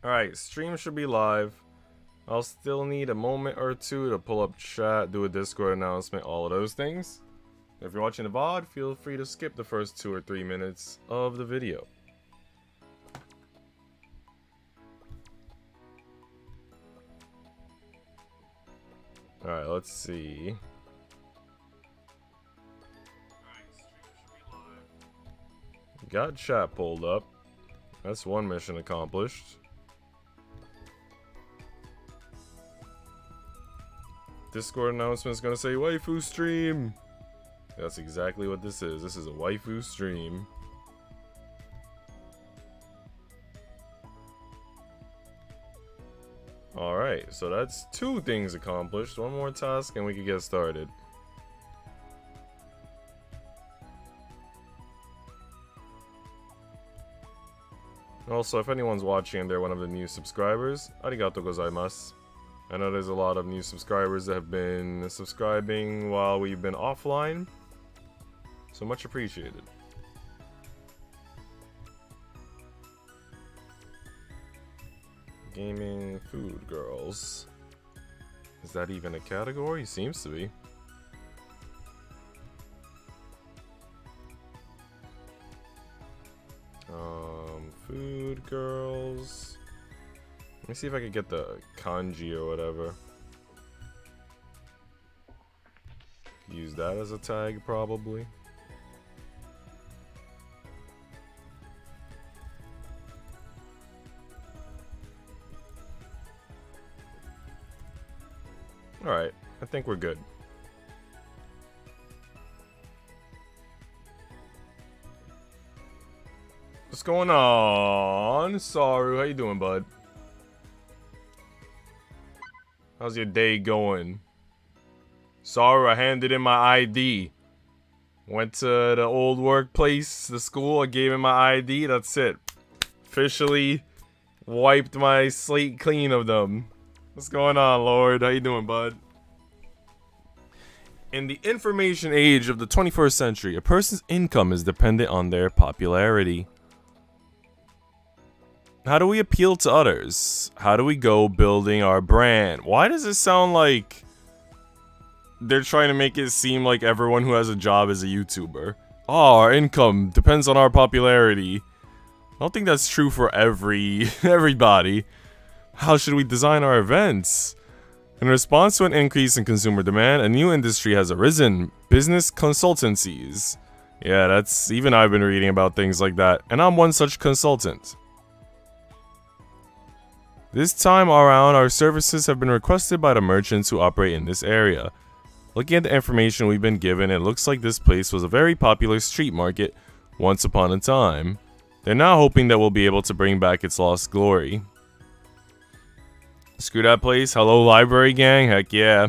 Alright, stream should be live. I'll still need a moment or two to pull up chat, do a Discord announcement, all of those things. If you're watching the VOD, feel free to skip the first 2 or 3 minutes of the video. Alright, let's see. Got chat pulled up. That's one mission accomplished. Discord announcement is gonna say waifu stream. That's exactly what this is. This is a waifu stream. Alright, so that's 2 things accomplished. One more task and we can get started. Also, if anyone's watching and they're one of the new subscribers, arigatou gozaimasu. I know there's a lot of new subscribers that have been subscribing while we've been offline. So much appreciated. Gaming food girls. Is that even a category? Seems to be. Food girls. Let me see if I can get the kanji or whatever. Use that as a tag, probably. Alright, I think we're good. What's going on? Saru, how you doing, bud? How's your day going? Saru, I handed in my ID. Went to the old workplace, the school, I gave him my ID, that's it. Officially wiped my slate clean of them. What's going on, Lord? How you doing, bud? In the information age of the 21st century, a person's income is dependent on their popularity. How do we appeal to others? How do we go building our brand? Why does it sound like they're trying to make it seem like everyone who has a job is a YouTuber? Oh, our income depends on our popularity. I don't think that's true for everybody. How should we design our events? In response to an increase in consumer demand, a new industry has arisen. Business consultancies. Yeah, that's... even I've been reading about things like that, and I'm one such consultant. This time around, our services have been requested by the merchants who operate in this area. Looking at the information we've been given, it looks like this place was a very popular street market once upon a time. They're now hoping that we'll be able to bring back its lost glory. Screw that place. Hello, library gang. Heck yeah.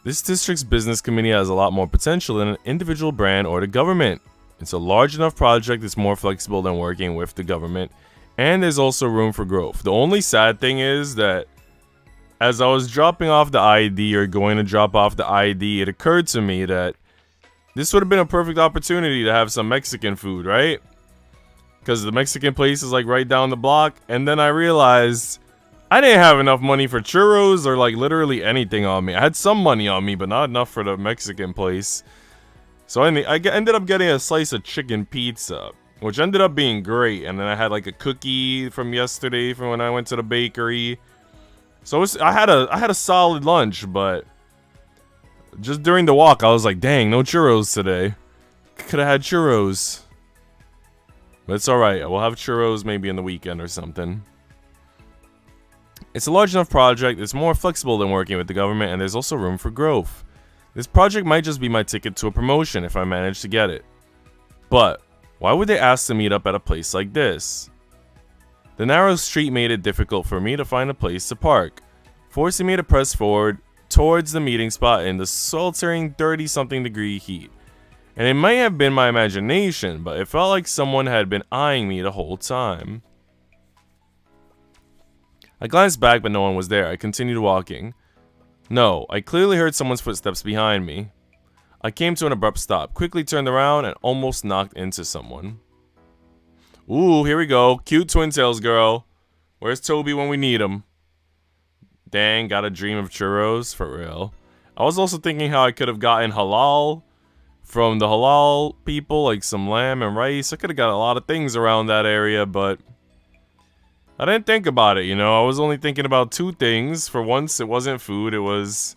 This district's business committee has a lot more potential than an individual brand or the government. It's a large enough project that's more flexible than working with the government. And there's also room for growth. The only sad thing is that as I was dropping off the ID or going to drop off the ID, it occurred to me that this would have been a perfect opportunity to have some Mexican food, right? Because the Mexican place is like right down the block. And then I realized I didn't have enough money for churros or like literally anything on me. I had some money on me, but not enough for the Mexican place. So I ended up getting a slice of chicken pizza, which ended up being great. And then I had like a cookie from yesterday from when I went to the bakery. So I had a solid lunch, but just during the walk, I was like, dang, no churros today. Could have had churros. But it's alright. We'll have churros maybe in the weekend or something. It's a large enough project, it's more flexible than working with the government, and there's also room for growth. This project might just be my ticket to a promotion if I manage to get it. But why would they ask to meet up at a place like this? The narrow street made it difficult for me to find a place to park, forcing me to press forward towards the meeting spot in the sweltering 30-something degree heat. And it might have been my imagination, but it felt like someone had been eyeing me the whole time. I glanced back, but no one was there. I continued walking. No, I clearly heard someone's footsteps behind me. I came to an abrupt stop, quickly turned around, and almost knocked into someone. Ooh, here we go. Cute twin tails girl. Where's Toby when we need him? Dang, got a dream of churros? For real. I was also thinking how I could have gotten halal from the halal people, like some lamb and rice. I could have got a lot of things around that area, but I didn't think about it, you know? I was only thinking about two things. For once, it wasn't food. It was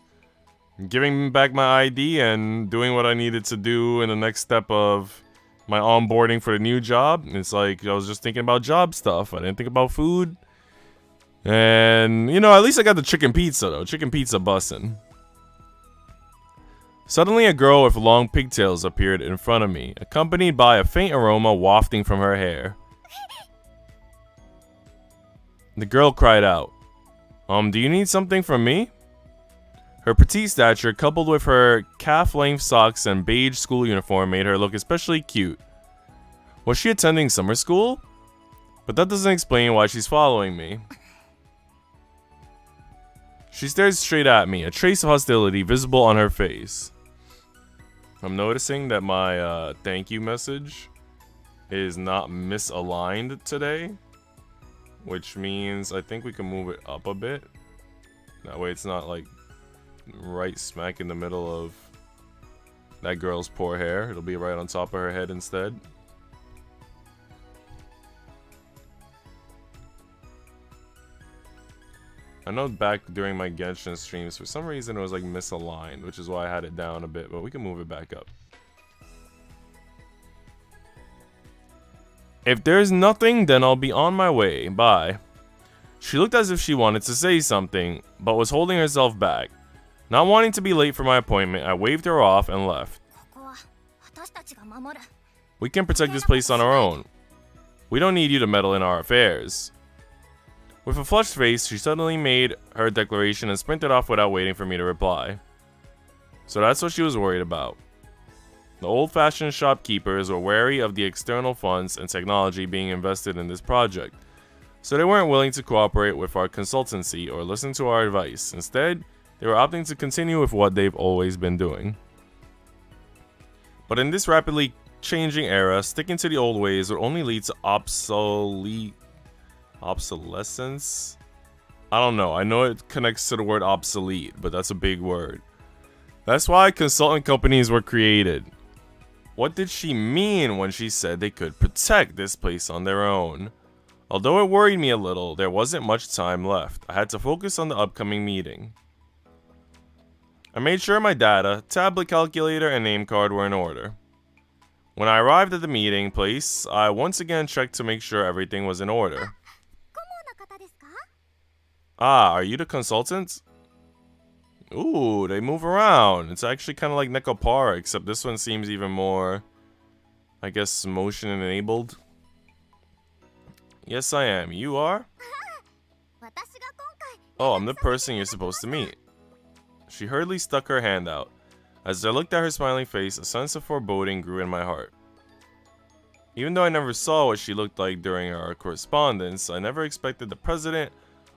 giving back my ID and doing what I needed to do in the next step of my onboarding for the new job. It's like I was just thinking about job stuff. I didn't think about food. And, you know, at least I got the chicken pizza, though. Chicken pizza bussin'. Suddenly, a girl with long pigtails appeared in front of me, accompanied by a faint aroma wafting from her hair. The girl cried out, do you need something from me? Her petite stature, coupled with her calf-length socks and beige school uniform, made her look especially cute. Was she attending summer school? But that doesn't explain why she's following me. She stared straight at me, a trace of hostility visible on her face. I'm noticing that my thank you message is not misaligned today, which means I think we can move it up a bit. That way it's not like right smack in the middle of that girl's poor hair. It'll be right on top of her head instead. I know back during my Genshin streams, for some reason it was like misaligned, which is why I had it down a bit, but we can move it back up. If there's nothing, then I'll be on my way. Bye. She looked as if she wanted to say something, but was holding herself back. Not wanting to be late for my appointment, I waved her off and left. We can protect this place on our own. We don't need you to meddle in our affairs. With a flushed face, she suddenly made her declaration and sprinted off without waiting for me to reply. So that's what she was worried about. The old-fashioned shopkeepers were wary of the external funds and technology being invested in this project, so they weren't willing to cooperate with our consultancy or listen to our advice. Instead, they were opting to continue with what they've always been doing. But in this rapidly changing era, sticking to the old ways would only lead to obsolescence? I don't know. I know it connects to the word obsolete, but that's a big word. That's why consultant companies were created. What did she mean when she said they could protect this place on their own? Although it worried me a little, there wasn't much time left. I had to focus on the upcoming meeting. I made sure my data, tablet calculator, and name card were in order. When I arrived at the meeting place, I once again checked to make sure everything was in order. Ah, are you the consultant? Ooh, they move around. It's actually kind of like Nekopara, except this one seems even more, I guess, motion enabled. Yes, I am. You are? Oh, I'm the person you're supposed to meet. She hurriedly stuck her hand out. As I looked at her smiling face, a sense of foreboding grew in my heart. Even though I never saw what she looked like during our correspondence, I never expected the president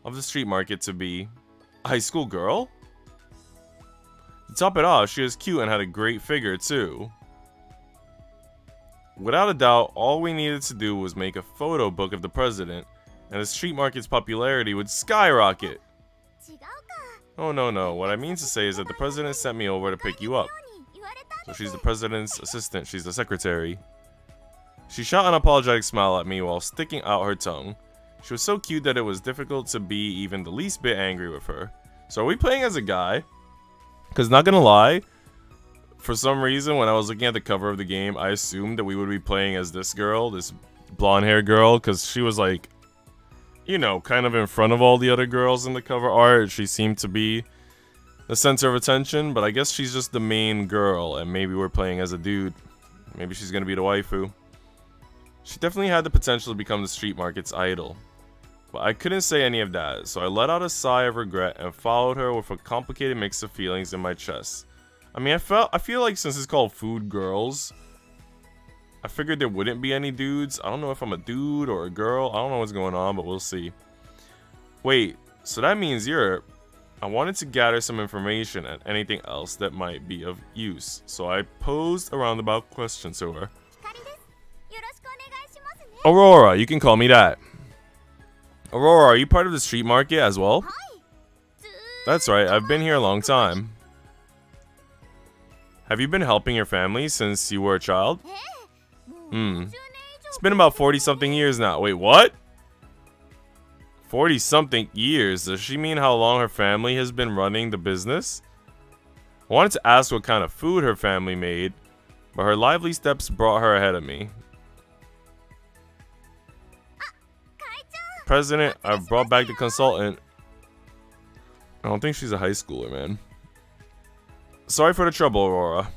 of the street market to be a high school girl? To top it off, she was cute and had a great figure too. Without a doubt, all we needed to do was make a photo book of the president, and the street market's popularity would skyrocket. Oh no, what I mean to say is that the president sent me over to pick you up. So she's the president's assistant, she's the secretary. She shot an apologetic smile at me while sticking out her tongue. She was so cute that it was difficult to be even the least bit angry with her. So are we playing as a guy? Because not gonna lie, for some reason when I was looking at the cover of the game, I assumed that we would be playing as this girl, this blonde hair girl, because she was like, you know, kind of in front of all the other girls in the cover art. She seemed to be the center of attention, but I guess she's just the main girl, and maybe we're playing as a dude. Maybe she's gonna be the waifu. She definitely had the potential to become the street market's idol. But I couldn't say any of that, so I let out a sigh of regret and followed her with a complicated mix of feelings in my chest. I mean, I feel like since it's called Food Girls, I figured there wouldn't be any dudes. I don't know if I'm a dude or a girl. I don't know what's going on, but we'll see. Wait, so that means I wanted to gather some information and anything else that might be of use. So I posed a roundabout question to her. Aurora, you can call me that. Aurora, are you part of the street market as well? That's right, I've been here a long time. Have you been helping your family since you were a child? It's been about 40-something years now. Wait, what? 40-something years? Does she mean how long her family has been running the business? I wanted to ask what kind of food her family made, but her lively steps brought her ahead of me. President, I've brought back the consultant. I don't think she's a high schooler, man. Sorry for the trouble, Aurora.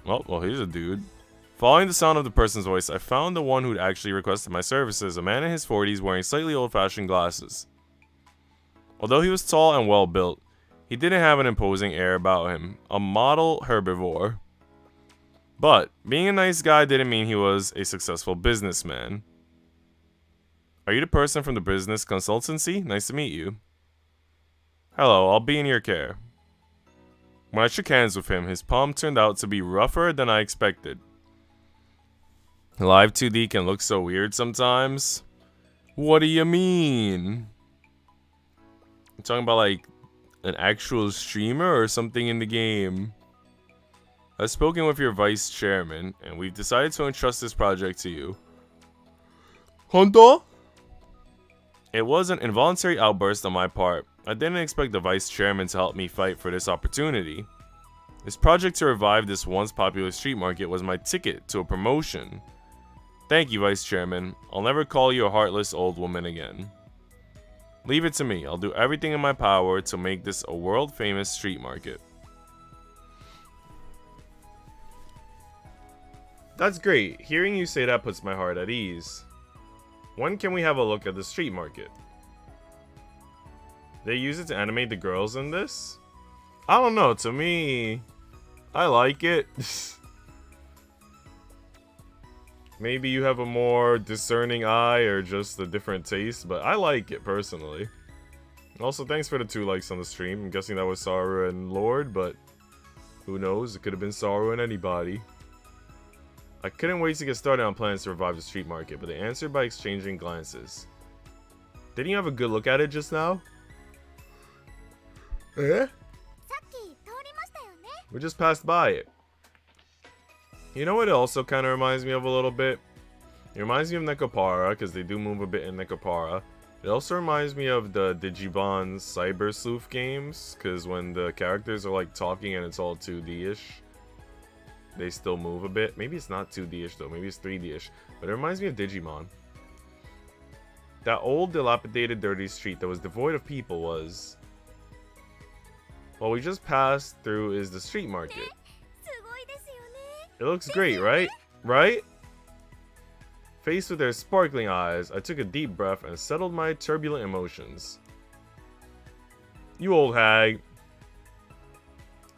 Well, here's a dude. Following the sound of the person's voice, I found the one who'd actually requested my services, a man in his 40s wearing slightly old-fashioned glasses. Although he was tall and well-built, he didn't have an imposing air about him, a model herbivore. But being a nice guy didn't mean he was a successful businessman. Are you the person from the business consultancy? Nice to meet you. Hello, I'll be in your care. When I shook hands with him, his palm turned out to be rougher than I expected. Live 2D can look so weird sometimes. What do you mean? I'm talking about like an actual streamer or something in the game. I've spoken with your vice chairman, and we've decided to entrust this project to you. Hunter? It was an involuntary outburst on my part. I didn't expect the vice chairman to help me fight for this opportunity. This project to revive this once popular street market was my ticket to a promotion. Thank you, vice chairman. I'll never call you a heartless old woman again. Leave it to me. I'll do everything in my power to make this a world-famous street market. That's great. Hearing you say that puts my heart at ease. When can we have a look at the street market? They use it to animate the girls in this? I don't know. To me, I like it. Maybe you have a more discerning eye or just a different taste, but I like it personally. Also, thanks for the 2 likes on the stream. I'm guessing that was Saru and Lord, but who knows? It could have been Saru and anybody. I couldn't wait to get started on plans to revive the street market, but they answered by exchanging glances. Didn't you have a good look at it just now? Eh? We just passed by it. You know what it also kind of reminds me of a little bit? It reminds me of Nekopara, because they do move a bit in Nekopara. It also reminds me of the Digimon Cyber Sleuth games, because when the characters are like talking and it's all 2D-ish, they still move a bit. Maybe it's not 2D-ish though, maybe it's 3D-ish, but it reminds me of Digimon. That old, dilapidated, dirty street that was devoid of people was... What we just passed through is the street market. It looks great, right? Right? Faced with their sparkling eyes, I took a deep breath and settled my turbulent emotions. You old hag.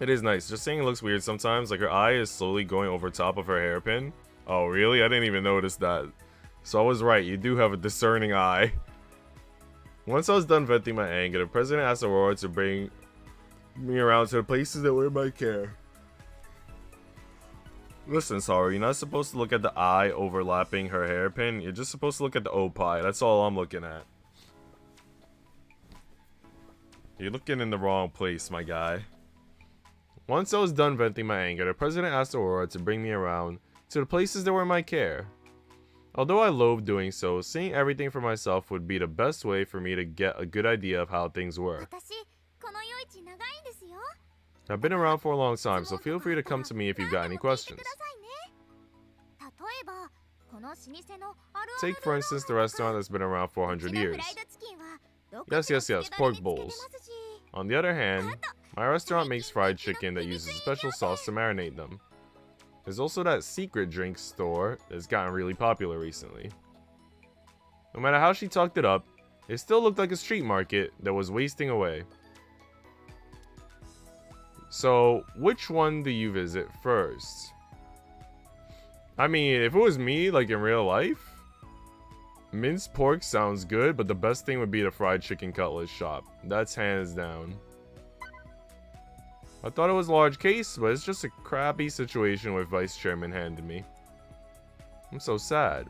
It is nice. Just saying it looks weird sometimes. Like her eye is slowly going over top of her hairpin. Oh, really? I didn't even notice that. So I was right. You do have a discerning eye. Once I was done venting my anger, the president asked Aurora to bring me around to the places that were in my care. Listen, sorry, you're not supposed to look at the eye overlapping her hairpin. You're just supposed to look at the Oppai. That's all I'm looking at. You're looking in the wrong place, my guy. Once I was done venting my anger, the president asked Aurora to bring me around to the places that were in my care. Although I loathed doing so, seeing everything for myself would be the best way for me to get a good idea of how things were. I've been around for a long time, so feel free to come to me if you've got any questions. Take, for instance, the restaurant that's been around for 100 years. Yes, pork bowls. On the other hand, my restaurant makes fried chicken that uses special sauce to marinate them. There's also that secret drink store that's gotten really popular recently. No matter how she talked it up, it still looked like a street market that was wasting away. So, which one do you visit first? I mean, if it was me, like in real life, minced pork sounds good, but the best thing would be the fried chicken cutlet shop. That's hands down. I thought it was a large case, but it's just a crappy situation with Vice Chairman handed me. I'm so sad.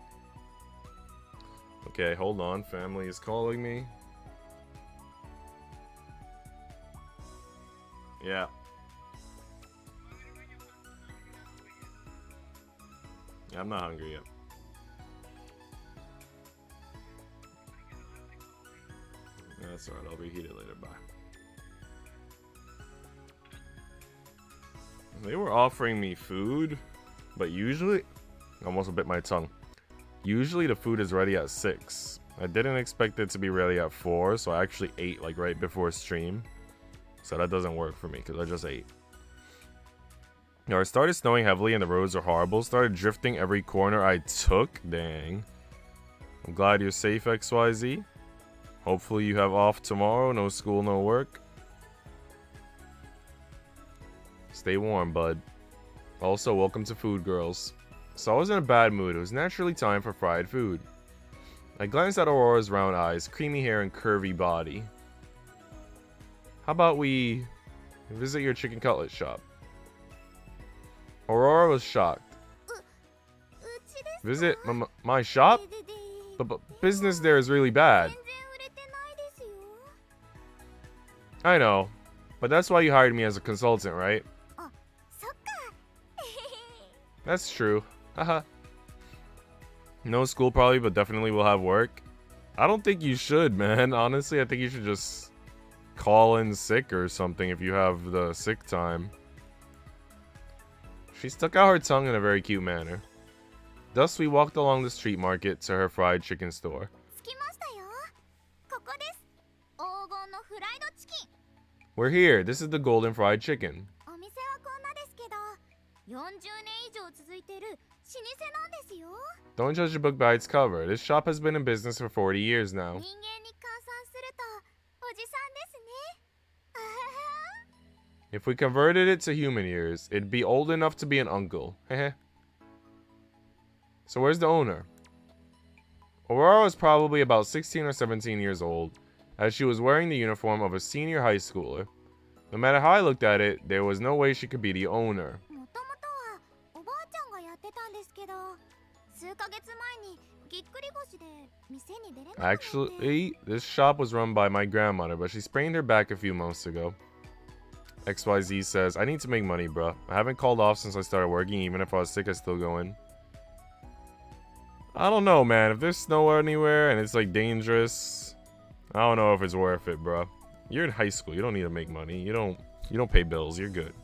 Okay, hold on. Family is calling me. Yeah. Yeah, I'm not hungry yet. Yeah, that's alright. I'll reheat it later. Bye. They were offering me food, but usually... I almost bit my tongue. Usually the food is ready at 6. I didn't expect it to be ready at 4, so I actually ate like right before stream. So that doesn't work for me because I just ate. Now, it started snowing heavily and the roads are horrible. Started drifting every corner I took. Dang. I'm glad you're safe, XYZ. Hopefully you have off tomorrow. No school, no work. Stay warm, bud. Also, welcome to Food Girls. So I was in a bad mood. It was naturally time for fried food. I glanced at Aurora's round eyes, creamy hair, and curvy body. How about we visit your chicken cutlet shop? Aurora was shocked. Visit my shop? But business there is really bad. I know, but that's why you hired me as a consultant, right? That's true. Haha. No school probably, but definitely will have work. I don't think you should, man. Honestly, I think you should just call in sick or something if you have the sick time. She stuck out her tongue in a very cute manner. Thus, we walked along the street market to her fried chicken store. We're here. This is the golden fried chicken. Don't judge a book by its cover. This shop has been in business for 40 years now. If we converted it to human years, it'd be old enough to be an uncle. Heh. So where's the owner? Aurora was probably about 16 or 17 years old, as she was wearing the uniform of a senior high schooler. No matter how I looked at it, there was no way she could be the owner. Actually, this shop was run by my grandmother, but she sprained her back a few months ago. XYZ says, I need to make money, bruh. I haven't called off since I started working. Even if I was sick, I still go in. I don't know, man. If there's snow anywhere and it's like dangerous, I don't know if it's worth it, bruh. You're in high school. You don't need to make money. You don't pay bills. You're good.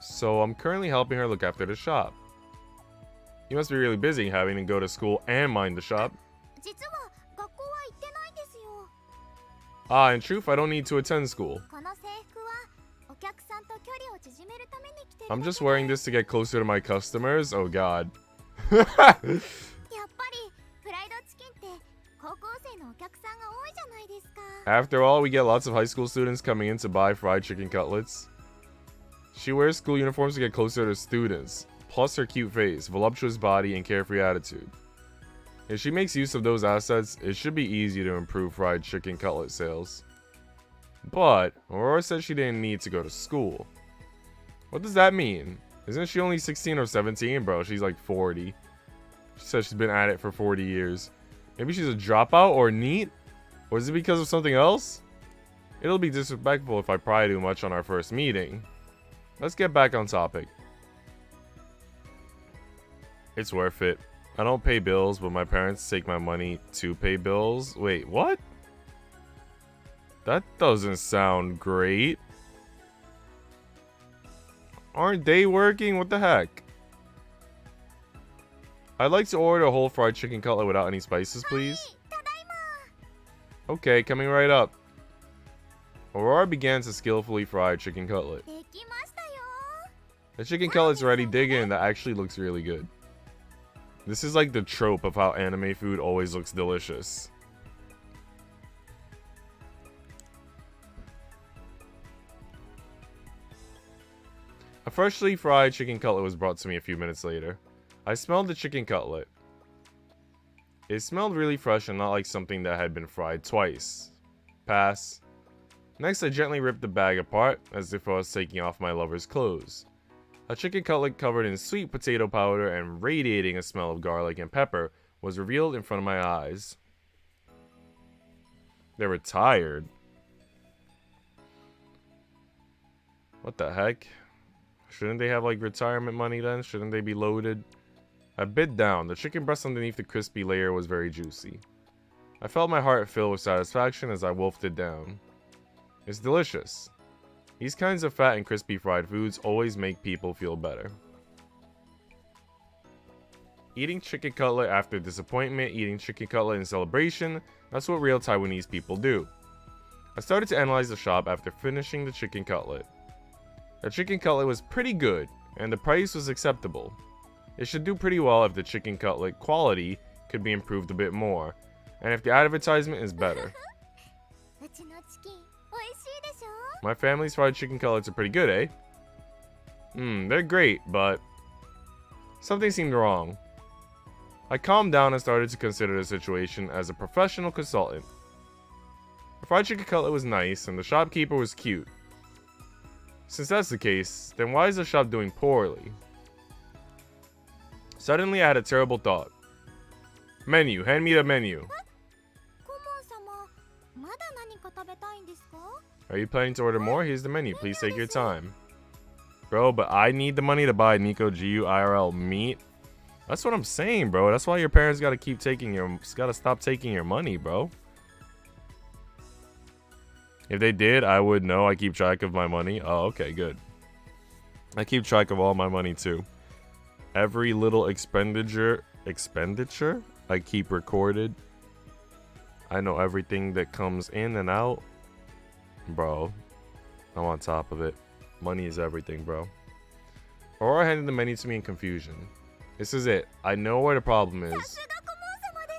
So I'm currently helping her look after the shop. You must be really busy having to go to school and mind the shop. In truth, I don't need to attend school. I'm just wearing this to get closer to my customers. Oh god. After all, we get lots of high school students coming in to buy fried chicken cutlets. She wears school uniforms to get closer to students, plus her cute face, voluptuous body, and carefree attitude. If she makes use of those assets, it should be easy to improve fried chicken cutlet sales. But Aurora said she didn't need to go to school. What does that mean? Isn't she only 16 or 17, bro? She's like 40. She says she's been at it for 40 years. Maybe she's a dropout or neat? Or is it because of something else? It'll be disrespectful if I pry too much on our first meeting. Let's get back on topic. It's worth it. I don't pay bills, but my parents take my money to pay bills. Wait, what? That doesn't sound great. Aren't they working? What the heck? I'd like to order a whole fried chicken cutlet without any spices, please. Okay, coming right up. Aurora began to skillfully fry a chicken cutlet. The chicken cutlet's ready. Dig in. That actually looks really good. This is like the trope of how anime food always looks delicious. A freshly fried chicken cutlet was brought to me a few minutes later. I smelled the chicken cutlet. It smelled really fresh and not like something that had been fried twice. Pass. Next, I gently ripped the bag apart, as if I was taking off my lover's clothes. A chicken cutlet covered in sweet potato powder and radiating a smell of garlic and pepper was revealed in front of my eyes. They're retired. What the heck? Shouldn't they have like retirement money then? Shouldn't they be loaded? I bit down. The chicken breast underneath the crispy layer was very juicy. I felt my heart fill with satisfaction as I wolfed it down. It's delicious. These kinds of fat and crispy fried foods always make people feel better. Eating chicken cutlet after disappointment, eating chicken cutlet in celebration, that's what real Taiwanese people do. I started to analyze the shop after finishing the chicken cutlet. The chicken cutlet was pretty good, and the price was acceptable. It should do pretty well if the chicken cutlet quality could be improved a bit more, and if the advertisement is better. My family's fried chicken cutlets are pretty good, eh? They're great, but something seemed wrong. I calmed down and started to consider the situation as a professional consultant. The fried chicken cutlet was nice, and the shopkeeper was cute. Since that's the case, then why is the shop doing poorly? Suddenly, I had a terrible thought. Menu, hand me the menu. Are you planning to order more? Here's the menu. Please take your time. Bro, but I need the money to buy Nico GU IRL meat. That's what I'm saying, bro. That's why your parents gotta stop taking your money, bro. If they did, I would know. I keep track of my money. Oh, okay, good. I keep track of all my money too. Every little expenditure I keep recorded. I know everything that comes in and out. Bro, I'm on top of it. Money is everything, bro. Aurora handed the menu to me in confusion. This is it. I know where the problem is.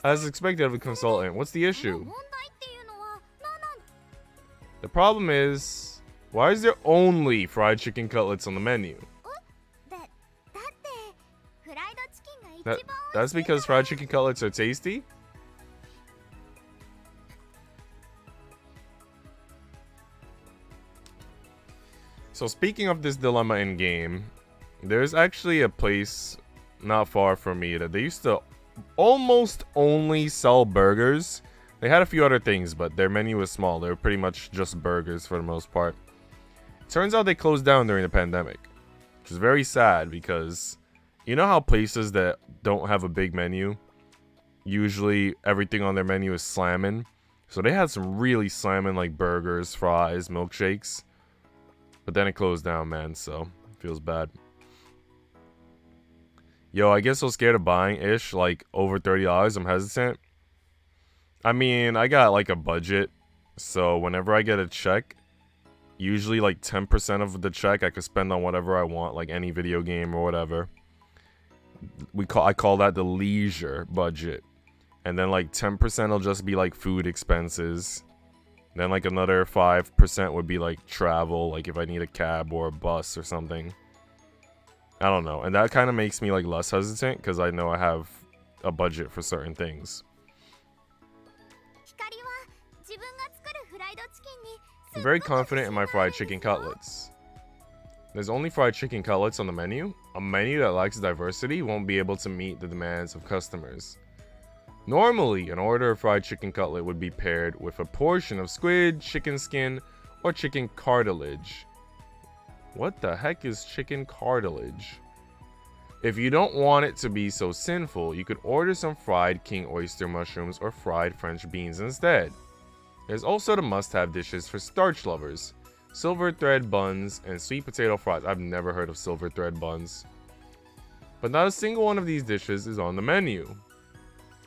As expected of a consultant, what's the issue? The problem is, why is there only fried chicken cutlets on the menu? That's because fried chicken cutlets are tasty? So speaking of this dilemma in game, there's actually a place not far from me that they used to almost only sell burgers. They had a few other things, but their menu was small. They were pretty much just burgers for the most part. Turns out they closed down during the pandemic, which is very sad because you know how places that don't have a big menu, usually everything on their menu is slamming. So they had some really slamming like burgers, fries, milkshakes. But then it closed down, man, so it feels bad. Yo, I guess I was scared of buying ish, like over $30. I'm hesitant. I mean, I got like a budget, so whenever I get a check, usually like 10% of the check I could spend on whatever I want, like any video game or whatever. I call that the leisure budget. And then like 10% will just be like food expenses. Then like another 5% would be like travel, like if I need a cab or a bus or something. I don't know. And that kind of makes me like less hesitant because I know I have a budget for certain things. I'm very confident in my fried chicken cutlets. There's only fried chicken cutlets on the menu. A menu that lacks diversity won't be able to meet the demands of customers. Normally, an order of fried chicken cutlet would be paired with a portion of squid, chicken skin, or chicken cartilage. What the heck is chicken cartilage? If you don't want it to be so sinful, you could order some fried king oyster mushrooms or fried French beans instead. There's also the must-have dishes for starch lovers. Silver thread buns and sweet potato fries. I've never heard of silver thread buns. But not a single one of these dishes is on the menu.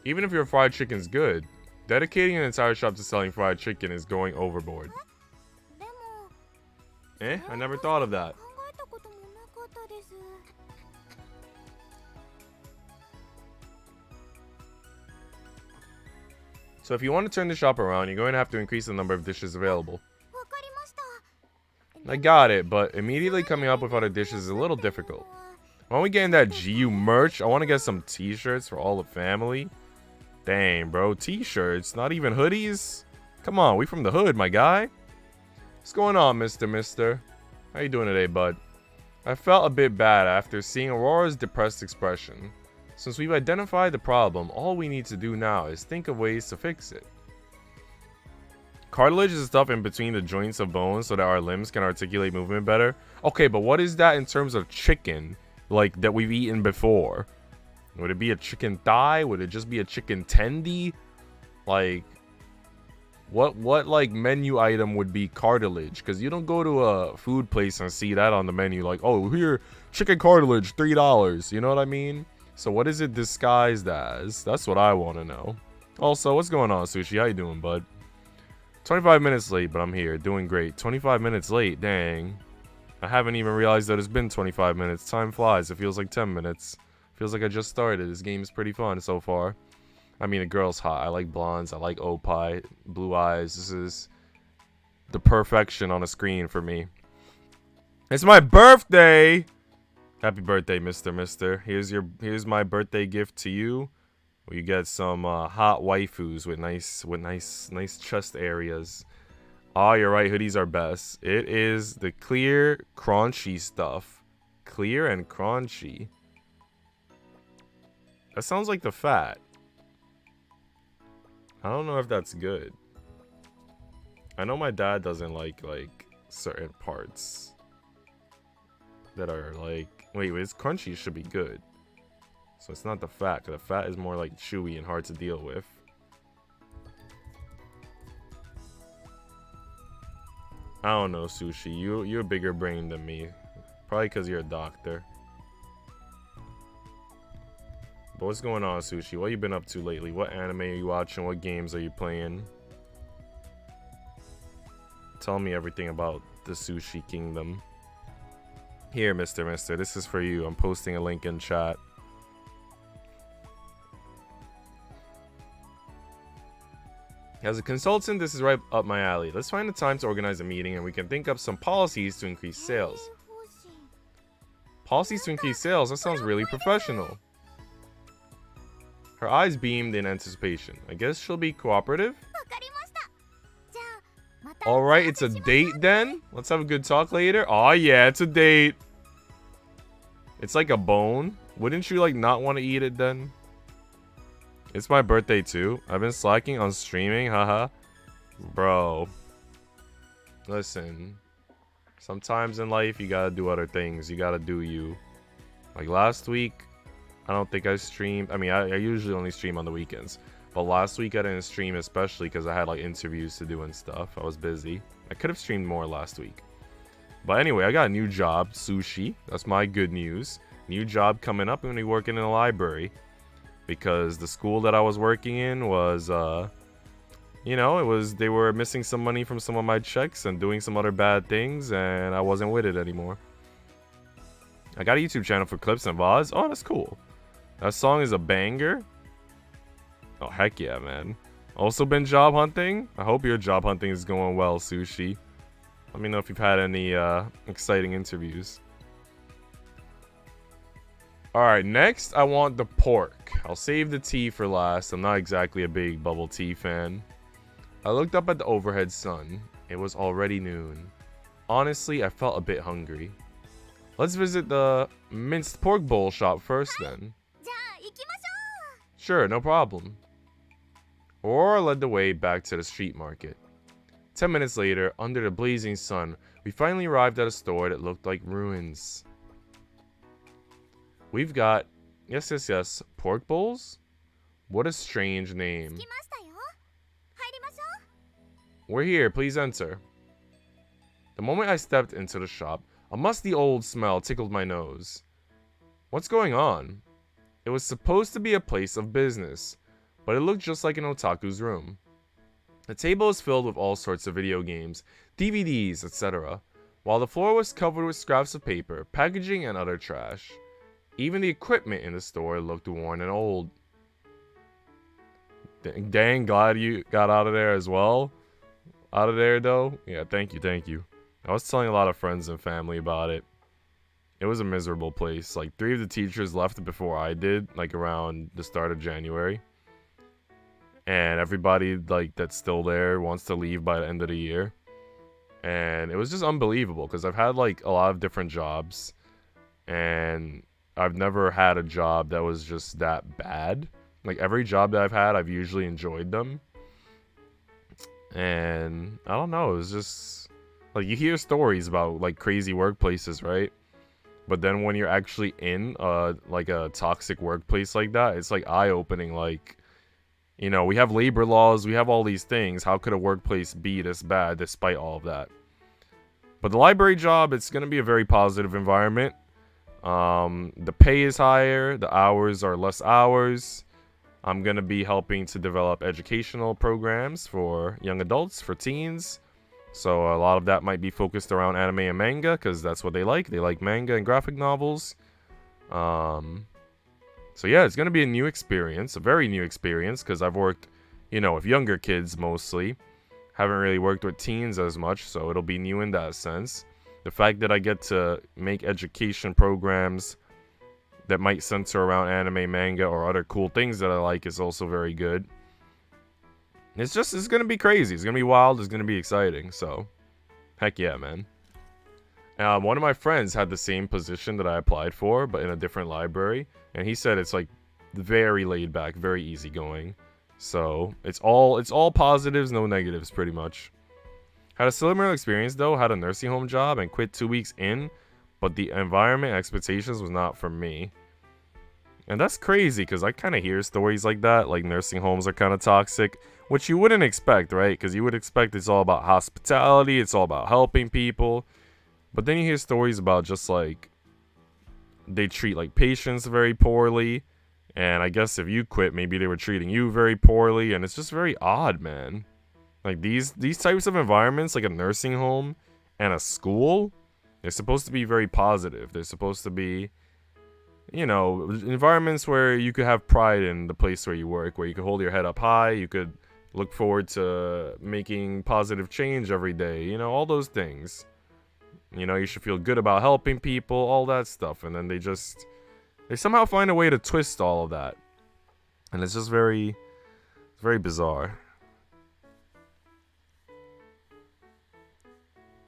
Even if your fried chicken's good, dedicating an entire shop to selling fried chicken is going overboard. I never thought of that. So if you want to turn the shop around, you're going to have to increase the number of dishes available. I got it, but immediately coming up with other dishes is a little difficult. When we getting that GU merch, I want to get some t-shirts for all the family. Dang, bro, t-shirts, not even hoodies? Come on, we from the hood, my guy. What's going on, Mister? How you doing today, bud? I felt a bit bad after seeing Aurora's depressed expression. Since we've identified the problem, all we need to do now is think of ways to fix it. Cartilage is stuff in between the joints of bones so that our limbs can articulate movement better. Okay, but what is that in terms of chicken, like, that we've eaten before? Would it be a chicken thigh? Would it just be a chicken tendy? Like, what like menu item would be cartilage? Because you don't go to a food place and see that on the menu like, oh, here, chicken cartilage, $3. You know what I mean? So what is it disguised as? That's what I want to know. Also, what's going on, Sushi? How you doing, bud? 25 minutes late, but I'm here. Doing great. 25 minutes late? Dang. I haven't even realized that it's been 25 minutes. Time flies. It feels like 10 minutes. Feels like I just started. This game is pretty fun so far. I mean, the girl's hot. I like blondes. I like Oppai. Blue eyes. This is the perfection on a screen for me. It's my birthday! Happy birthday, Mister. Here's my birthday gift to you. Where you get some hot waifus with nice chest areas. Oh, you're right. Hoodies are best. It is the clear, crunchy stuff. Clear and crunchy. That sounds like the fat. I don't know if that's good. I know my dad doesn't like certain parts that are like. Wait, it's crunchy should be good. So it's not the fat, because the fat is more like chewy and hard to deal with. I don't know, Sushi. You're a bigger brain than me. Probably because you're a doctor. But what's going on, Sushi? What you been up to lately? What anime are you watching? What games are you playing? Tell me everything about the Sushi Kingdom. Here, Mister. This is for you. I'm posting a link in chat. As a consultant, this is right up my alley. Let's find the time to organize a meeting and we can think up some policies to increase sales. Policies to increase sales? That sounds really professional. Her eyes beamed in anticipation. I guess she'll be cooperative? Alright, it's a date then? Let's have a good talk later. Oh yeah, it's a date. It's like a bone. Wouldn't you like not want to eat it then? It's my birthday too. I've been slacking on streaming, haha. Bro. Listen. Sometimes in life you gotta do other things. You gotta do you. Like last week, I don't think I streamed. I mean, I usually only stream on the weekends. But last week I didn't stream, especially because I had like interviews to do and stuff. I was busy. I could have streamed more last week. But anyway, I got a new job, Sushi. That's my good news. New job coming up. I'm going to be working in a library. Because the school that I was working in was, you know, they were missing some money from some of my checks and doing some other bad things. And I wasn't with it anymore. I got a YouTube channel for clips and VODs. Oh, that's cool. That song is a banger. Oh, heck yeah, man. Also been job hunting? I hope your job hunting is going well, Sushi. Let me know if you've had any exciting interviews. Alright, next I want the pork. I'll save the tea for last. I'm not exactly a big bubble tea fan. I looked up at the overhead sun. It was already noon. Honestly, I felt a bit hungry. Let's visit the minced pork bowl shop first then. Sure, no problem. Aurora led the way back to the street market. 10 minutes later, under the blazing sun, we finally arrived at a store that looked like ruins. We've got, yes, pork bowls? What a strange name. We're here, please enter. The moment I stepped into the shop, a musty old smell tickled my nose. What's going on? It was supposed to be a place of business, but it looked just like an otaku's room. The table was filled with all sorts of video games, DVDs, etc., while the floor was covered with scraps of paper, packaging, and other trash. Even the equipment in the store looked worn and old. Dang, glad you got out of there as well. Out of there, though? Yeah, thank you. I was telling a lot of friends and family about it. It was a miserable place. Like, 3 of the teachers left before I did, like around the start of January. And everybody, like, that's still there wants to leave by the end of the year. And it was just unbelievable, because I've had, like, a lot of different jobs. and I've never had a job that was just that bad. Like, every job that I've had, I've usually enjoyed them. And I don't know, it was just like, you hear stories about like crazy workplaces, right? But then when you're actually in like a toxic workplace like that, it's like eye-opening. Like, you know, we have labor laws, we have all these things. How could a workplace be this bad despite all of that? But the library job, it's going to be a very positive environment. The pay is higher, the hours are less hours. I'm going to be helping to develop educational programs for young adults, for teens. So a lot of that might be focused around anime and manga, because that's what they like. They like manga and graphic novels. So yeah, it's going to be a new experience, a very new experience, because I've worked, you know, with younger kids mostly. Haven't really worked with teens as much, so it'll be new in that sense. The fact that I get to make education programs that might center around anime, manga, or other cool things that I like is also very good. It's going to be crazy. It's going to be wild. It's going to be exciting. So, heck yeah, man. One of my friends had the same position that I applied for, but in a different library. And he said it's like very laid back, very easygoing. So, it's all positives, no negatives, pretty much. Had a similar experience, though. Had a nursing home job and quit 2 weeks in. But the environment expectations was not for me. And that's crazy, because I kind of hear stories like that. Like, nursing homes are kind of toxic. Which you wouldn't expect, right? Because you would expect it's all about hospitality. It's all about helping people. But then you hear stories about just, like, they treat, like, patients very poorly. And I guess if you quit, maybe they were treating you very poorly. And it's just very odd, man. Like, these types of environments, like a nursing home and a school, they're supposed to be very positive. They're supposed to be, you know, environments where you could have pride in the place where you work, where you could hold your head up high, you could look forward to making positive change every day, you know, all those things. You know, you should feel good about helping people, all that stuff. And then they somehow find a way to twist all of that. And it's just very bizarre.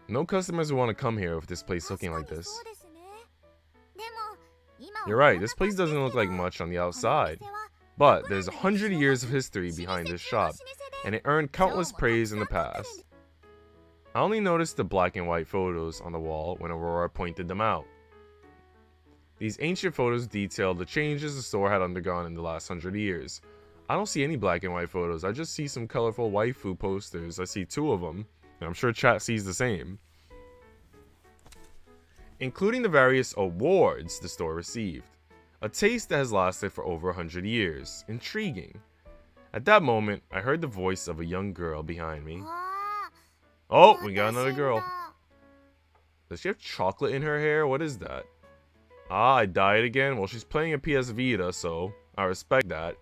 No customers would want to come here with this place looking like this. You're right, this place doesn't look like much on the outside. But there's 100 years of history behind this shop, and it earned countless praise in the past. I only noticed the black and white photos on the wall when Aurora pointed them out. These ancient photos detailed the changes the store had undergone in the last 100 years. I don't see any black and white photos, I just see some colorful waifu posters. I see 2 of them. And I'm sure chat sees the same. Including the various awards the store received. A taste that has lasted for over 100 years. Intriguing. At that moment, I heard the voice of a young girl behind me. Oh, we got another girl. Does she have chocolate in her hair? What is that? Ah, I died again? Well, she's playing a PS Vita, so I respect that.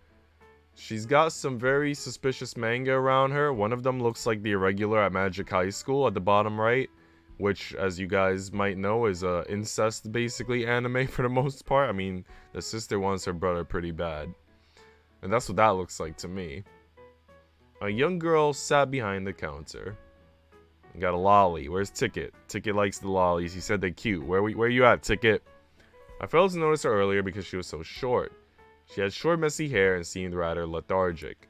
She's got some very suspicious manga around her. One of them looks like the Irregular at Magic High School at the bottom right, which, as you guys might know, is a incest, basically, anime for the most part. I mean, the sister wants her brother pretty bad. And that's what that looks like to me. A young girl sat behind the counter. Got a lolly. Where's Ticket? Ticket likes the lollies. He said they're cute. Where you at, Ticket? I failed to notice her earlier because she was so short. She had short, messy hair and seemed rather lethargic.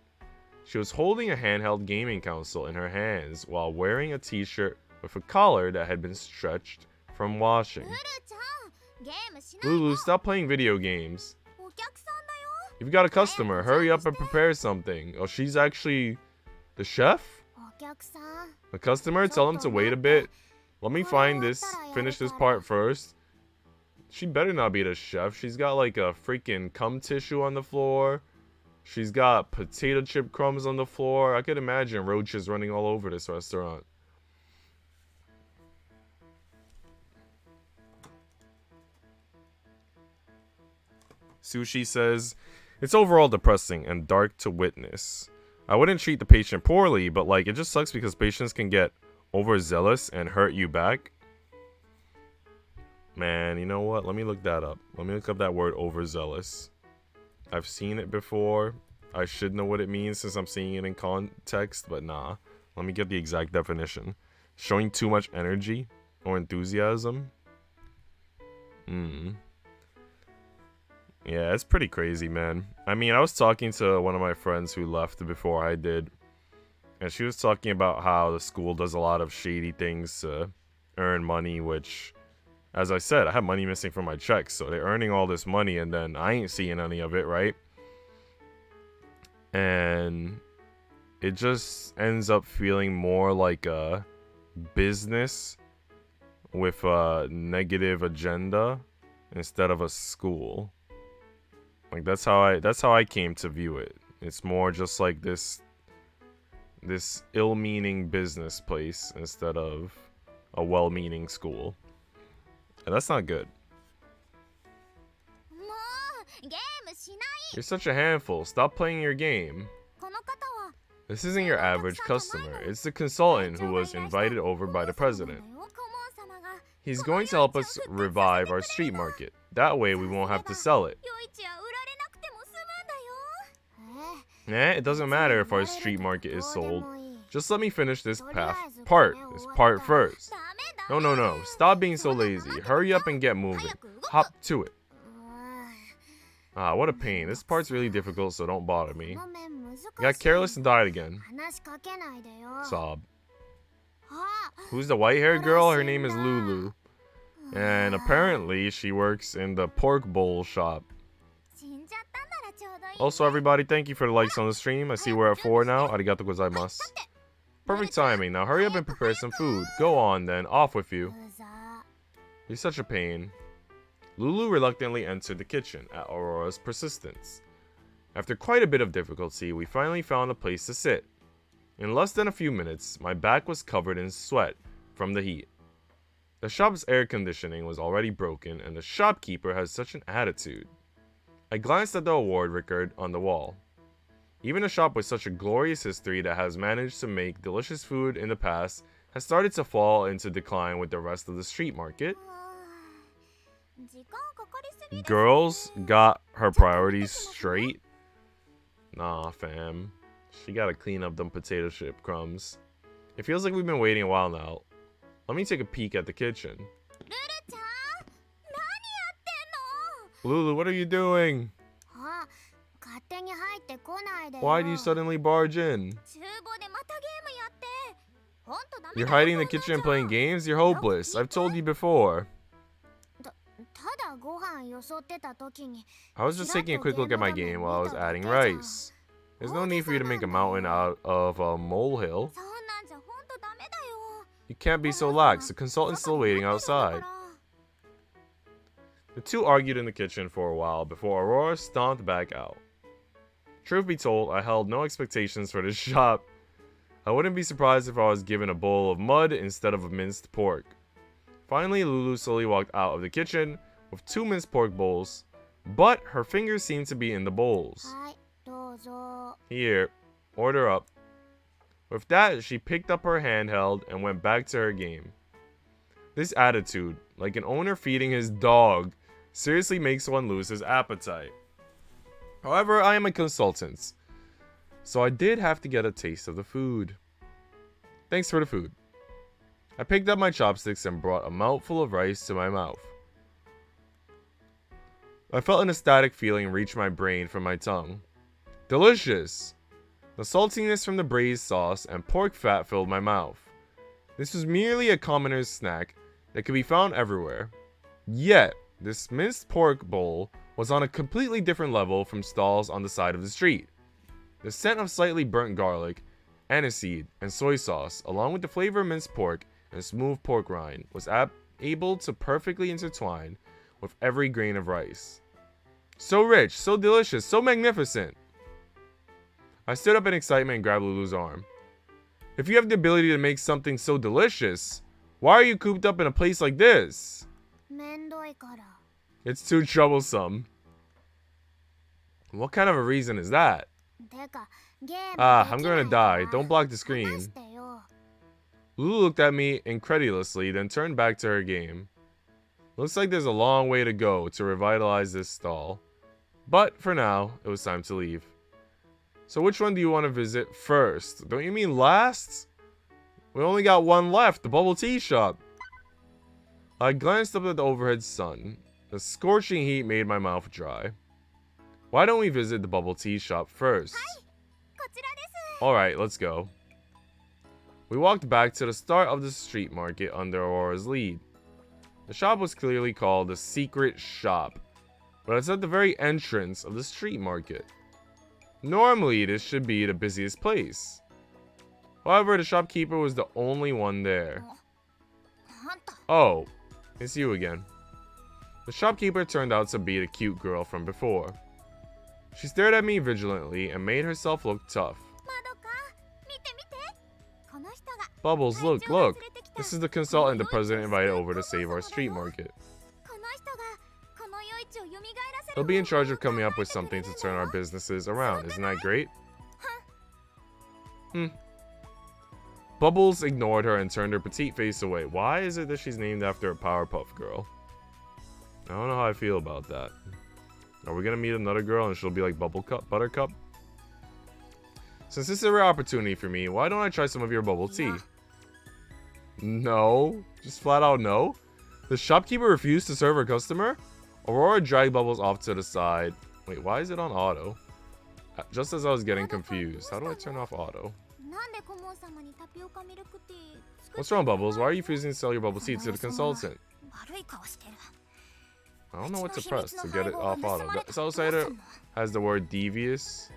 She was holding a handheld gaming console in her hands while wearing a t-shirt with a collar that had been stretched from washing. Lulu, stop playing video games. You've got a customer. Hurry up and prepare something. Oh, she's actually the chef? The customer? Tell him to wait a bit. Let me finish this part first. She better not be the chef. She's got like a freaking cum tissue on the floor. She's got potato chip crumbs on the floor. I could imagine roaches running all over this restaurant. Sushi says, it's overall depressing and dark to witness. I wouldn't treat the patient poorly, but like, it just sucks because patients can get overzealous and hurt you back. Man, you know what? Let me look that up. Let me look up that word overzealous. I've seen it before. I should know what it means since I'm seeing it in context, but nah. Let me get the exact definition. Showing too much energy or enthusiasm. Yeah, it's pretty crazy, man. I mean, I was talking to one of my friends who left before I did, and she was talking about how the school does a lot of shady things to earn money, which, as I said, I have money missing from my checks, so they're earning all this money, and then I ain't seeing any of it, right? And it just ends up feeling more like a business with a negative agenda instead of a school. Like that's how I came to view it. It's more just like this ill-meaning business place instead of a well-meaning school. And that's not good. You're such a handful. Stop playing your game. This isn't your average customer. It's the consultant who was invited over by the president. He's going to help us revive our street market. That way we won't have to sell it. It doesn't matter if our street market is sold. Just let me finish this part first. No. Stop being so lazy. Hurry up and get moving. Hop to it. Ah, what a pain. This part's really difficult, so don't bother me. You got careless and died again. Sob. Who's the white-haired girl? Her name is Lulu. And apparently, she works in the pork bowl shop. Also, everybody, thank you for the likes on the stream. I see we're at 4 now. Arigato gozaimasu. Perfect timing. Now hurry up and prepare some food. Go on, then. Off with you. You're such a pain. Lulu reluctantly entered the kitchen at Aurora's persistence. After quite a bit of difficulty, we finally found a place to sit. In less than a few minutes, my back was covered in sweat from the heat. The shop's air conditioning was already broken, and the shopkeeper has such an attitude. I glanced at the award record on the wall. Even a shop with such a glorious history that has managed to make delicious food in the past has started to fall into decline with the rest of the street market. Girls got her priorities straight? Nah, fam. She gotta clean up them potato chip crumbs. It feels like we've been waiting a while now. Let me take a peek at the kitchen. Lulu, what are you doing? Why do you suddenly barge in? You're hiding in the kitchen and playing games? You're hopeless. I've told you before. I was just taking a quick look at my game while I was adding rice. There's no need for you to make a mountain out of a molehill. You can't be so lax. The consultant's still waiting outside. The two argued in the kitchen for a while before Aurora stomped back out. Truth be told, I held no expectations for this shop. I wouldn't be surprised if I was given a bowl of mud instead of a minced pork. Finally, Lulu slowly walked out of the kitchen with 2 minced pork bowls, but her fingers seemed to be in the bowls. Here, order up. With that, she picked up her handheld and went back to her game. This attitude, like an owner feeding his dog, seriously makes one lose his appetite. However, I am a consultant, so I did have to get a taste of the food. Thanks for the food. I picked up my chopsticks and brought a mouthful of rice to my mouth. I felt an ecstatic feeling reach my brain from my tongue. Delicious! The saltiness from the braised sauce and pork fat filled my mouth. This was merely a commoner's snack that could be found everywhere. Yet, this minced pork bowl was on a completely different level from stalls on the side of the street. The scent of slightly burnt garlic, aniseed, and soy sauce, along with the flavor of minced pork and smooth pork rind, was able to perfectly intertwine with every grain of rice. So rich, so delicious, so magnificent! I stood up in excitement and grabbed Lulu's arm. If you have the ability to make something so delicious, why are you cooped up in a place like this? It's too troublesome. What kind of a reason is that? I'm gonna die. Don't block the screen. Lulu looked at me incredulously, then turned back to her game. Looks like there's a long way to go to revitalize this stall. But for now, it was time to leave. So which one do you want to visit first? Don't you mean last? We only got one left, the bubble tea shop. I glanced up at the overhead sun. The scorching heat made my mouth dry. Why don't we visit the bubble tea shop first? Alright, let's go. We walked back to the start of the street market under Aurora's lead. The shop was clearly called the Secret Shop, but it's at the very entrance of the street market. Normally, this should be the busiest place. However, the shopkeeper was the only one there. Oh, it's you again. The shopkeeper turned out to be the cute girl from before. She stared at me vigilantly and made herself look tough. Bubbles, look, look. This is the consultant the president invited over to save our street market. He'll be in charge of coming up with something to turn our businesses around. Isn't that great? Bubbles ignored her and turned her petite face away. Why is it that she's named after a Powerpuff Girl? I don't know how I feel about that. Are we gonna meet another girl and she'll be like Buttercup? Since this is a rare opportunity for me, why don't I try some of your bubble tea? No. Just flat out no. The shopkeeper refused to serve her customer? Aurora dragged Bubbles off to the side. Wait, why is it on auto? Just as I was getting confused. How do I turn off auto? What's wrong, Bubbles? Why are you refusing to sell your bubble tea to the consultant? I don't know what to press to get it off auto. This outsider has the word devious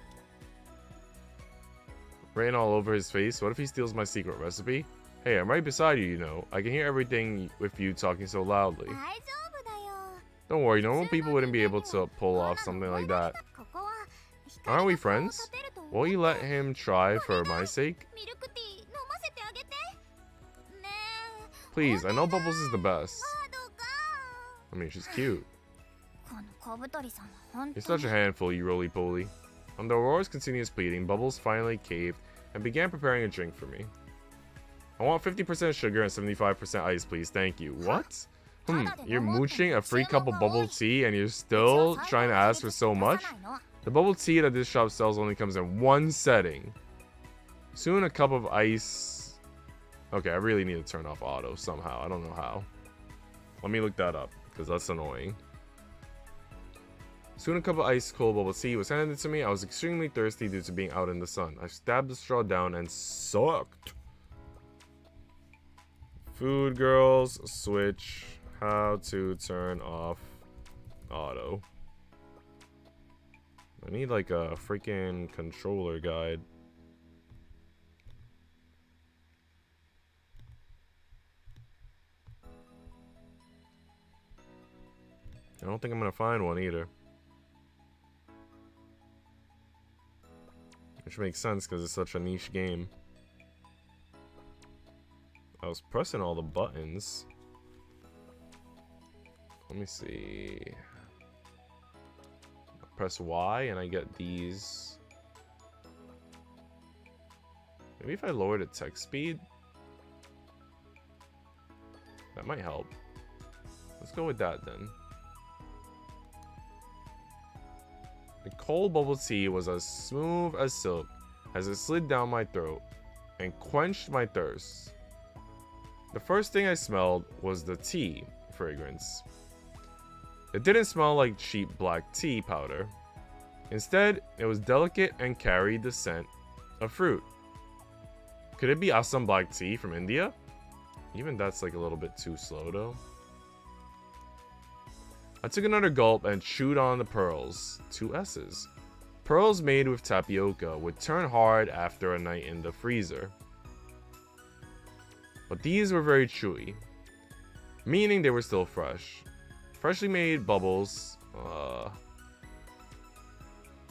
written all over his face. What if he steals my secret recipe? Hey, I'm right beside you, you know. I can hear everything with you talking so loudly. Don't worry, normal people wouldn't be able to pull off something like that. Aren't we friends? Won't you let him try for my sake? Please, I know Bubbles is the best. I mean, she's cute. You're such a handful, you roly-poly. Under Aurora's continuous pleading, Bubbles finally caved and began preparing a drink for me. I want 50% sugar and 75% ice, please. Thank you. What? You're mooching a free cup of bubble tea and you're still trying to ask for so much? The bubble tea that this shop sells only comes in one setting. Soon a cup of ice... Okay, I really need to turn off auto somehow. I don't know how. Let me look that up, because that's annoying. Soon a cup of ice cold bubble tea was handed to me. I was extremely thirsty due to being out in the sun. I stabbed the straw down and sucked. Food girls, switch. How to turn off auto. I need like a freaking controller guide. I don't think I'm gonna find one either. Which makes sense because it's such a niche game. I was pressing all the buttons. Let me see. I press Y and I get these. Maybe if I lower the text speed, that might help. Let's go with that then. The cold bubble tea was as smooth as silk as it slid down my throat and quenched my thirst. The first thing I smelled was the tea fragrance. It didn't smell like cheap black tea powder. Instead, it was delicate and carried the scent of fruit. Could it be Assam black tea from India? Even that's like a little bit too slow though. I took another gulp and chewed on the pearls. 2 S's. Pearls made with tapioca would turn hard after a night in the freezer. But these were very chewy, meaning they were still fresh. Freshly made bubbles,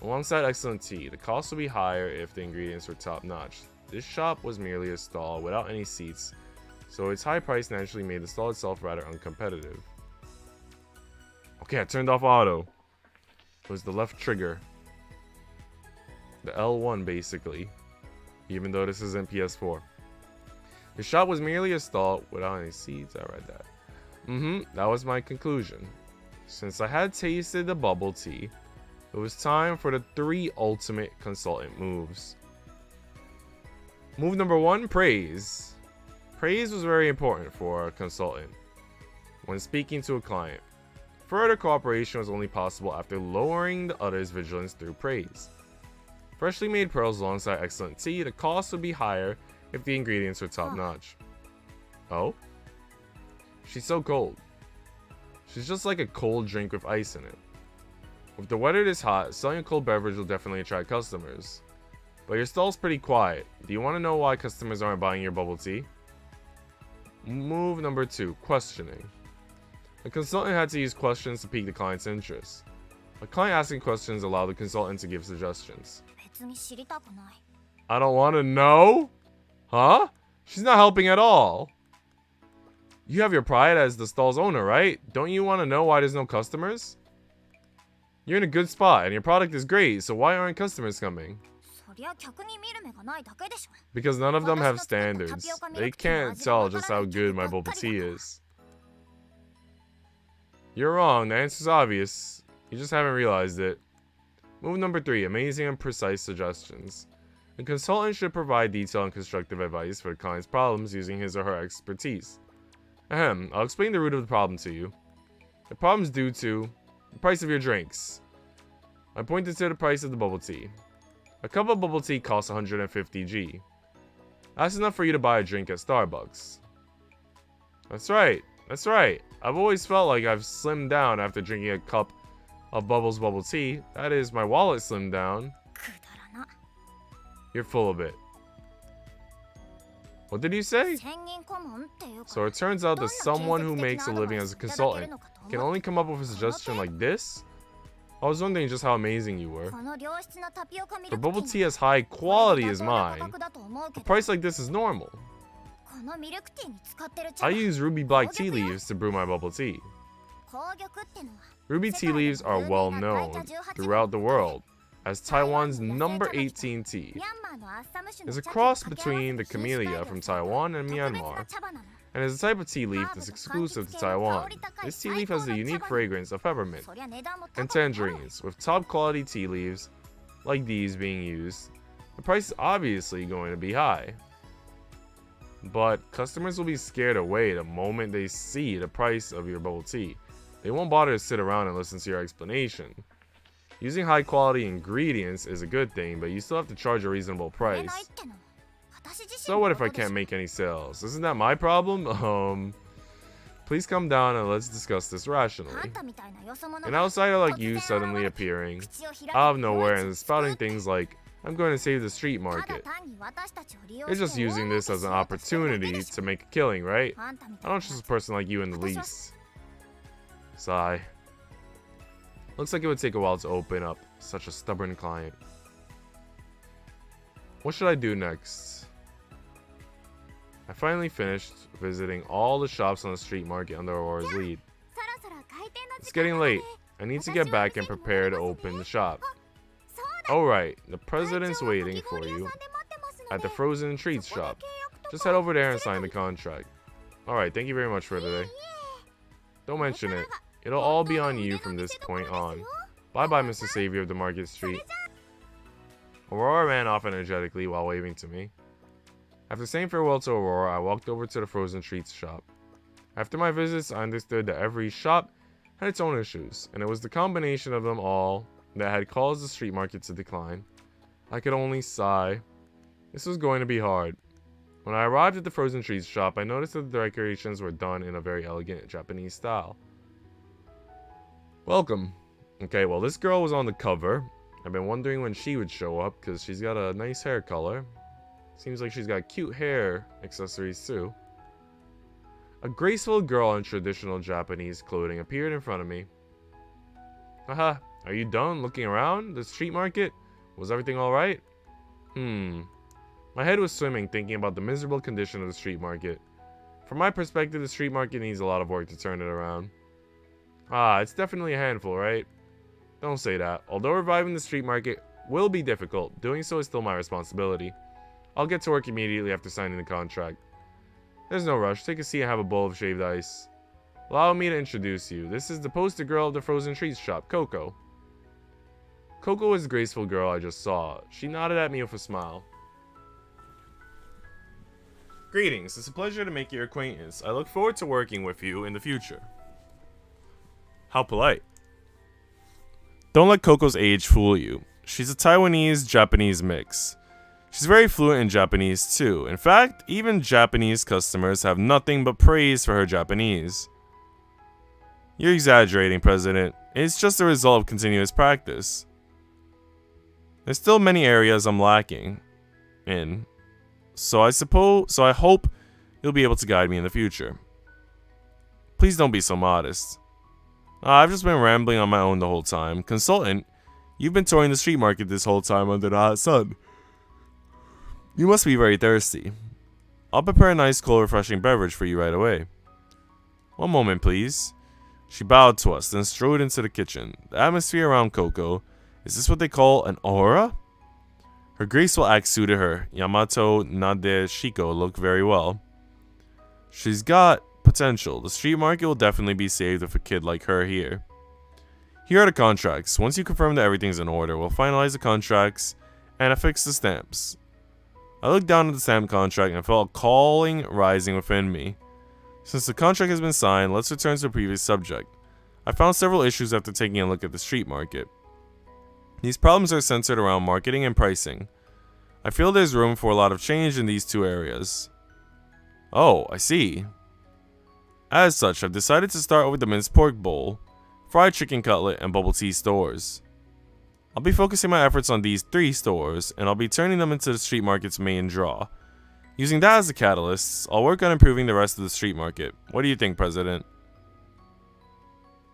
alongside excellent tea. The cost would be higher if the ingredients were top-notch. This shop was merely a stall without any seats, so its high price naturally made the stall itself rather uncompetitive. Okay, I turned off auto. It was the left trigger. The L1 basically, even though this isn't PS4. The shop was merely a stall without any seats. I read that. That was my conclusion. Since I had tasted the bubble tea, it was time for the 3 ultimate consultant moves. Move number 1, praise. Praise was very important for a consultant when speaking to a client. Further cooperation was only possible after lowering the other's vigilance through praise. Freshly made pearls alongside excellent tea, the cost would be higher if the ingredients were top-notch. Oh? She's so cold. She's just like a cold drink with ice in it. With the weather this hot, selling a cold beverage will definitely attract customers. But your stall's pretty quiet. Do you want to know why customers aren't buying your bubble tea? Move number 2, questioning. The consultant had to use questions to pique the client's interest. A client asking questions allowed the consultant to give suggestions. I don't want to know? Huh? She's not helping at all. You have your pride as the stall's owner, right? Don't you want to know why there's no customers? You're in a good spot and your product is great, so why aren't customers coming? Because none of them have standards. They can't tell just how good my bubble tea is. You're wrong, the answer's obvious. You just haven't realized it. Move number 3, amazing and precise suggestions. The consultant should provide detailed and constructive advice for the client's problems using his or her expertise. Ahem, I'll explain the root of the problem to you. The problem is due to the price of your drinks. I pointed to the price of the bubble tea. A cup of bubble tea costs 150 G. That's enough for you to buy a drink at Starbucks. That's right. I've always felt like I've slimmed down after drinking a cup of Bubbles bubble tea. That is, my wallet slimmed down. You're full of it. What did you say? So it turns out that someone who makes a living as a consultant can only come up with a suggestion like this? I was wondering just how amazing you were. For bubble tea as high quality as mine, a price like this is normal. I use ruby black tea leaves to brew my bubble tea. Ruby tea leaves are well known throughout the world as Taiwan's number 18 tea. It's a cross between the camellia from Taiwan and Myanmar, and is a type of tea leaf that's exclusive to Taiwan. This tea leaf has the unique fragrance of peppermint and tangerines, with top quality tea leaves like these being used. The price is obviously going to be high, but customers will be scared away the moment they see the price of your bubble tea. They won't bother to sit around and listen to your explanation. Using high quality ingredients is a good thing, but you still have to charge a reasonable price. So what if I can't make any sales? Isn't that my problem? Please come down and let's discuss this rationally. An outsider like you suddenly appearing out of nowhere and spouting things like, I'm going to save the street market. You're just using this as an opportunity to make a killing, right? I don't trust a person like you in the least. Sigh. Looks like it would take a while to open up. Such a stubborn client. What should I do next? I finally finished visiting all the shops on the street market under Aurora's lead. It's getting late. I need to get back and prepare to open the shop. Alright, the president's waiting for you at the frozen treats shop. Just head over there and sign the contract. Alright, thank you very much for today. Don't mention it. It'll all be on you from this point on. Bye-bye, Mr. Savior of the Market Street. Aurora ran off energetically while waving to me. After saying farewell to Aurora, I walked over to the frozen treats shop. After my visits, I understood that every shop had its own issues, and it was the combination of them all that had caused the street market to decline. I could only sigh. This was going to be hard. When I arrived at the frozen treats shop, I noticed that the decorations were done in a very elegant Japanese style. Welcome. Okay, well, this girl was on the cover. I've been wondering when she would show up because she's got a nice hair color. Seems like she's got cute hair accessories too. A graceful girl in traditional Japanese clothing appeared in front of me. Haha, are you done looking around the street market? Was everything alright? My head was swimming thinking about the miserable condition of the street market. From my perspective, the street market needs a lot of work to turn it around. Ah, it's definitely a handful, right? Don't say that. Although reviving the street market will be difficult, doing so is still my responsibility. I'll get to work immediately after signing the contract. There's no rush. Take a seat and have a bowl of shaved ice. Allow me to introduce you. This is the poster girl of the frozen treats shop, Coco. Coco is the graceful girl I just saw. She nodded at me with a smile. Greetings. It's a pleasure to make your acquaintance. I look forward to working with you in the future. How polite. Don't let Coco's age fool you. She's a Taiwanese-Japanese mix. She's very fluent in Japanese too. In fact, even Japanese customers have nothing but praise for her Japanese. You're exaggerating, President. It's just a result of continuous practice. There's still many areas I'm lacking in. So I hope you'll be able to guide me in the future. Please don't be so modest. I've just been rambling on my own the whole time. Consultant, you've been touring the street market this whole time under the hot sun. You must be very thirsty. I'll prepare a nice, cool, refreshing beverage for you right away. One moment, please. She bowed to us, then strode into the kitchen. The atmosphere around Coco, is this what they call an aura? Her graceful act suited her. Yamato Nadeshiko looked very well. She's got potential. The street market will definitely be saved with a kid like her here. Here are the contracts. Once you confirm that everything's in order, we'll finalize the contracts and affix the stamps. I looked down at the stamp contract and felt a calling rising within me. Since the contract has been signed, let's return to the previous subject. I found several issues after taking a look at the street market. These problems are centered around marketing and pricing. I feel there's room for a lot of change in these two areas. Oh, I see. As such, I've decided to start with the minced pork bowl, fried chicken cutlet, and bubble tea stores. I'll be focusing my efforts on these 3 stores, and I'll be turning them into the street market's main draw. Using that as a catalyst, I'll work on improving the rest of the street market. What do you think, President?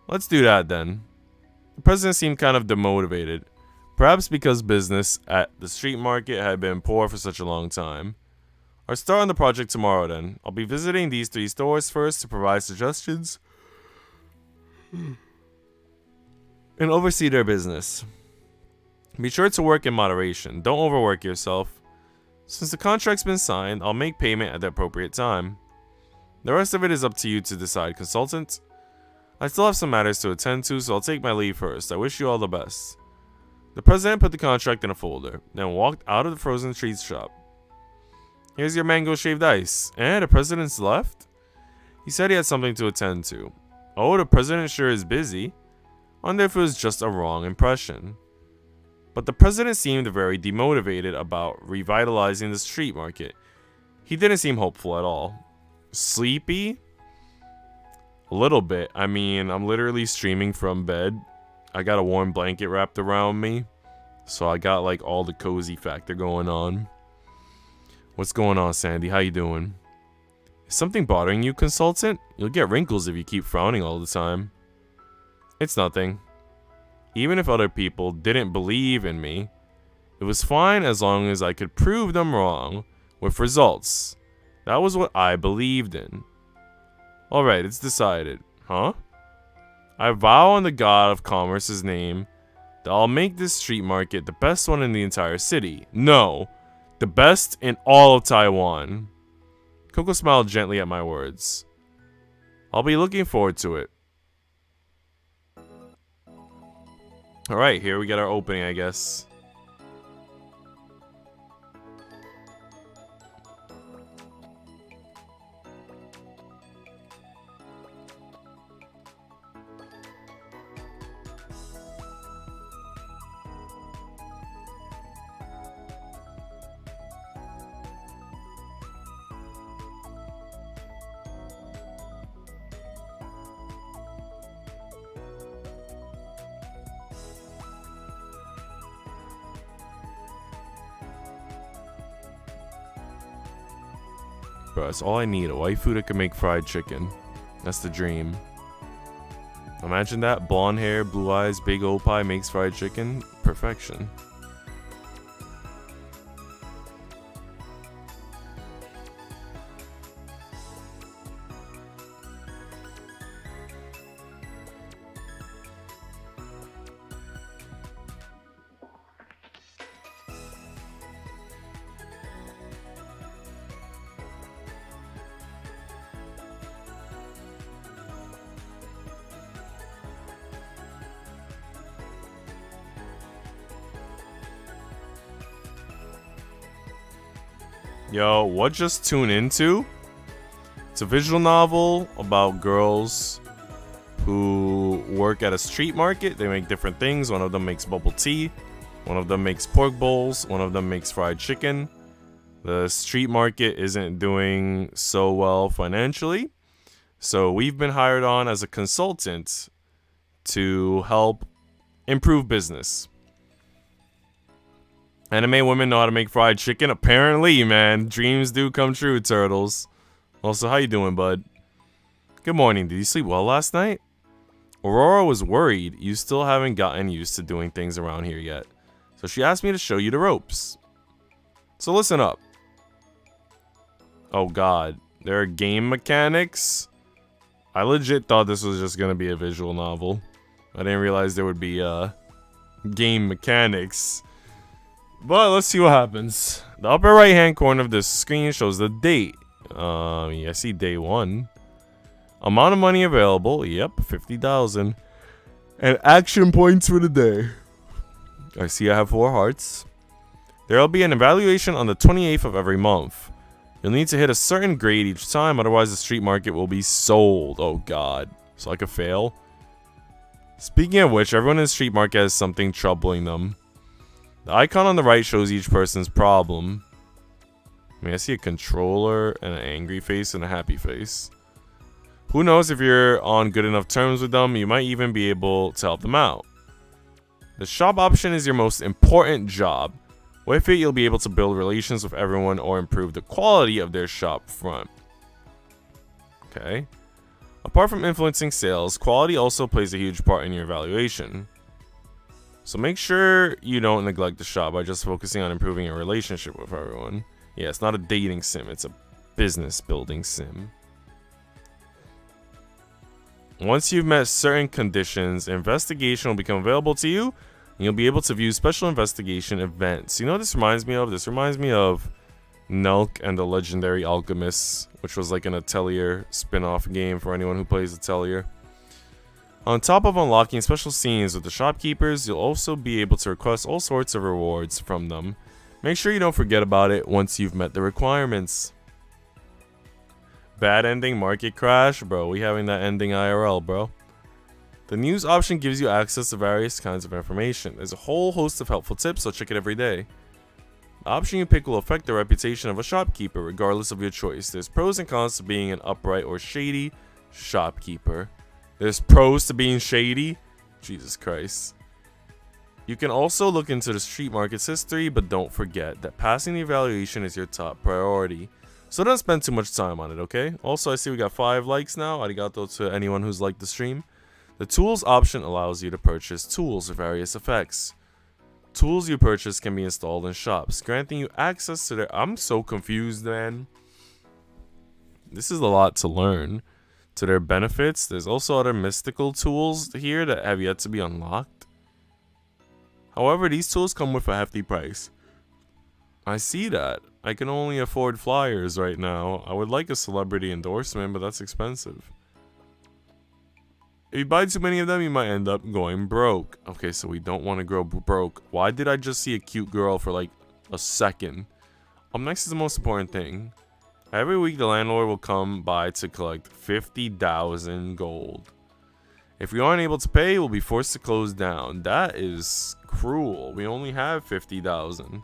Let's do that then. The President seemed kind of demotivated, perhaps because business at the street market had been poor for such a long time. I'll start on the project tomorrow then. I'll be visiting these 3 stores first to provide suggestions and oversee their business. Be sure to work in moderation. Don't overwork yourself. Since the contract's been signed, I'll make payment at the appropriate time. The rest of it is up to you to decide, consultant. I still have some matters to attend to, so I'll take my leave first. I wish you all the best. The President put the contract in a folder, then walked out of the frozen treats shop. Here's your mango shaved ice. The President's left? He said he had something to attend to. Oh, the President sure is busy. Wonder if it was just a wrong impression. But the President seemed very demotivated about revitalizing the street market. He didn't seem hopeful at all. Sleepy? A little bit. I mean, I'm literally streaming from bed. I got a warm blanket wrapped around me. So I got like all the cozy factor going on. What's going on, Sandy? How you doing? Is something bothering you, consultant? You'll get wrinkles if you keep frowning all the time. It's nothing. Even if other people didn't believe in me, it was fine as long as I could prove them wrong with results. That was what I believed in. Alright, it's decided. Huh? I vow on the God of Commerce's name that I'll make this street market the best one in the entire city. No, the best in all of Taiwan. Coco smiled gently at my words. I'll be looking forward to it. Alright, here we get our opening, I guess. Bro, that's all I need. A waifu that can make fried chicken. That's the dream. Imagine that. Blonde hair, blue eyes, big Oppai makes fried chicken. Perfection. Yo, what just tune into? It's a visual novel about girls who work at a street market. They make different things. One of them makes bubble tea. One of them makes pork bowls. One of them makes fried chicken. The street market isn't doing so well financially. So we've been hired on as a consultant to help improve business. Anime women know how to make fried chicken. Apparently, man. Dreams do come true, turtles. Also, how you doing, bud? Good morning. Did you sleep well last night? Aurora was worried you still haven't gotten used to doing things around here yet. So she asked me to show you the ropes. So listen up. Oh god. There are game mechanics? I legit thought this was just gonna be a visual novel. I didn't realize there would be game mechanics. But let's see what happens. The upper right hand corner of this screen shows the date. Yeah, I see day 1. Amount of money available. Yep, 50,000. And action points for the day. I see I have 4 hearts. There will be an evaluation on the 28th of every month. You'll need to hit a certain grade each time, otherwise the street market will be sold. Oh god. So I could fail? Speaking of which, everyone in the street market has something troubling them. The icon on the right shows each person's problem. I mean, I see a controller and an angry face and a happy face. Who knows, if you're on good enough terms with them, you might even be able to help them out. The shop option is your most important job. With it, you'll be able to build relations with everyone or improve the quality of their shop front. Okay. Apart from influencing sales, quality also plays a huge part in your evaluation. So make sure you don't neglect the shop by just focusing on improving your relationship with everyone. Yeah, it's not a dating sim, it's a business building sim. Once you've met certain conditions, investigation will become available to you, and you'll be able to view special investigation events. You know what this reminds me of? This reminds me of Nelk and the Legendary Alchemists, which was like an Atelier spin-off game for anyone who plays Atelier. On top of unlocking special scenes with the shopkeepers, you'll also be able to request all sorts of rewards from them. Make sure you don't forget about it once you've met the requirements. Bad ending, market crash? Bro, we having that ending IRL, bro. The news option gives you access to various kinds of information. There's a whole host of helpful tips, so check it every day. The option you pick will affect the reputation of a shopkeeper, regardless of your choice. There's pros and cons to being an upright or shady shopkeeper. There's pros to being shady? Jesus Christ. You can also look into the street market's history, but don't forget that passing the evaluation is your top priority. So don't spend too much time on it, okay? Also, I see we got 5 likes now. Arigato to anyone who's liked the stream. The tools option allows you to purchase tools with various effects. Tools you purchase can be installed in shops, granting you access to their... I'm so confused, man. This is a lot to learn. To their benefits, there's also other mystical tools here that have yet to be unlocked. However, these tools come with a hefty price. I see that. I can only afford flyers right now. I would like a celebrity endorsement, but that's expensive. If you buy too many of them, you might end up going broke. Okay, so we don't want to go broke. Why did I just see a cute girl for like a second? Up next is the most important thing. Every week, the landlord will come by to collect 50,000 gold. If we aren't able to pay, we'll be forced to close down. That is cruel. We only have 50,000.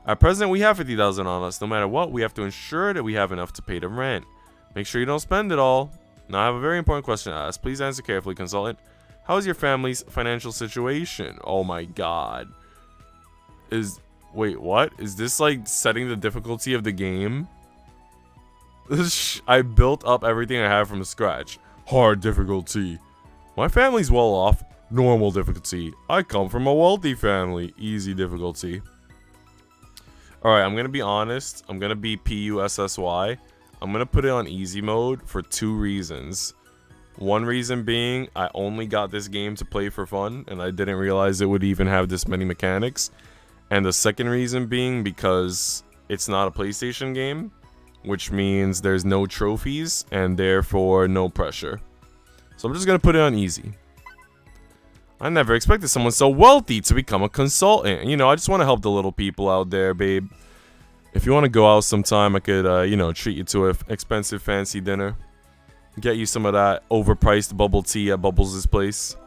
At present, we have 50,000 on us. No matter what, we have to ensure that we have enough to pay the rent. Make sure you don't spend it all. Now, I have a very important question to ask. Please answer carefully, consultant. How is your family's financial situation? Oh my god. Wait, what? Is this like setting the difficulty of the game? I built up everything I have from scratch. Hard difficulty. My family's well off. Normal difficulty. I come from a wealthy family. Easy difficulty. Alright, I'm gonna be honest. I'm gonna be PUSSY. I'm gonna put it on easy mode for 2 reasons. One reason being, I only got this game to play for fun, and I didn't realize it would even have this many mechanics. And the second reason being because it's not a PlayStation game, which means there's no trophies, and therefore no pressure. So I'm just gonna put it on easy. I never expected someone so wealthy to become a consultant. You know, I just want to help the little people out there, babe. If you want to go out sometime, I could, you know, treat you to an expensive fancy dinner. Get you some of that overpriced bubble tea at Bubbles' place.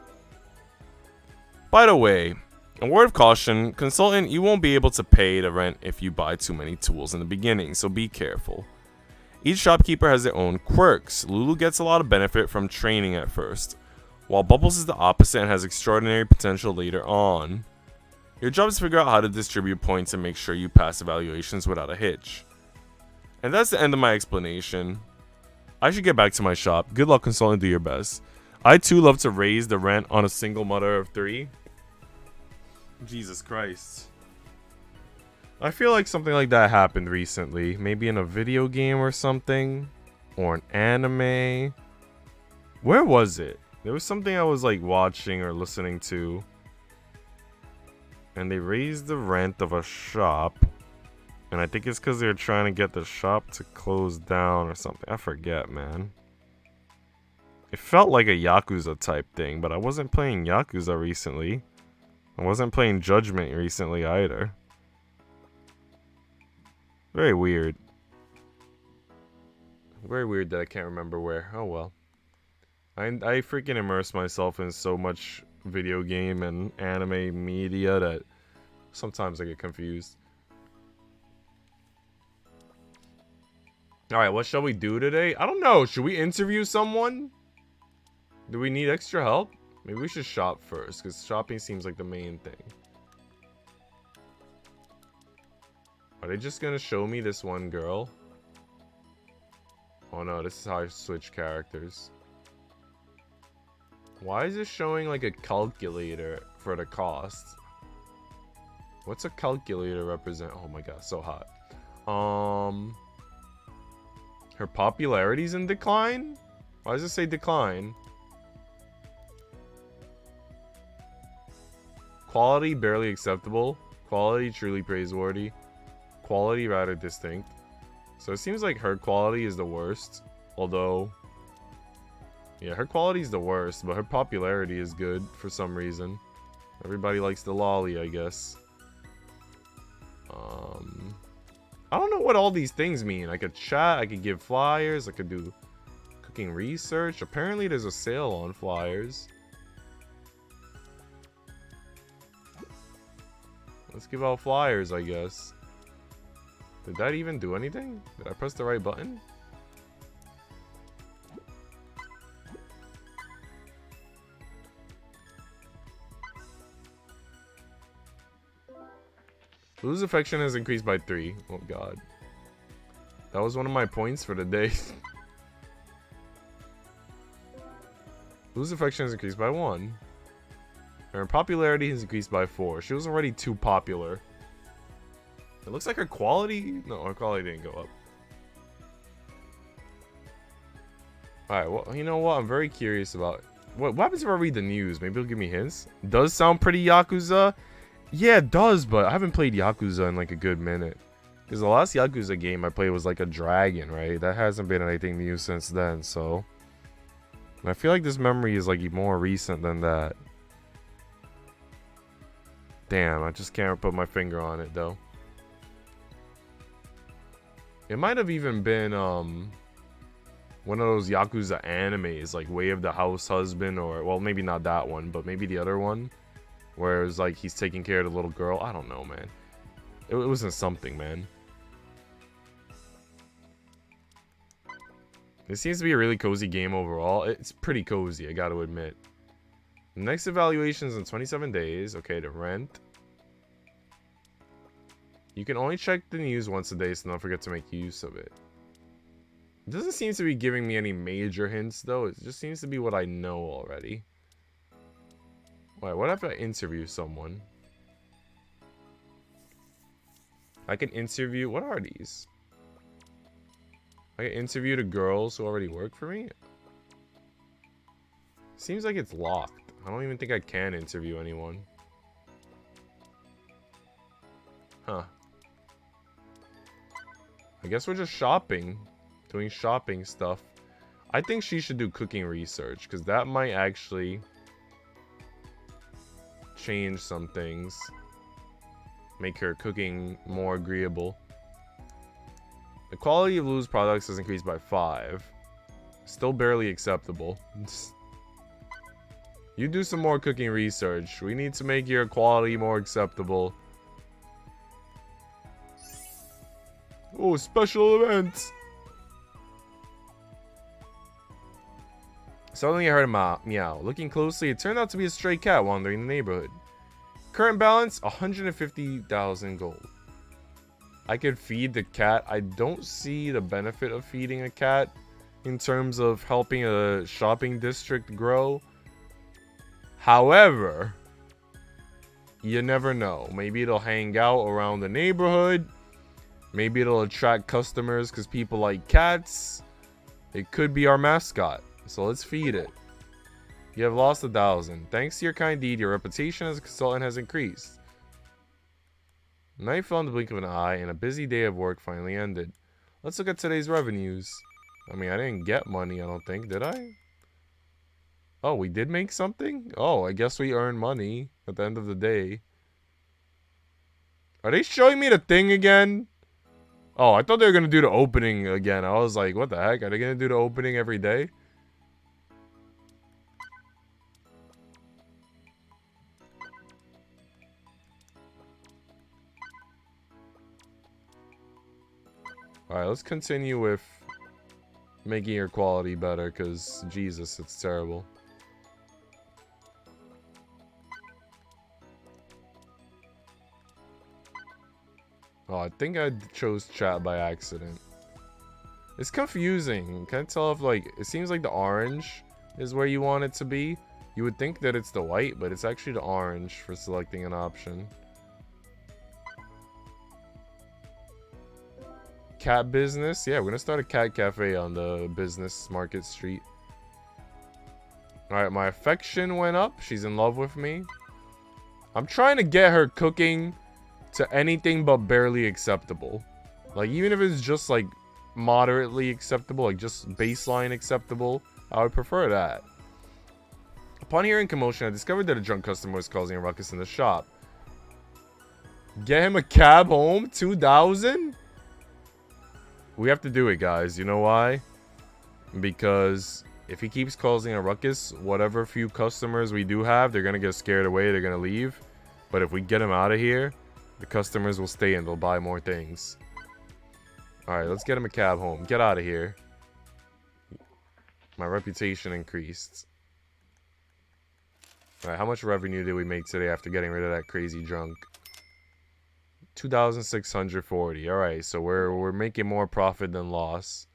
By the way, a word of caution, consultant, you won't be able to pay the rent if you buy too many tools in the beginning, so be careful. Each shopkeeper has their own quirks. Lulu gets a lot of benefit from training at first, while Bubbles is the opposite and has extraordinary potential later on. Your job is to figure out how to distribute points and make sure you pass evaluations without a hitch. And that's the end of my explanation. I should get back to my shop. Good luck, consultant, do your best. I too love to raise the rent on a single mother of 3. Jesus Christ. I feel like something like that happened recently. Maybe in a video game or something. Or an anime. Where was it? There was something I was like watching or listening to. And they raised the rent of a shop. And I think it's because they're trying to get the shop to close down or something. I forget, man. It felt like a Yakuza type thing, but I wasn't playing Yakuza recently. I wasn't playing Judgment recently either. Very weird. Very weird that I can't remember where. Oh well. I freaking immerse myself in so much video game and anime media that sometimes I get confused. Alright, what shall we do today? I don't know. Should we interview someone? Do we need extra help? Maybe we should shop first, because shopping seems like the main thing. Are they just going to show me this one girl? Oh no, this is how I switch characters. Why is it showing like a calculator for the cost? What's a calculator represent? Oh my god, so hot. Her popularity's in decline? Why does it say decline? Quality barely acceptable. Quality truly praiseworthy. Quality rather distinct. So it seems like her quality is the worst. Although, yeah, her quality is the worst, but her popularity is good for some reason. Everybody likes the lolly, I guess. I don't know what all these things mean. I could chat, I could give flyers, I could do cooking research. Apparently there's a sale on flyers. Let's give out flyers, I guess. Did that even do anything? Did I press the right button? Lulu's affection has increased by 3. Oh god. That was one of my points for the day. Lulu's affection has increased by 1. Her popularity has increased by 4. She was already too popular. It looks like her quality... No, her quality didn't go up. Alright, well, you know what? I'm very curious about... What happens if I read the news? Maybe it'll give me hints. Does sound pretty Yakuza. Yeah, it does, but I haven't played Yakuza in like a good minute. Because the last Yakuza game I played was like a dragon, right? That hasn't been anything new since then, so... And I feel like this memory is like more recent than that. Damn, I just can't put my finger on it, though. It might have even been, one of those Yakuza animes, like Way of the House Husband, or, well, maybe not that one, but maybe the other one. Where it was like he's taking care of the little girl. I don't know, man. It wasn't something, man. It seems to be a really cozy game overall. It's pretty cozy, I gotta admit. Next evaluation is in 27 days. Okay, the rent. You can only check the news once a day, so don't forget to make use of it. It doesn't seem to be giving me any major hints, though. It just seems to be what I know already. Wait, what if I interview someone? I can interview... What are these? I can interview the girls who already work for me? Seems like it's locked. I don't even think I can interview anyone. Huh. I guess we're just shopping. Doing shopping stuff. I think she should do cooking research, because that might actually... change some things. Make her cooking more agreeable. The quality of Lulu's products has increased by 5. Still barely acceptable. You do some more cooking research. We need to make your quality more acceptable. Oh, special events! Suddenly I heard a meow. Looking closely, it turned out to be a stray cat wandering the neighborhood. Current balance, 150,000 gold. I could feed the cat. I don't see the benefit of feeding a cat in terms of helping a shopping district grow. However, you never know. Maybe it'll hang out around the neighborhood. Maybe it'll attract customers because people like cats. It could be our mascot. So let's feed it. You have lost 1,000. Thanks to your kind deed, your reputation as a consultant has increased. Night fell in the blink of an eye, and a busy day of work finally ended. Let's look at today's revenues. I mean, I didn't get money, I don't think, did I? Oh, we did make something? Oh, I guess we earned money at the end of the day. Are they showing me the thing again? Oh, I thought they were going to do the opening again. I was like, what the heck? Are they going to do the opening every day? Alright, let's continue with making your quality better, because, Jesus, it's terrible. Oh, I think I chose chat by accident. It's confusing. Can't tell if, like, it seems like the orange is where you want it to be. You would think that it's the white, but it's actually the orange for selecting an option. Cat business? Yeah, we're gonna start a cat cafe on the business market street. Alright, my affection went up. She's in love with me. I'm trying to get her cooking to anything but barely acceptable. Like, even if it's just, like, moderately acceptable, like, just baseline acceptable, I would prefer that. Upon hearing commotion, I discovered that a drunk customer was causing a ruckus in the shop. Get him a cab home? 2,000? We have to do it, guys. You know why? Because if he keeps causing a ruckus, whatever few customers we do have, they're going to get scared away. They're going to leave. But if we get him out of here, the customers will stay and they'll buy more things. Alright, let's get him a cab home. Get out of here. My reputation increased. Alright, how much revenue did we make today after getting rid of that crazy drunk? 2,640. Alright, so we're making more profit than loss.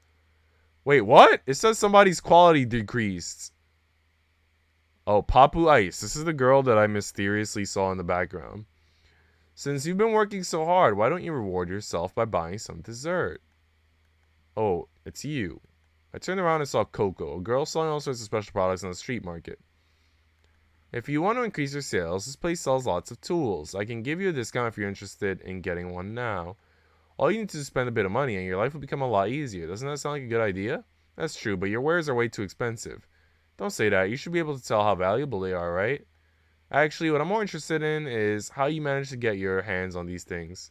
Wait, what? It says somebody's quality decreased. Oh, Papu Ice. This is the girl that I mysteriously saw in the background. Since you've been working so hard, why don't you reward yourself by buying some dessert? Oh, it's you. I turned around and saw Coco, a girl selling all sorts of special products on the street market. If you want to increase your sales, this place sells lots of tools. I can give you a discount if you're interested in getting one now. All you need to do is spend a bit of money and your life will become a lot easier. Doesn't that sound like a good idea? That's true, but your wares are way too expensive. Don't say that. You should be able to tell how valuable they are, right? Actually, what I'm more interested in is how you manage to get your hands on these things.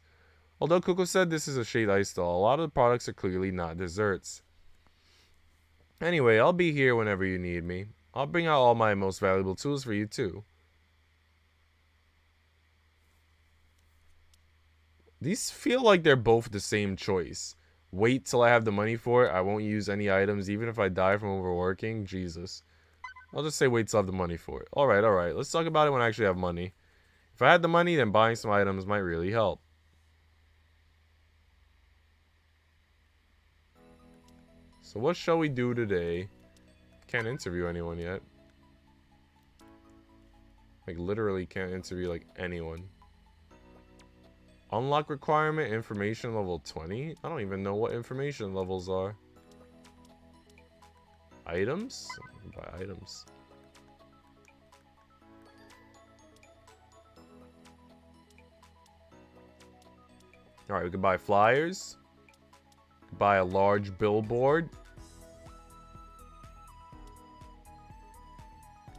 Although Coco said this is a shade ice stall, a lot of the products are clearly not desserts. Anyway, I'll be here whenever you need me. I'll bring out all my most valuable tools for you too. These feel like they're both the same choice. Wait till I have the money for it. I won't use any items even if I die from overworking. Jesus. I'll just say wait till I have the money for it. Alright, alright. Let's talk about it when I actually have money. If I had the money, then buying some items might really help. So what shall we do today? Can't interview anyone yet. Like, literally can't interview, like, anyone. Unlock requirement, information level 20? I don't even know what information levels are. Items? Buy items. Alright, we can buy flyers. Buy a large billboard.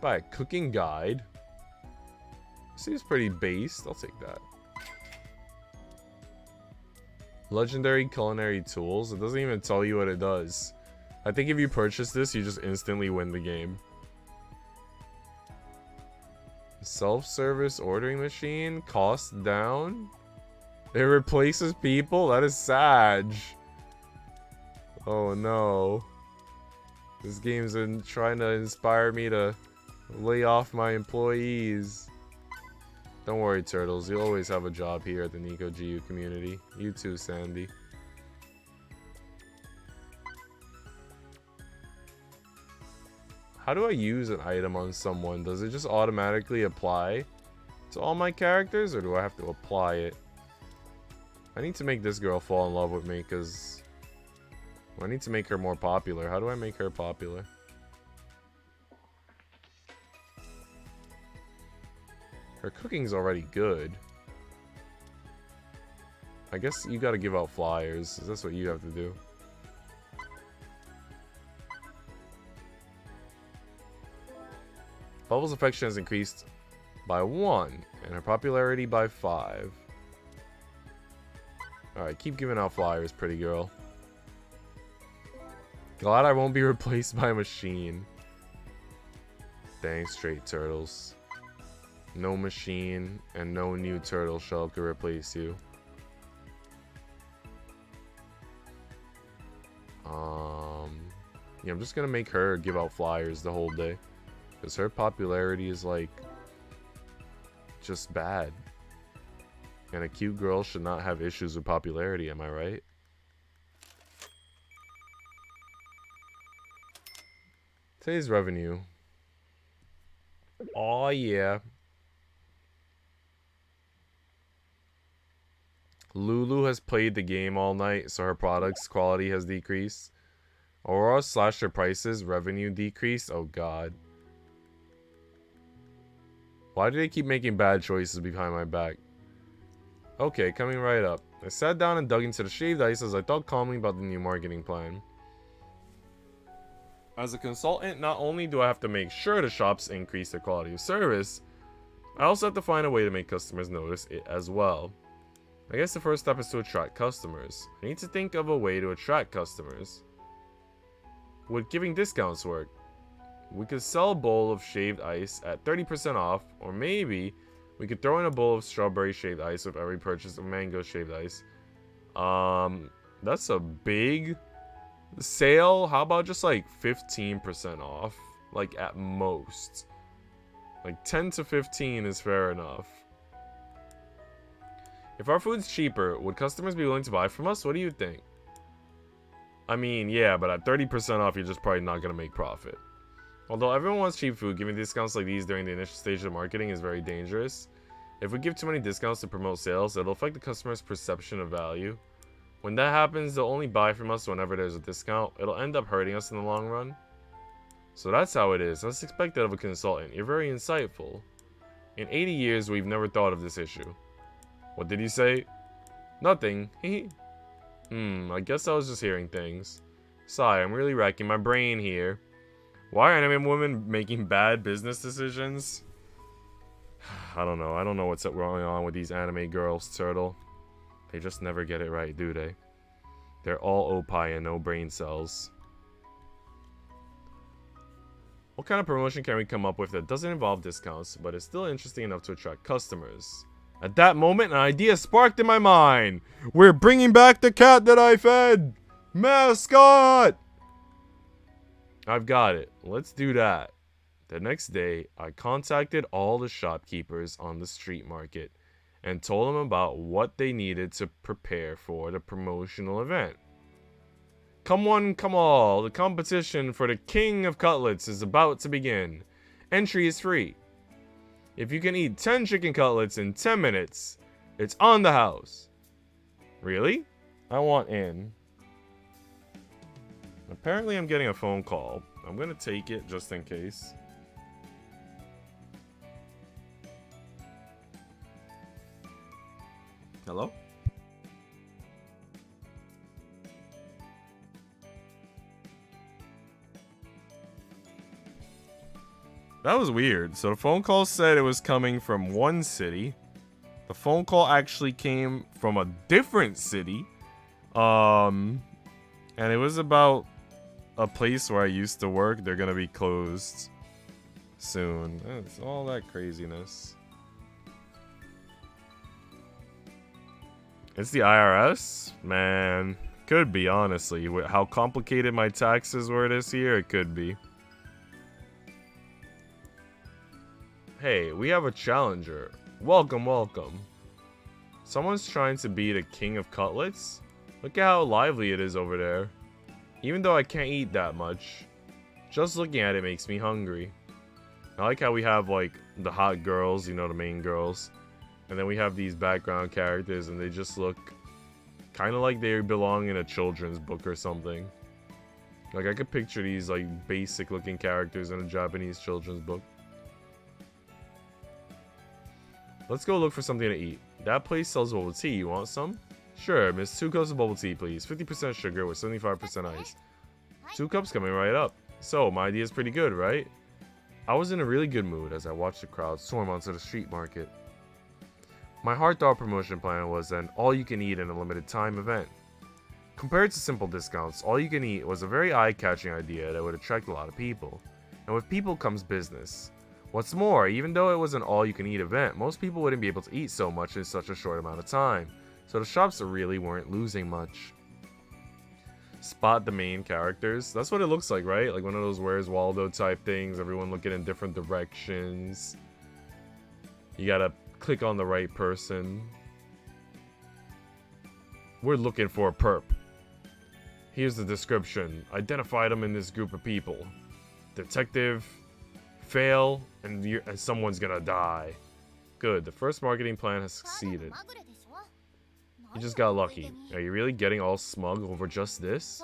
Buy a cooking guide. Seems pretty based. I'll take that. Legendary culinary tools. It doesn't even tell you what it does. I think if you purchase this, you just instantly win the game. Self-service ordering machine, cost down. It replaces people? That is sad. Oh no. This game's trying to inspire me to lay off my employees. Don't worry, turtles. You'll always have a job here at the Nico GU community. You too, Sandy. How do I use an item on someone? Does it just automatically apply to all my characters, or do I have to apply it? I need to make this girl fall in love with me, because I need to make her more popular. How do I make her popular? Her cooking's already good. I guess you gotta give out flyers. That's what you have to do. Bubble's affection has increased by 1, and her popularity by 5. Alright, keep giving out flyers, pretty girl. Glad I won't be replaced by a machine. Dang straight, turtles. No machine and no new turtle shell could replace you. Yeah, I'm just gonna make her give out flyers the whole day. Because her popularity is, like, just bad. And a cute girl should not have issues with popularity, am I right? Today's revenue. Oh yeah. Lulu has played the game all night, so her product's quality has decreased. Aurora slashed her prices, revenue decreased. Oh god. Why do they keep making bad choices behind my back? Okay, coming right up. I sat down and dug into the shaved ice as I thought calmly about the new marketing plan. As a consultant, not only do I have to make sure the shops increase their quality of service, I also have to find a way to make customers notice it as well. I guess the first step is to attract customers. I need to think of a way to attract customers. Would giving discounts work? We could sell a bowl of shaved ice at 30% off, or maybe we could throw in a bowl of strawberry shaved ice with every purchase of mango shaved ice. That's a big sale. How about just like 15% off? Like at most. Like 10 to 15 is fair enough. If our food's cheaper, would customers be willing to buy from us? What do you think? I mean, yeah, but at 30% off, you're just probably not going to make profit. Although everyone wants cheap food, giving discounts like these during the initial stage of marketing is very dangerous. If we give too many discounts to promote sales, it'll affect the customer's perception of value. When that happens, they'll only buy from us whenever there's a discount. It'll end up hurting us in the long run. So that's how it is. That's expected of a consultant. You're very insightful. In 80 years, we've never thought of this issue. What did you say? Nothing. I guess I was just hearing things. Sigh, I'm really wrecking my brain here. Why are anime women making bad business decisions? I don't know. I don't know what's going on with these anime girls, Turtle. They just never get it right, do they? They're all Oppai and no brain cells. What kind of promotion can we come up with that doesn't involve discounts, but is still interesting enough to attract customers? At that moment, an idea sparked in my mind. We're bringing back the cat that I fed! Mascot! I've got it. Let's do that. The next day, I contacted all the shopkeepers on the street market and told them about what they needed to prepare for the promotional event. Come one, come all, the competition for the king of cutlets is about to begin. Entry is free. If you can eat 10 chicken cutlets in 10 minutes, it's on the house. Really? I want in. Apparently I'm getting a phone call. I'm gonna take it just in case. Hello? That was weird. So the phone call said it was coming from one city. The phone call actually came from a different city. And it was about a place where I used to work, they're gonna be closed soon. It's all that craziness. It's the IRS? Man, could be, honestly. With how complicated my taxes were this year, it could be. Hey, we have a challenger. Welcome, welcome. Someone's trying to be the king of cutlets? Look at how lively it is over there. Even though I can't eat that much, just looking at it makes me hungry. I like how we have, like, the hot girls, you know, the main girls. And then we have these background characters, and they just look kind of like they belong in a children's book or something. Like, I could picture these, like, basic-looking characters in a Japanese children's book. Let's go look for something to eat. That place sells bubble tea. You want some? Sure, miss. 2 cups of bubble tea, please. 50% sugar with 75% ice. 2 cups coming right up. So, my idea is pretty good, right? I was in a really good mood as I watched the crowd swarm onto the street market. My heartthrob promotion plan was an all-you-can-eat in a limited-time event. Compared to simple discounts, all-you-can-eat was a very eye-catching idea that would attract a lot of people. And with people comes business. What's more, even though it was an all-you-can-eat event, most people wouldn't be able to eat so much in such a short amount of time, so the shops really weren't losing much. Spot the main characters. That's what it looks like, right? Like one of those Where's Waldo type things, everyone looking in different directions. You gotta click on the right person. We're looking for a perp. Here's the description. Identify them in this group of people. Detective, fail, and someone's gonna die. Good, the first marketing plan has succeeded. You just got lucky. Are you really getting all smug over just this?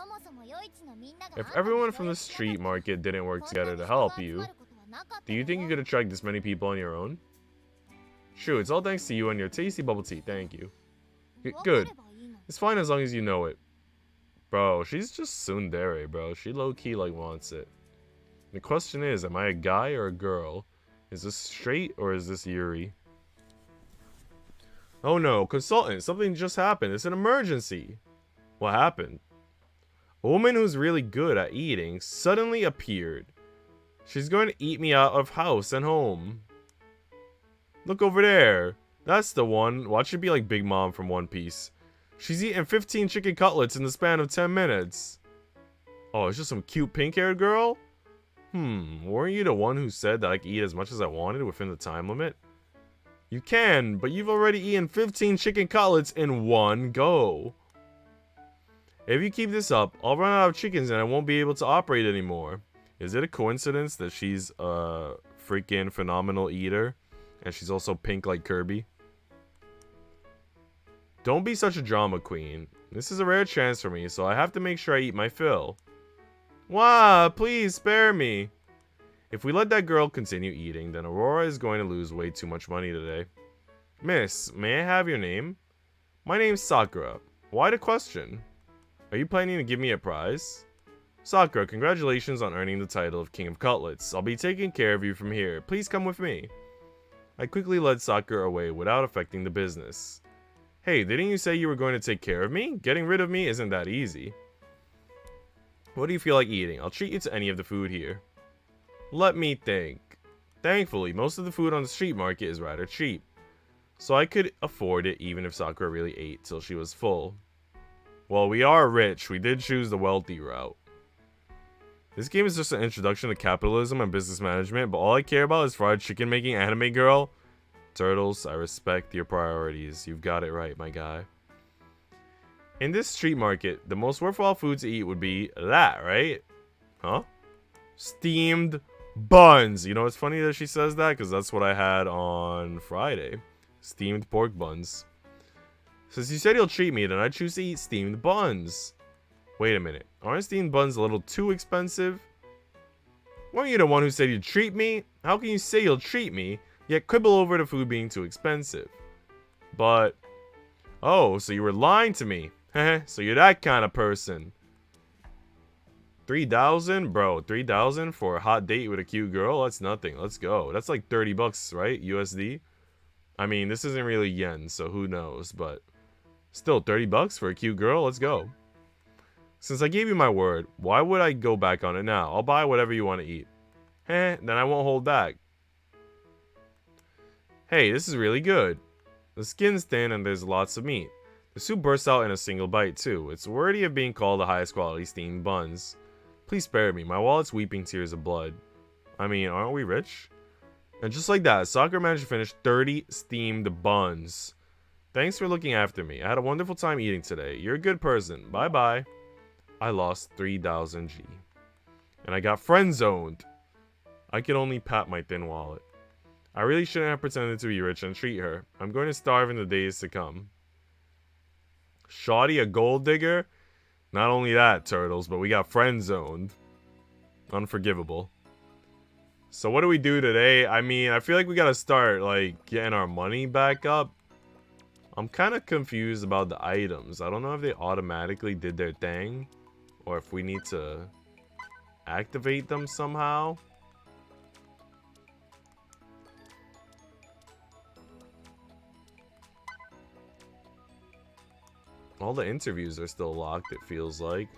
If everyone from the street market didn't work together to help you, do you think you could attract this many people on your own? True, it's all thanks to you and your tasty bubble tea, thank you. Good. It's fine as long as you know it. Bro, she's just tsundere, bro. She low-key, like, wants it. The question is, am I a guy or a girl? Is this straight or is this Yuri? Oh no, consultant, something just happened. It's an emergency. What happened? A woman who's really good at eating suddenly appeared. She's going to eat me out of house and home. Look over there. That's the one. Watch it be like Big Mom from One Piece. She's eating 15 chicken cutlets in the span of 10 minutes. Oh, it's just some cute pink-haired girl? Weren't you the one who said that I could eat as much as I wanted within the time limit? You can, but you've already eaten 15 chicken cutlets in one go. If you keep this up, I'll run out of chickens and I won't be able to operate anymore. Is it a coincidence that she's a freaking phenomenal eater? And she's also pink like Kirby? Don't be such a drama queen. This is a rare chance for me, so I have to make sure I eat my fill. Wow, please spare me. If we let that girl continue eating, then Aurora is going to lose way too much money today. Miss, may I have your name? My name's Sakura. Why the question? Are you planning to give me a prize? Sakura, congratulations on earning the title of King of Cutlets. I'll be taking care of you from here. Please come with me. I quickly led Sakura away without affecting the business. Hey, didn't you say you were going to take care of me? Getting rid of me isn't that easy. What do you feel like eating? I'll treat you to any of the food here. Let me think. Thankfully, most of the food on the street market is rather cheap, so I could afford it even if Sakura really ate till she was full. Well, we are rich. We did choose the wealthy route. This game is just an introduction to capitalism and business management, but all I care about is fried chicken making anime girl. Turtles, I respect your priorities. You've got it right, my guy. In this street market, the most worthwhile food to eat would be that, right? Huh? Steamed buns. You know, it's funny that she says that because that's what I had on Friday. Steamed pork buns. Since you said you'll treat me, then I choose to eat steamed buns. Wait a minute. Aren't steamed buns a little too expensive? Weren't you the one who said you'd treat me? How can you say you'll treat me, yet quibble over the food being too expensive? But... oh, so you were lying to me. Heh, so you're that kind of person. 3,000? Bro, 3,000 for a hot date with a cute girl? That's nothing. Let's go. That's like 30 bucks, right? USD? I mean, this isn't really yen, so who knows, but... still, 30 bucks for a cute girl? Let's go. Since I gave you my word, why would I go back on it now? I'll buy whatever you want to eat. Then I won't hold back. Hey, this is really good. The skin's thin and there's lots of meat. The soup bursts out in a single bite too. It's worthy of being called the highest quality steamed buns. Please spare me, my wallet's weeping tears of blood. I mean, aren't we rich? And just like that, Soccer managed to finish 30 steamed buns. Thanks for looking after me. I had a wonderful time eating today. You're a good person. Bye-bye. I lost 3,000 G. And I got friend-zoned. I could only pat my thin wallet. I really shouldn't have pretended to be rich and treat her. I'm going to starve in the days to come. Shoddy, a gold digger? Not only that, Turtles, but we got friend-zoned. Unforgivable. So what do we do today? I mean, I feel like we gotta start, like, getting our money back up. I'm kind of confused about the items. I don't know if they automatically did their thing, or if we need to activate them somehow. All the interviews are still locked, it feels like.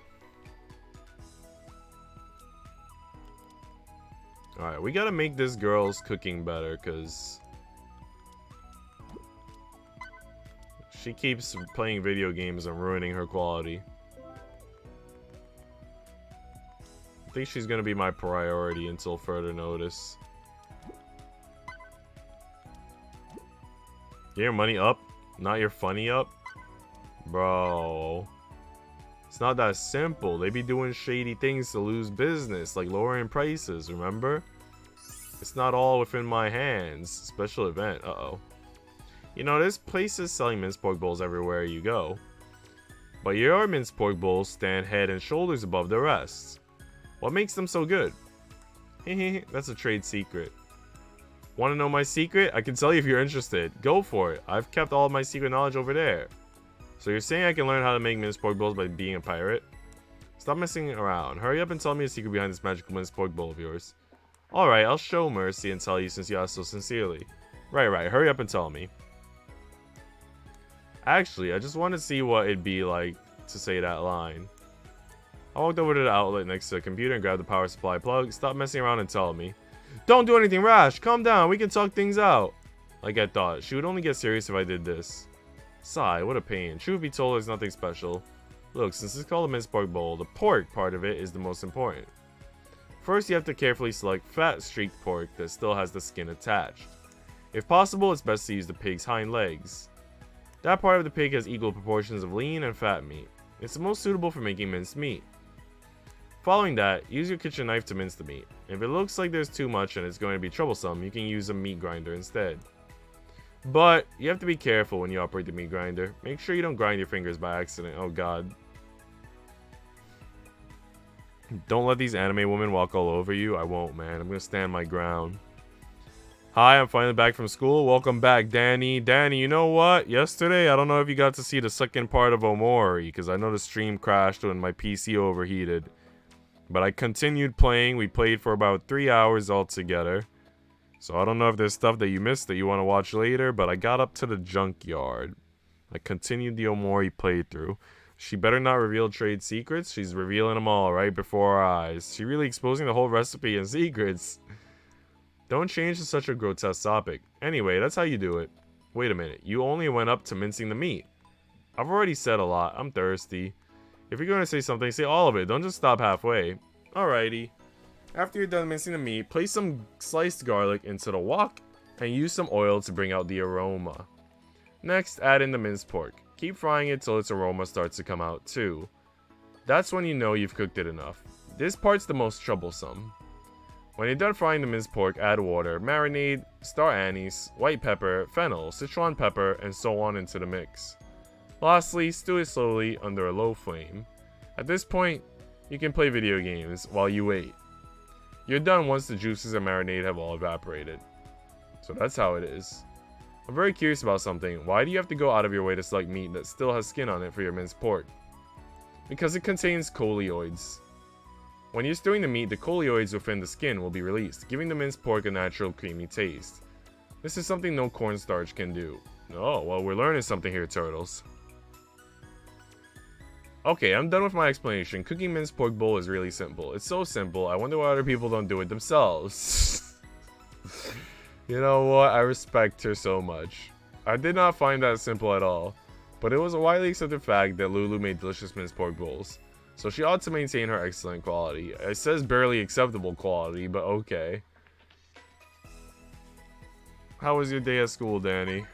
Alright, we gotta make this girl's cooking better, because she keeps playing video games and ruining her quality. I think she's gonna be my priority until further notice. Get your money up, not your funny up? Bro. It's not that simple. They be doing shady things to lose business, like lowering prices, remember? It's not all within my hands. Special event, uh-oh. You know, there's places selling minced pork bowls everywhere you go. But your minced pork bowls stand head and shoulders above the rest. What makes them so good? Hehe, that's a trade secret. Want to know my secret? I can tell you if you're interested. Go for it. I've kept all of my secret knowledge over there. So you're saying I can learn how to make minced pork bowls by being a pirate? Stop messing around. Hurry up and tell me the secret behind this magical minced pork bowl of yours. Alright, I'll show mercy and tell you since you asked so sincerely. Right. Hurry up and tell me. Actually, I just want to see what it'd be like to say that line. I walked over to the outlet next to the computer and grabbed the power supply plug. Stop messing around and tell me. Don't do anything rash. Calm down. We can talk things out. Like I thought. She would only get serious if I did this. Sigh, what a pain. Truth be told, there's nothing special. Look, since it's called a minced pork bowl, the pork part of it is the most important. First, you have to carefully select fat streaked pork that still has the skin attached. If possible, it's best to use the pig's hind legs. That part of the pig has equal proportions of lean and fat meat. It's the most suitable for making minced meat. Following that, use your kitchen knife to mince the meat. If it looks like there's too much and it's going to be troublesome, you can use a meat grinder instead. But you have to be careful when you operate the meat grinder. Make sure you don't grind your fingers by accident. Oh god. Don't let these anime women walk all over you. I won't, man. I'm gonna stand my ground. Hi, I'm finally back from school. Welcome back, Danny. Danny, you know what? Yesterday, I don't know if you got to see the second part of Omori, because I know the stream crashed when my PC overheated. But I continued playing. We played for about 3 hours altogether. So I don't know if there's stuff that you missed that you want to watch later, but I got up to the junkyard. I continued the Omori playthrough. She better not reveal trade secrets. She's revealing them all right before our eyes. She really exposing the whole recipe and secrets. Don't change to such a grotesque topic. Anyway, that's how you do it. Wait a minute. You only went up to mincing the meat. I've already said a lot. I'm thirsty. If you're going to say something, say all of it. Don't just stop halfway. Alrighty. After you're done mincing the meat, place some sliced garlic into the wok and use some oil to bring out the aroma. Next, add in the minced pork. Keep frying it till its aroma starts to come out too. That's when you know you've cooked it enough. This part's the most troublesome. When you're done frying the minced pork, add water, marinade, star anise, white pepper, fennel, Sichuan pepper, and so on into the mix. Lastly, stew it slowly under a low flame. At this point, you can play video games while you wait. You're done once the juices and marinade have all evaporated. So that's how it is. I'm very curious about something. Why do you have to go out of your way to select meat that still has skin on it for your minced pork? Because it contains coleoids. When you're stewing the meat, the coleoids within the skin will be released, giving the minced pork a natural creamy taste. This is something no cornstarch can do. Oh, well, we're learning something here, Turtles. Okay, I'm done with my explanation. Cooking minced pork bowl is really simple. It's so simple. I wonder why other people don't do it themselves. You know what? I respect her so much. I did not find that simple at all. But it was a widely accepted fact that Lulu made delicious minced pork bowls. So she ought to maintain her excellent quality. It says barely acceptable quality, but okay. How was your day at school, Danny?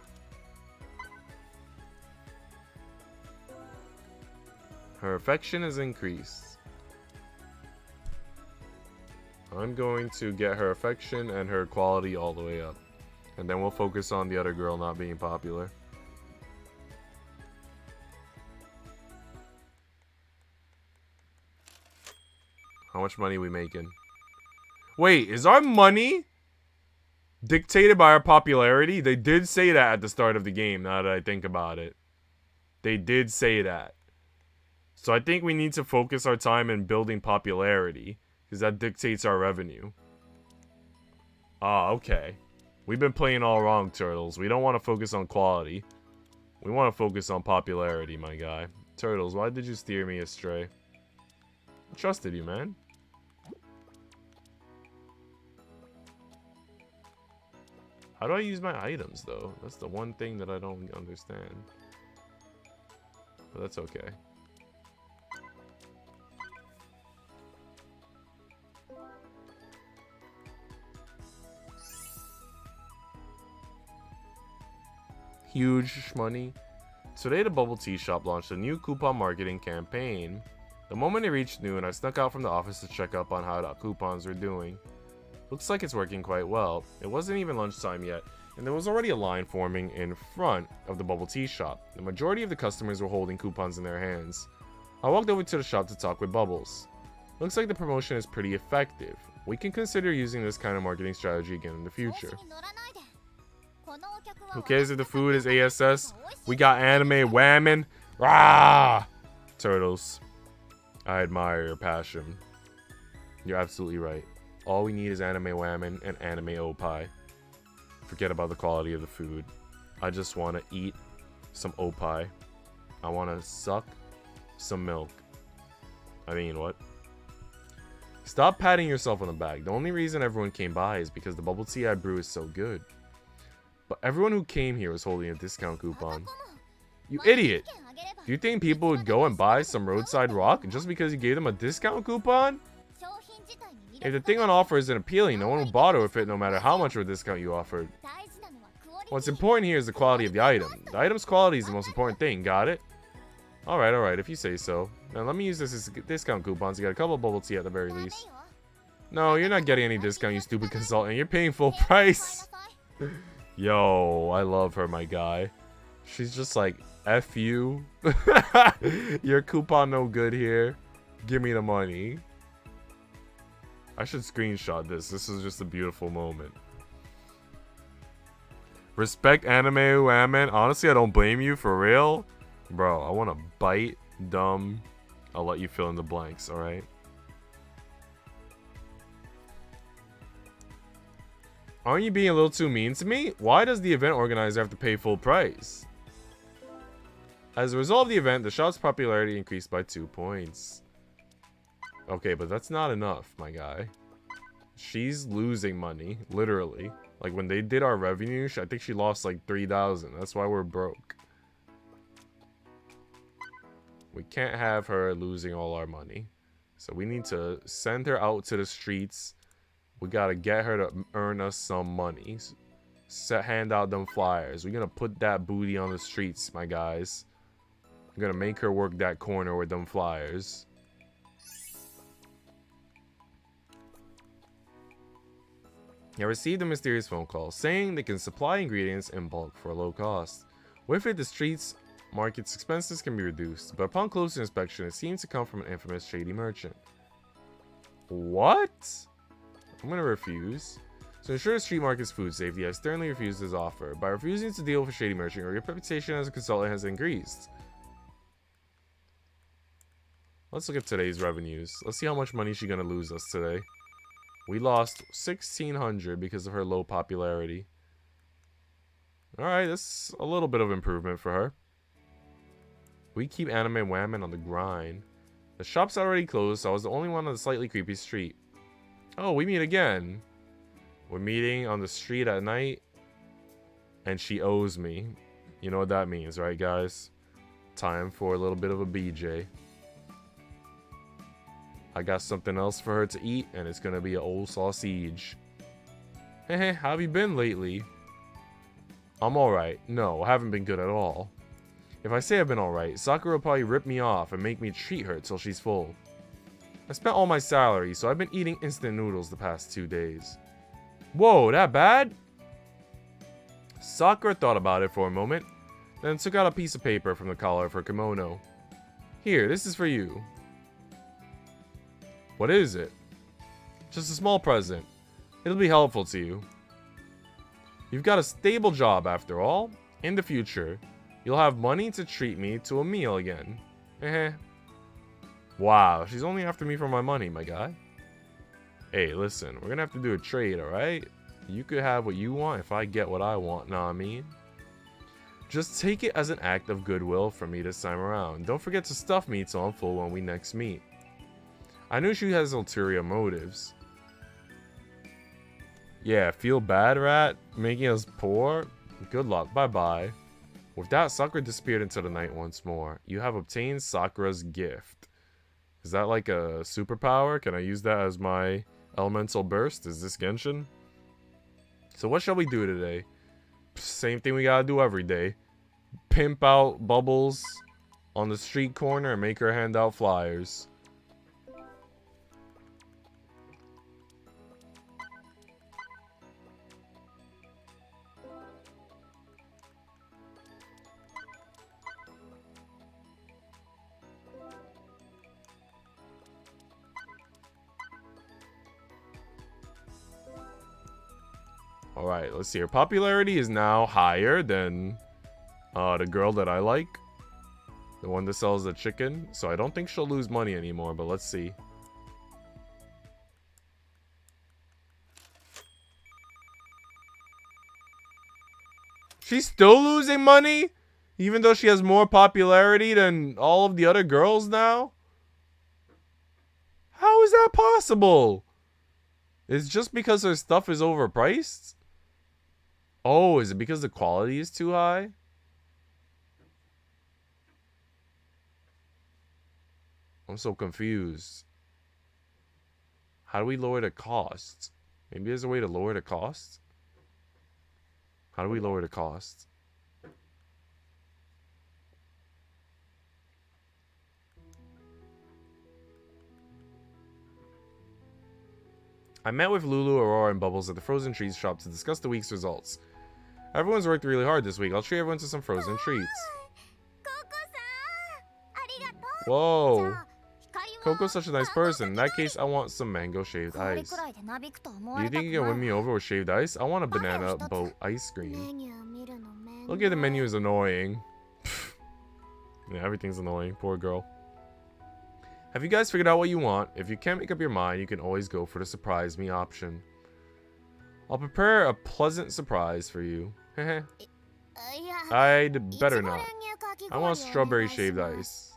Her affection is increased. I'm going to get her affection and her quality all the way up. And then we'll focus on the other girl not being popular. How much money are we making? Wait, is our money dictated by our popularity? They did say that at the start of the game, now that I think about it. They did say that. So I think we need to focus our time in building popularity, because that dictates our revenue. Ah, okay. We've been playing all wrong, Turtles. We don't want to focus on quality. We want to focus on popularity, my guy. Turtles, why did you steer me astray? I trusted you, man. How do I use my items, though? That's the one thing that I don't understand. But that's okay. Huge money. Today, the bubble tea shop launched a new coupon marketing campaign. The moment it reached noon, I snuck out from the office to check up on how the coupons were doing. Looks like it's working quite well. It wasn't even lunchtime yet, and there was already a line forming in front of the bubble tea shop. The majority of the customers were holding coupons in their hands. I walked over to the shop to talk with Bubbles. Looks like the promotion is pretty effective. We can consider using this kind of marketing strategy again in the future. Who cares if the food is ASS? We got anime whammon. Rah! Turtles, I admire your passion. You're absolutely right. All we need is anime whammon and anime Oppai. Forget about the quality of the food. I just want to eat some Oppai. I want to suck some milk. I mean, what? Stop patting yourself on the back. The only reason everyone came by is because the bubble tea I brew is so good. But everyone who came here was holding a discount coupon. You idiot! Do you think people would go and buy some roadside rock just because you gave them a discount coupon? If the thing on offer isn't appealing, no one will bother with it no matter how much of a discount you offered. What's important here is the quality of the item. The item's quality is the most important thing, got it? Alright, if you say so. Now let me use this as discount coupons to get a couple of bubble tea at the very least. No, you're not getting any discount, you stupid consultant. You're paying full price. Yo, I love her, my guy. She's just like, F you. Your coupon no good here. Give me the money. I should screenshot this. This is just a beautiful moment. Respect anime whammon. Honestly, I don't blame you, for real. Bro, I want to bite. Dumb. I'll let you fill in the blanks, alright? Aren't you being a little too mean to me? Why does the event organizer have to pay full price? As a result of the event, the shop's popularity increased by 2 points. Okay, but that's not enough, my guy. She's losing money, literally. Like, when they did our revenue, I think she lost like 3,000. That's why we're broke. We can't have her losing all our money. So we need to send her out to the streets. We gotta get her to earn us some money. Hand out them flyers. We're gonna put that booty on the streets, my guys. We're gonna make her work that corner with them flyers. I received a mysterious phone call saying they can supply ingredients in bulk for a low cost. With it, the streets market's expenses can be reduced, but upon closer inspection, it seems to come from an infamous shady merchant. What? I'm gonna refuse. To ensure the street market's food safety, I sternly refused his offer. By refusing to deal with a shady merchant, your reputation as a consultant has increased. Let's look at today's revenues. Let's see how much money she's gonna lose us today. We lost 1,600 because of her low popularity. Alright, that's a little bit of improvement for her. We keep anime whamming on the grind. The shop's already closed, so I was the only one on the slightly creepy street. Oh, we meet again. We're meeting on the street at night. And she owes me. You know what that means, right, guys? Time for a little bit of a BJ. I got something else for her to eat, and it's gonna be an old sausage. Hey, how have you been lately? I'm alright. No, I haven't been good at all. If I say I've been alright, Sakura will probably rip me off and make me treat her till she's full. I spent all my salary, so I've been eating instant noodles the past 2 days. Whoa, that bad? Sakura thought about it for a moment, then took out a piece of paper from the collar of her kimono. Here, this is for you. What is it? Just a small present. It'll be helpful to you. You've got a stable job after all. In the future, you'll have money to treat me to a meal again. Wow, she's only after me for my money, my guy. Hey, listen, we're gonna have to do a trade, alright? You could have what you want if I get what I want, know what I mean? Just take it as an act of goodwill from me this time around. Don't forget to stuff me till I'm full when we next meet. I knew she has ulterior motives. Yeah, feel bad, rat? Making us poor? Good luck, bye-bye. With that, Sakura disappeared into the night once more. You have obtained Sakura's gift. Is that like a superpower? Can I use that as my elemental burst? Is this Genshin? So what shall we do today? Same thing we gotta do every day. Pimp out Bubbles on the street corner and make her hand out flyers. Alright, let's see. Her popularity is now higher than the girl that I like. The one that sells the chicken. So I don't think she'll lose money anymore, but let's see. She's still losing money? Even though she has more popularity than all of the other girls now? How is that possible? It's just because her stuff is overpriced? Oh, is it because the quality is too high? I'm so confused. How do we lower the cost? Maybe there's a way to lower the cost? How do we lower the cost? I met with Lulu, Aurora, and Bubbles at the Frozen Treats shop to discuss the week's results. Everyone's worked really hard this week. I'll treat everyone to some frozen treats. Whoa! Coco's such a nice person. In that case, I want some mango shaved ice. Do you think you can win me over with shaved ice? I want a banana boat ice cream. Look at the menu is annoying. Yeah, everything's annoying. Poor girl. Have you guys figured out what you want? If you can't make up your mind, you can always go for the surprise me option. I'll prepare a pleasant surprise for you. I'd better not. I want strawberry shaved ice.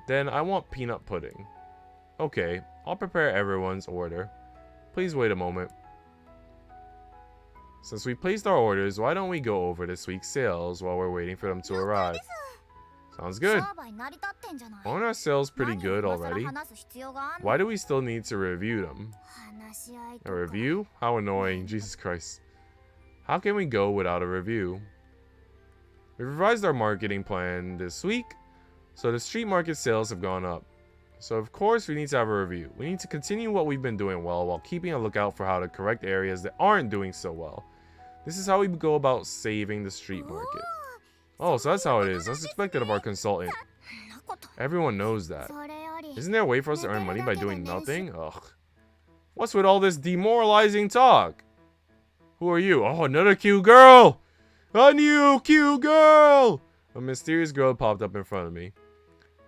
Then I want peanut pudding. Okay, I'll prepare everyone's order. Please wait a moment. Since we placed our orders, why don't we go over this week's sales while we're waiting for them to arrive? Sounds good. Aren't our sales pretty good already? Why do we still need to review them? A review? How annoying, Jesus Christ. How can we go without a review? We revised our marketing plan this week, so the street market sales have gone up. So of course we need to have a review. We need to continue what we've been doing well while keeping a lookout for how to correct areas that aren't doing so well. This is how we go about saving the street market. Oh, so that's how it is. That's expected of our consultant. Everyone knows that. Isn't there a way for us to earn money by doing nothing? Ugh. What's with all this demoralizing talk? Who are you? Oh, another cute girl! A new cute girl! A mysterious girl popped up in front of me.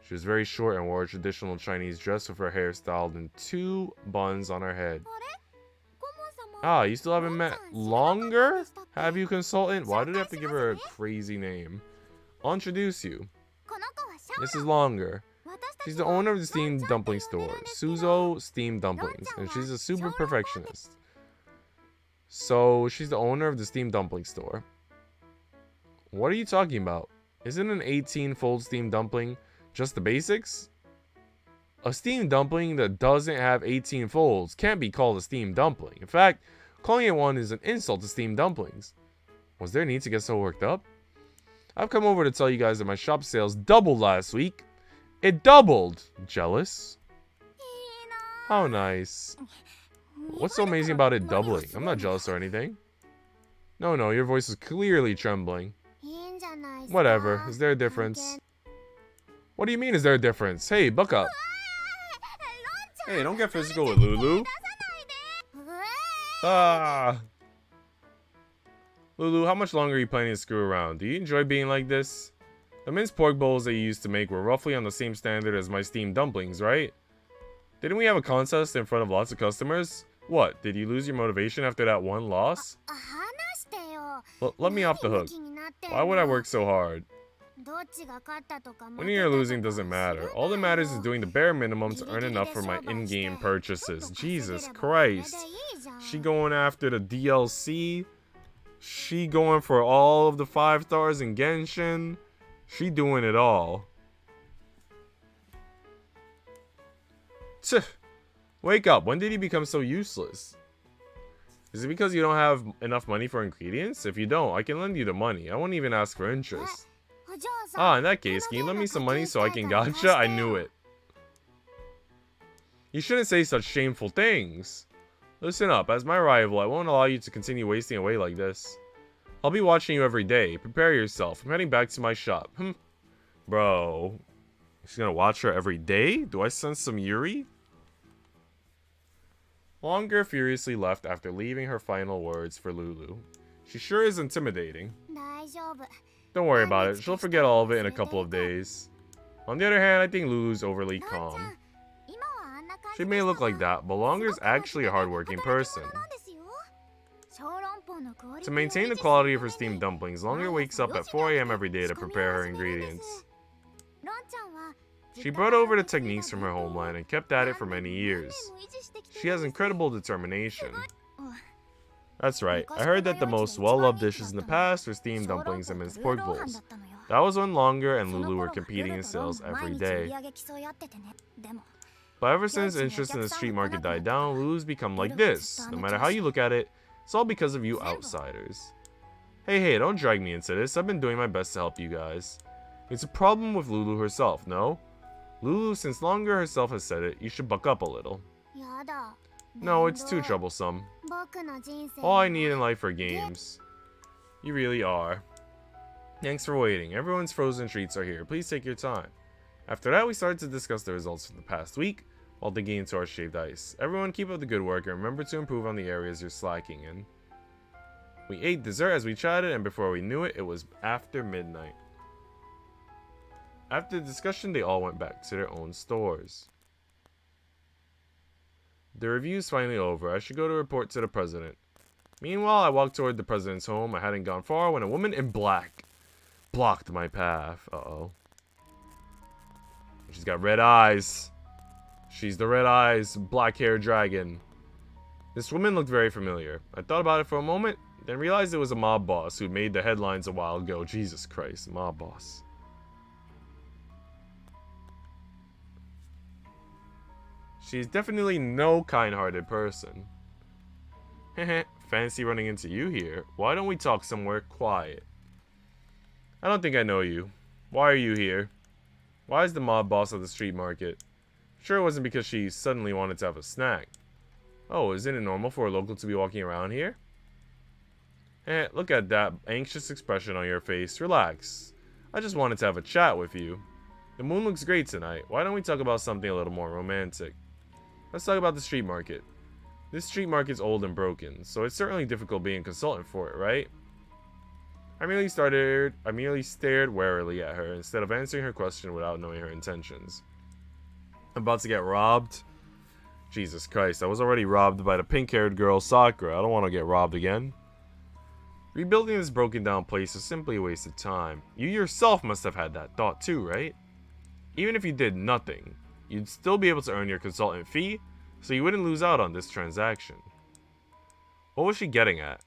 She was very short and wore a traditional Chinese dress with her hair styled in 2 buns on her head. Ah, you still haven't met longer? Have you, consultant? Why do they have to give her a crazy name? I'll introduce you. This is longer. She's the owner of the steamed dumpling store, Suzo Steamed Dumplings, and she's a super perfectionist. So, she's the owner of the steamed dumpling store. What are you talking about? Isn't an 18-fold steamed dumpling just the basics? A steamed dumpling that doesn't have 18 folds can't be called a steamed dumpling. In fact, calling it one is an insult to steamed dumplings. Was there a need to get so worked up? I've come over to tell you guys that my shop sales doubled last week. It doubled! Jealous? How nice. What's so amazing about it doubling? I'm not jealous or anything. No, your voice is clearly trembling. Whatever, is there a difference? What do you mean, is there a difference? Hey, buck up. Hey, don't get physical with Lulu. Ah. Lulu, how much longer are you planning to screw around? Do you enjoy being like this? The minced pork bowls that you used to make were roughly on the same standard as my steamed dumplings, right? Didn't we have a contest in front of lots of customers? What, did you lose your motivation after that one loss? Let me off the hook. Why would I work so hard? Winning or losing doesn't matter. All that matters is doing the bare minimum to earn enough for my in-game purchases. Jesus Christ. She going after the DLC. She going for all of the 5 stars in Genshin. She doing it all. Tch. Wake up. When did he become so useless? Is it because you don't have enough money for ingredients? If you don't, I can lend you the money. I won't even ask for interest. Ah, in that case, can you lend me some money so I can gotcha? I knew it. You shouldn't say such shameful things. Listen up, as my rival, I won't allow you to continue wasting away like this. I'll be watching you every day. Prepare yourself. I'm heading back to my shop. Bro. She's gonna watch her every day? Do I sense some Yuri? Longer furiously left after leaving her final words for Lulu. She sure is intimidating. Don't worry about it. She'll forget all of it in a couple of days. On the other hand, I think Lulu's overly calm. She may look like that, but Longer's actually a hardworking person. To maintain the quality of her steamed dumplings, Longer wakes up at 4 AM every day to prepare her ingredients. She brought over the techniques from her homeland and kept at it for many years. She has incredible determination. That's right, I heard that the most well-loved dishes in the past were steamed dumplings and minced pork bowls. That was when Longer and Lulu were competing in sales every day. But ever since interest in the street market died down, Lulu's become like this. No matter how you look at it, it's all because of you outsiders. Hey, don't drag me into this. I've been doing my best to help you guys. It's a problem with Lulu herself, no? Lulu, since Longer herself has said it, you should buck up a little. No, it's too troublesome. All I need in life are games. You really are. Thanks for waiting. Everyone's frozen treats are here. Please take your time. After that, we started to discuss the results from the past week, while digging into our shaved ice. Everyone keep up the good work and remember to improve on the areas you're slacking in. We ate dessert as we chatted, and before we knew it, it was after midnight. After the discussion, they all went back to their own stores. The review's finally over. I should go to report to the president. Meanwhile, I walked toward the president's home. I hadn't gone far when a woman in black blocked my path. Uh-oh. She's got red eyes. She's the red eyes, black hair dragon. This woman looked very familiar. I thought about it for a moment, then realized it was a mob boss who made the headlines a while ago. Jesus Christ, mob boss. She's definitely no kind-hearted person. Heh, fancy running into you here. Why don't we talk somewhere quiet? I don't think I know you. Why are you here? Why is the mob boss of the street market? Sure it wasn't because she suddenly wanted to have a snack. Oh, isn't it normal for a local to be walking around here? Look at that anxious expression on your face. Relax. I just wanted to have a chat with you. The moon looks great tonight. Why don't we talk about something a little more romantic? Let's talk about the street market. This street market's old and broken, so it's certainly difficult being a consultant for it, right? I merely stared warily at her instead of answering her question without knowing her intentions. I'm about to get robbed? Jesus Christ, I was already robbed by the pink-haired girl Sakura. I don't want to get robbed again. Rebuilding this broken down place is simply a waste of time. You yourself must have had that thought too, right? Even if you did nothing, you'd still be able to earn your consultant fee, so you wouldn't lose out on this transaction. What was she getting at?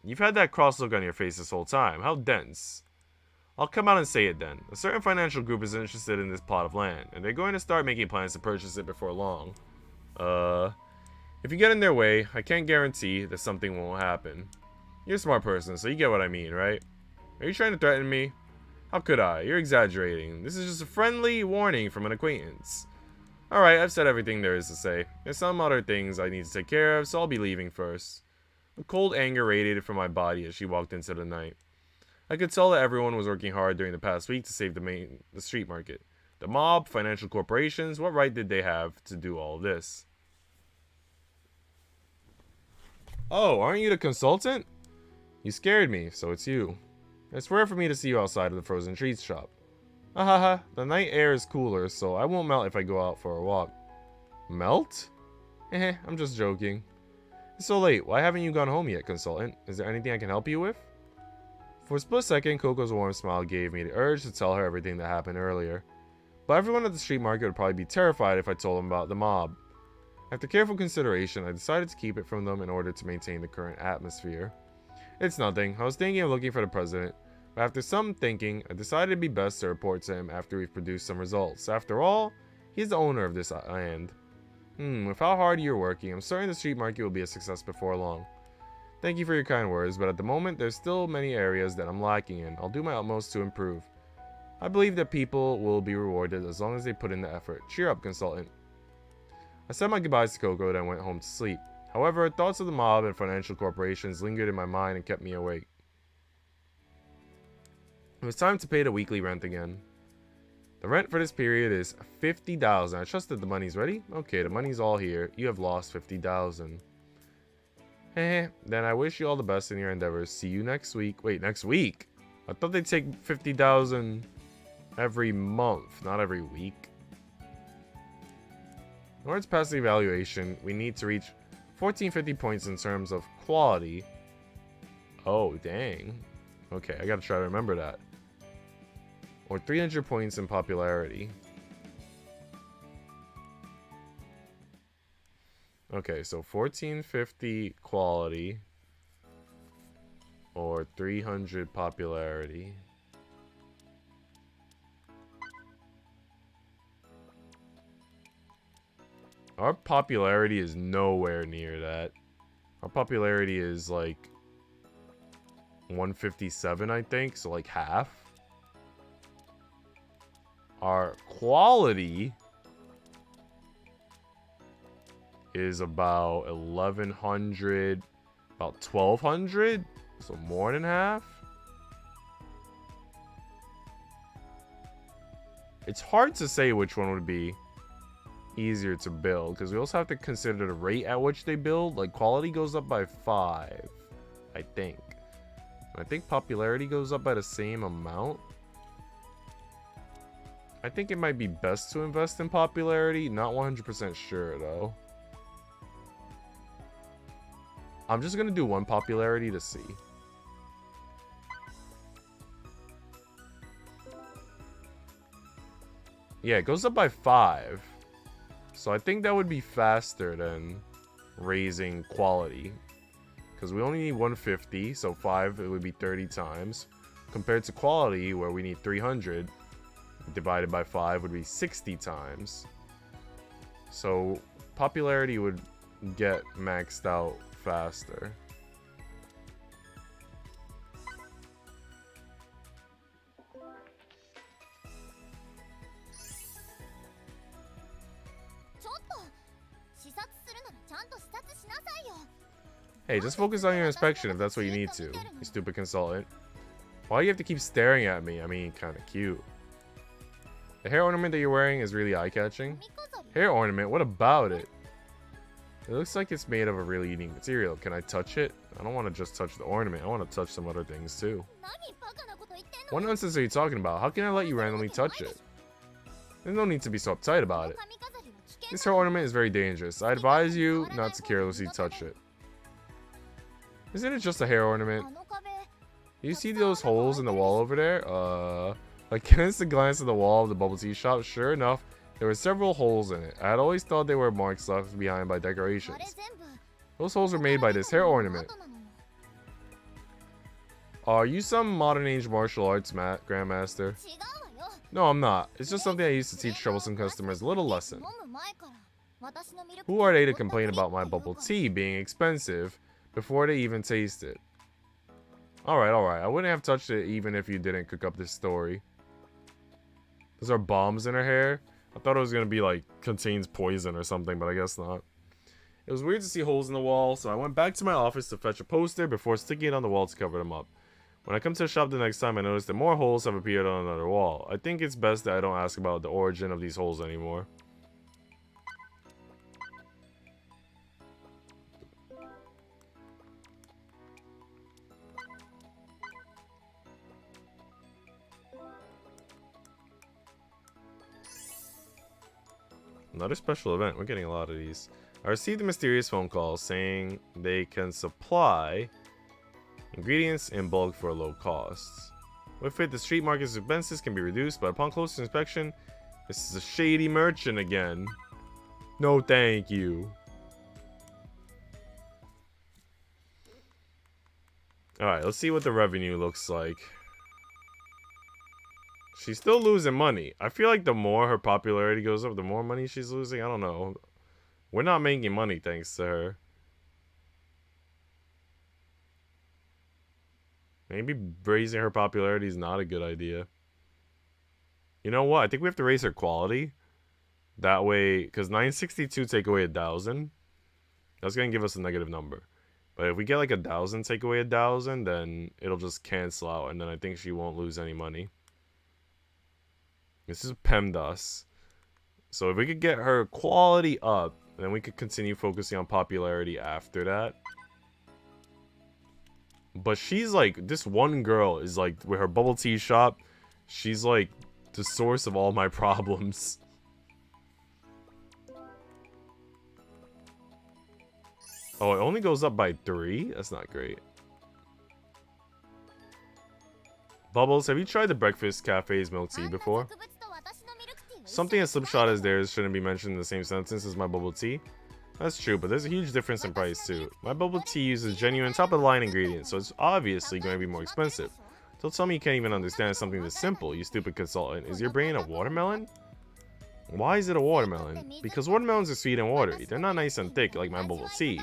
You've had that cross look on your face this whole time. How dense. I'll come out and say it then. A certain financial group is interested in this plot of land, and they're going to start making plans to purchase it before long. If you get in their way, I can't guarantee that something won't happen. You're a smart person, so you get what I mean, right? Are you trying to threaten me? How could I? You're exaggerating. This is just a friendly warning from an acquaintance. Alright, I've said everything there is to say. There's some other things I need to take care of, so I'll be leaving first. A cold anger radiated from my body as she walked into the night. I could tell that everyone was working hard during the past week to save the street market. The mob, financial corporations, what right did they have to do all this? Oh, aren't you the consultant? You scared me, so it's you. It's rare for me to see you outside of the frozen treats shop. Ahaha, the night air is cooler, so I won't melt if I go out for a walk. Melt? I'm just joking. It's so late, why haven't you gone home yet, consultant? Is there anything I can help you with? For a split second, Coco's warm smile gave me the urge to tell her everything that happened earlier. But everyone at the street market would probably be terrified if I told them about the mob. After careful consideration, I decided to keep it from them in order to maintain the current atmosphere. It's nothing, I was thinking of looking for the president, but after some thinking, I decided it'd be best to report to him after we've produced some results. After all, he's the owner of this land. With how hard you're working, I'm certain the street market will be a success before long. Thank you for your kind words, but at the moment, there's still many areas that I'm lacking in. I'll do my utmost to improve. I believe that people will be rewarded as long as they put in the effort. Cheer up, consultant. I said my goodbyes to Coco, then went home to sleep. However, thoughts of the mob and financial corporations lingered in my mind and kept me awake. It was time to pay the weekly rent again. The rent for this period is $50,000. I trust that the money's ready? Okay, the money's all here. You have lost $50,000. Then I wish you all the best in your endeavors. See you next week. Wait, next week? I thought they'd take $50,000 every month, not every week. In order to pass the evaluation, we need to reach 1450 points in terms of quality. Oh, dang. Okay, I gotta try to remember that. Or 300 points in popularity. Okay, so 1450 quality. Or 300 popularity. Our popularity is nowhere near that. Our popularity is like 157, I think, so like half. Our quality is about 1100, about 1200, so more than half. It's hard to say which one would be easier to build, because we also have to consider the rate at which they build. Like, quality goes up by 5, I think. I think popularity goes up by the same amount. I think it might be best to invest in popularity. Not 100% sure, though. I'm just going to do one popularity to see. Yeah, it goes up by 5. So I think that would be faster than raising quality. Because we only need 150, so 5, it would be 30 times. Compared to quality, where we need 300, divided by 5 would be 60 times. So popularity would get maxed out faster. Hey, just focus on your inspection if that's what you need to, you stupid consultant. Why do you have to keep staring at me? I mean, kinda cute. The hair ornament that you're wearing is really eye-catching. Hair ornament? What about it? It looks like it's made of a really unique material. Can I touch it? I don't want to just touch the ornament. I want to touch some other things too. What nonsense are you talking about? How can I let you randomly touch it? There's no need to be so uptight about it. This hair ornament is very dangerous. I advise you not to carelessly touch it. Isn't it just a hair ornament? Do you see those holes in the wall over there? Against a glance at the wall of the bubble tea shop, sure enough, there were several holes in it. I had always thought they were marks left behind by decorations. Those holes were made by this hair ornament. Are you some modern age martial arts grandmaster? No, I'm not. It's just something I used to teach troublesome customers a little lesson. Who are they to complain about my bubble tea being expensive before they even taste it? Alright, alright. I wouldn't have touched it even if you didn't cook up this story. Those are bombs in her hair? I thought it was going to be like, contains poison or something, but I guess not. It was weird to see holes in the wall, so I went back to my office to fetch a poster before sticking it on the wall to cover them up. When I come to the shop the next time, I noticed that more holes have appeared on another wall. I think it's best that I don't ask about the origin of these holes anymore. Another special event. We're getting a lot of these. I received a mysterious phone call saying they can supply ingredients in bulk for low costs. With it, the street market's expenses can be reduced, but upon closer inspection, this is a shady merchant again. No thank you. Alright, let's see what the revenue looks like. She's still losing money. I feel like the more her popularity goes up, the more money she's losing. I don't know. We're not making money thanks to her. Maybe raising her popularity is not a good idea. You know what? I think we have to raise her quality. That way, because 962 take away 1,000. That's going to give us a negative number. But if we get like 1,000 take away 1,000, then it'll just cancel out. And then I think she won't lose any money. This is PEMDAS. So if we could get her quality up, then we could continue focusing on popularity after that. But she's like, this one girl is like, with her bubble tea shop, she's like the source of all my problems. Oh, it only goes up by 3? That's not great. Bubbles, have you tried the Breakfast Cafe's milk tea before? Something as slipshod as theirs shouldn't be mentioned in the same sentence as my bubble tea. That's true, but there's a huge difference in price too. My bubble tea uses genuine top-of-the-line ingredients, so it's obviously going to be more expensive. Don't tell me you can't even understand something this simple, you stupid consultant. Is your brain a watermelon? Why is it a watermelon? Because watermelons are sweet and watery. They're not nice and thick like my bubble tea.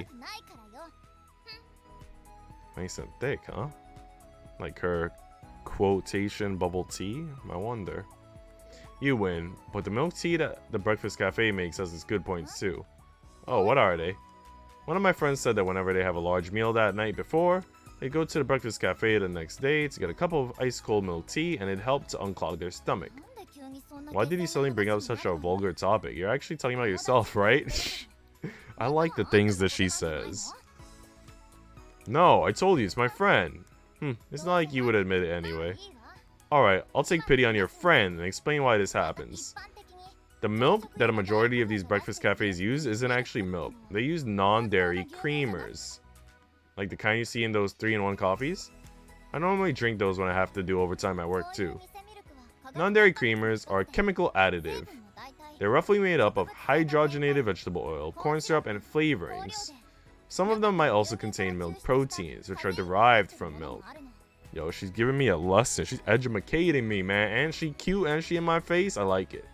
Nice and thick, huh? Like her quotation bubble tea? I wonder. You win, but the milk tea that the Breakfast Cafe makes has its good points too. Oh, what are they? One of my friends said that whenever they have a large meal that night before, they go to the Breakfast Cafe the next day to get a cup of ice cold milk tea, and it helped to unclog their stomach. Why did you suddenly bring up such a vulgar topic? You're actually talking about yourself, right? I like the things that she says. No, I told you, it's my friend. It's not like you would admit it anyway. Alright, I'll take pity on your friend and explain why this happens. The milk that a majority of these breakfast cafes use isn't actually milk. They use non-dairy creamers. Like the kind you see in those 3-in-1 coffees. I normally drink those when I have to do overtime at work too. Non-dairy creamers are a chemical additive. They're roughly made up of hydrogenated vegetable oil, corn syrup, and flavorings. Some of them might also contain milk proteins, which are derived from milk. Yo, she's giving me a lesson. She's educating me, man. And she cute and she in my face. I like it.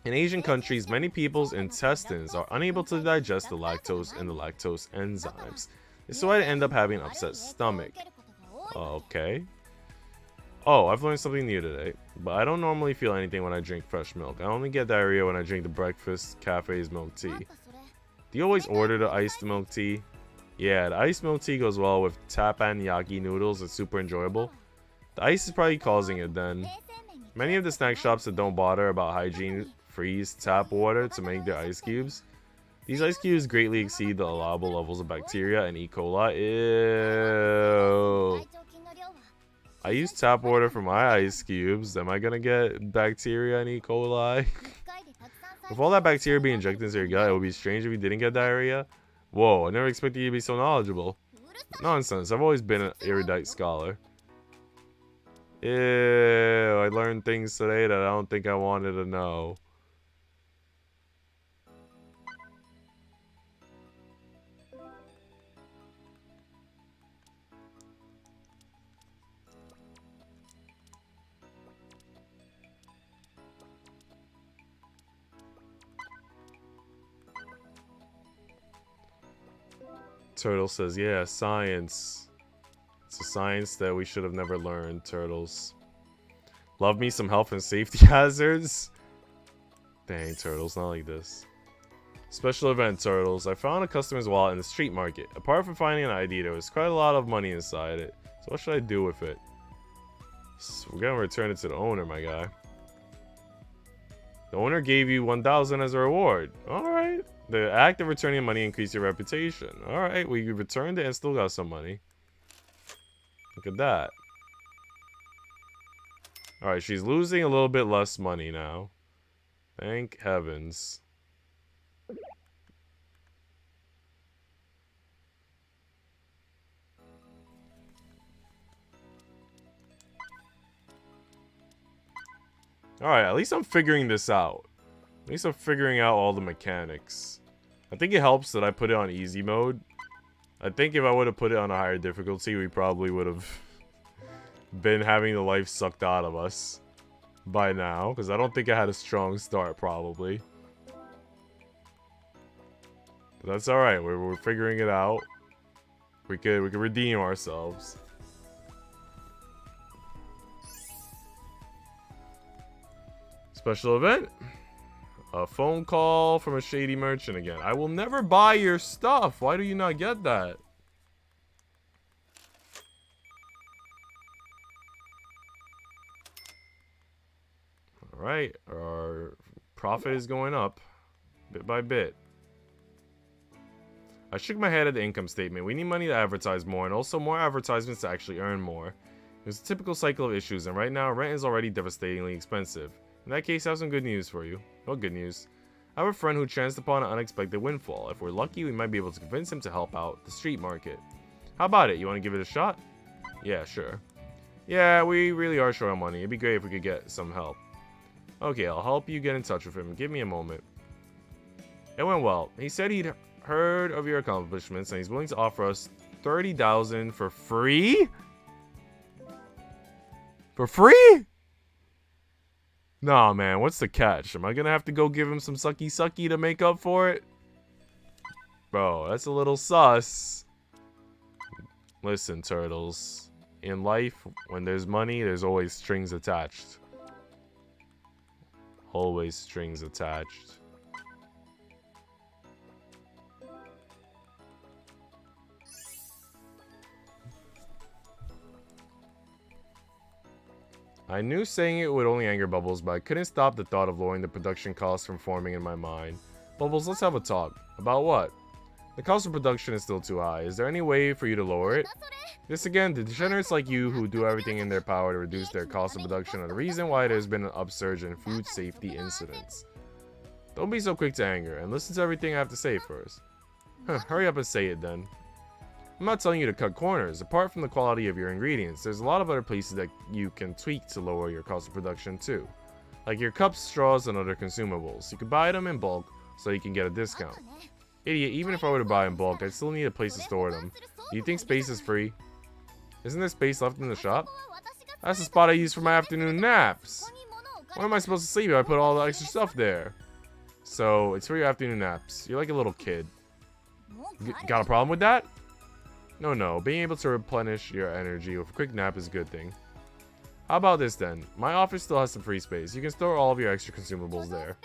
In Asian countries, many people's intestines are unable to digest the lactose and the lactose enzymes. This is why they end up having an upset stomach. Okay. Oh, I've learned something new today. But I don't normally feel anything when I drink fresh milk. I only get diarrhea when I drink the breakfast cafe's milk tea. Do you always order the iced milk tea? Yeah, the iced milk tea goes well with teppanyaki noodles. It's super enjoyable. The ice is probably causing it then. Many of the snack shops that don't bother about hygiene freeze tap water to make their ice cubes. These ice cubes greatly exceed the allowable levels of bacteria and E. coli. Ew. I use tap water for my ice cubes. Am I gonna get bacteria and E. coli? With all that bacteria being injected into your gut, it would be strange if you didn't get diarrhea. Whoa, I never expected you to be so knowledgeable. Nonsense, I've always been an erudite scholar. Ew, I learned things today that I don't think I wanted to know. Turtle says, yeah, science. It's a science that we should have never learned, Turtles. Love me some health and safety hazards? Dang, Turtles, not like this. Special event, Turtles. I found a customer's wallet in the street market. Apart from finding an ID, there was quite a lot of money inside it. So what should I do with it? So we're gonna return it to the owner, my guy. The owner gave you 1,000 as a reward. Alright. The act of returning money increased your reputation. Alright, we returned it and still got some money. Look at that. Alright, she's losing a little bit less money now. Thank heavens. Alright, at least I'm figuring this out. At least I'm figuring out all the mechanics. I think it helps that I put it on easy mode. I think if I would have put it on a higher difficulty, we probably would have been having the life sucked out of us by now. Because I don't think I had a strong start, probably. But that's alright, we're figuring it out. We could redeem ourselves. Special event. A phone call from a shady merchant again. I will never buy your stuff. Why do you not get that? Alright, our profit is going up. Bit by bit. I shook my head at the income statement. We need money to advertise more, and also more advertisements to actually earn more. There's a typical cycle of issues, and right now, rent is already devastatingly expensive. In that case, I have some good news for you. Well, good news. I have a friend who chanced upon an unexpected windfall. If we're lucky, we might be able to convince him to help out the street market. How about it? You want to give it a shot? Yeah, sure. Yeah, we really are short on money. It'd be great if we could get some help. Okay, I'll help you get in touch with him. Give me a moment. It went well. He said he'd heard of your accomplishments, and he's willing to offer us 30,000 for free? For free? Nah, man, what's the catch? Am I gonna have to go give him some sucky to make up for it? Bro, that's a little sus. Listen, Turtles. In life, when there's money, there's always strings attached. Always strings attached. I knew saying it would only anger Bubbles, but I couldn't stop the thought of lowering the production costs from forming in my mind. Bubbles, let's have a talk. About what? The cost of production is still too high. Is there any way for you to lower it? This again, the degenerates like you who do everything in their power to reduce their cost of production are the reason why there's been an upsurge in food safety incidents. Don't be so quick to anger, and listen to everything I have to say first. Hurry up and say it then. I'm not telling you to cut corners. Apart from the quality of your ingredients, there's a lot of other places that you can tweak to lower your cost of production too. Like your cups, straws, and other consumables. You can buy them in bulk so you can get a discount. Idiot, even if I were to buy in bulk, I'd still need a place to store them. Do you think space is free? Isn't there space left in the shop? That's the spot I use for my afternoon naps. Where am I supposed to sleep if I put all the extra stuff there? So, it's for your afternoon naps. You're like a little kid. Got a problem with that? No. Being able to replenish your energy with a quick nap is a good thing. How about this then? My office still has some free space. You can store all of your extra consumables there.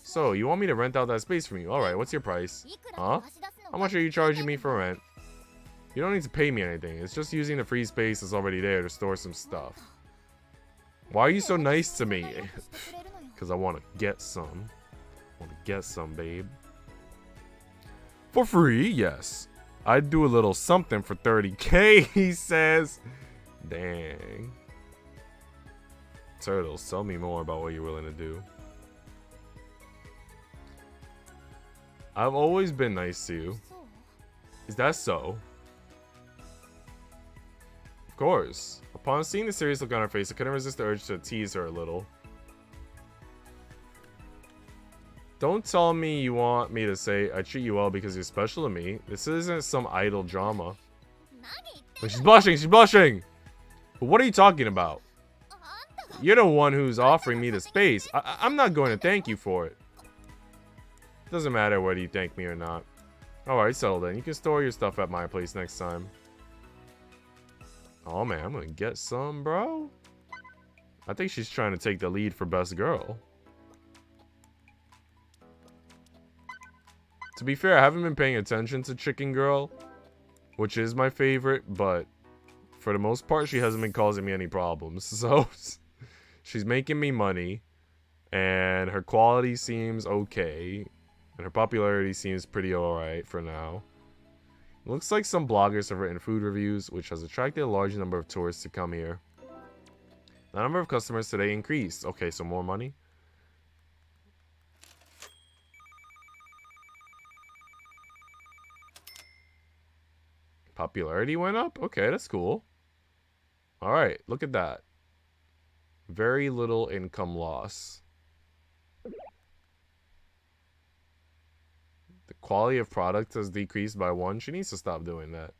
So, you want me to rent out that space from you? Alright, what's your price? Huh? How much are you charging me for rent? You don't need to pay me anything. It's just using the free space that's already there to store some stuff. Why are you so nice to me? Because I want to get some. Babe. For free? Yes. I'd do a little something for 30k, he says. Dang. Turtles, tell me more about what you're willing to do. I've always been nice to you. Is that so? Of course. Upon seeing the serious look on her face, I couldn't resist the urge to tease her a little. Don't tell me you want me to say I treat you well because you're special to me. This isn't some idle drama. But she's blushing, she's blushing! But what are you talking about? You're the one who's offering me the space. I'm not going to thank you for it. Doesn't matter whether you thank me or not. Alright, settle then. You can store your stuff at my place next time. Oh man, I'm gonna get some, bro. I think she's trying to take the lead for best girl. To be fair, I haven't been paying attention to Chicken Girl, which is my favorite, but for the most part, she hasn't been causing me any problems. So, she's making me money, and her quality seems okay, and her popularity seems pretty alright for now. It looks like some bloggers have written food reviews, which has attracted a large number of tourists to come here. The number of customers today increased. Okay, so more money. Popularity went up? Okay, that's cool. Alright, look at that. Very little income loss. The quality of product has decreased by 1. She needs to stop doing that.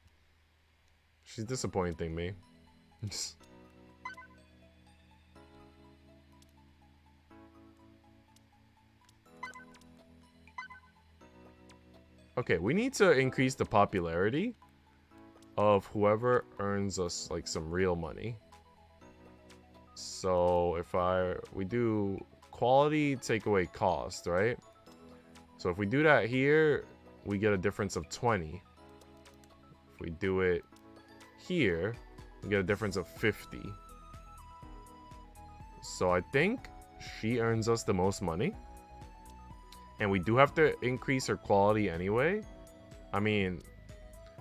She's disappointing me. Okay, we need to increase the popularity of whoever earns us like some real money. So if we do quality take away cost, right? So if we do that here, we get a difference of 20. If we do it here, we get a difference of 50. So I think she earns us the most money. And we do have to increase her quality anyway. I mean,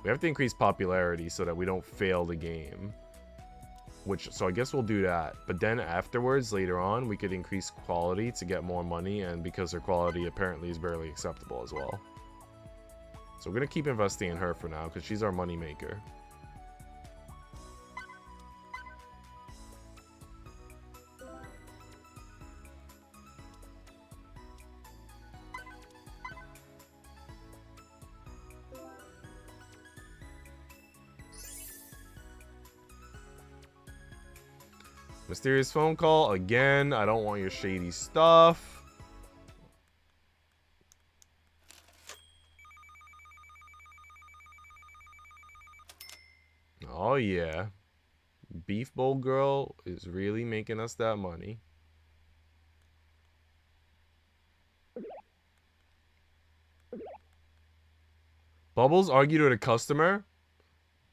we have to increase popularity so that we don't fail the game. So I guess we'll do that. But then afterwards, later on, we could increase quality to get more money. And because her quality apparently is barely acceptable as well. So we're going to keep investing in her for now because she's our money maker. Mysterious phone call. Again, I don't want your shady stuff. Oh, yeah. Beef Bowl Girl is really making us that money. Bubbles argued with a customer,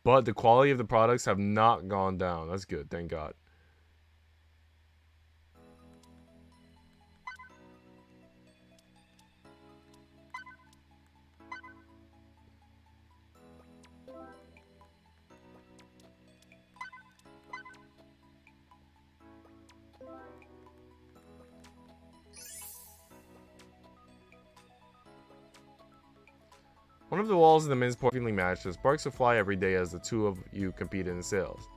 but the quality of the products have not gone down. That's good, thank God. One of the walls in the men's port evenly matched. Sparks will fly every day as the two of you compete in sales.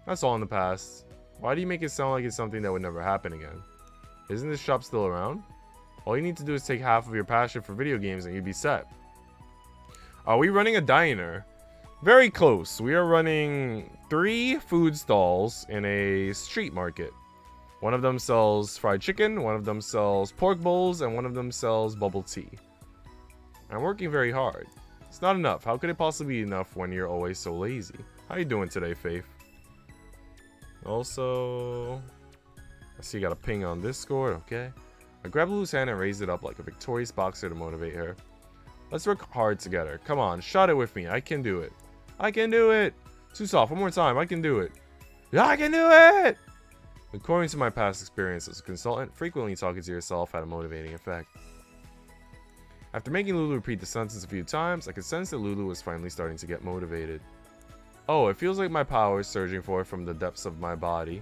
That's all in the past. Why do you make it sound like it's something that would never happen again? Isn't this shop still around? All you need to do is take half of your passion for video games and you'd be set. Are we running a diner? Very close. We are running 3 food stalls in a street market. One of them sells fried chicken, one of them sells pork bowls, and one of them sells bubble tea. I'm working very hard. It's not enough. How could it possibly be enough when you're always so lazy? How you doing today, Faith? Also, I see you got a ping on Discord. Okay. I grabbed Lulu's hand and raised it up like a victorious boxer to motivate her. Let's work hard together. Come on, shot it with me. I can do it. I can do it. Too soft. One more time. I can do it. Yeah, I can do it. According to my past experience as a consultant, frequently talking to yourself had a motivating effect. After making Lulu repeat the sentence a few times, I could sense that Lulu was finally starting to get motivated. Oh, it feels like my power is surging forth from the depths of my body.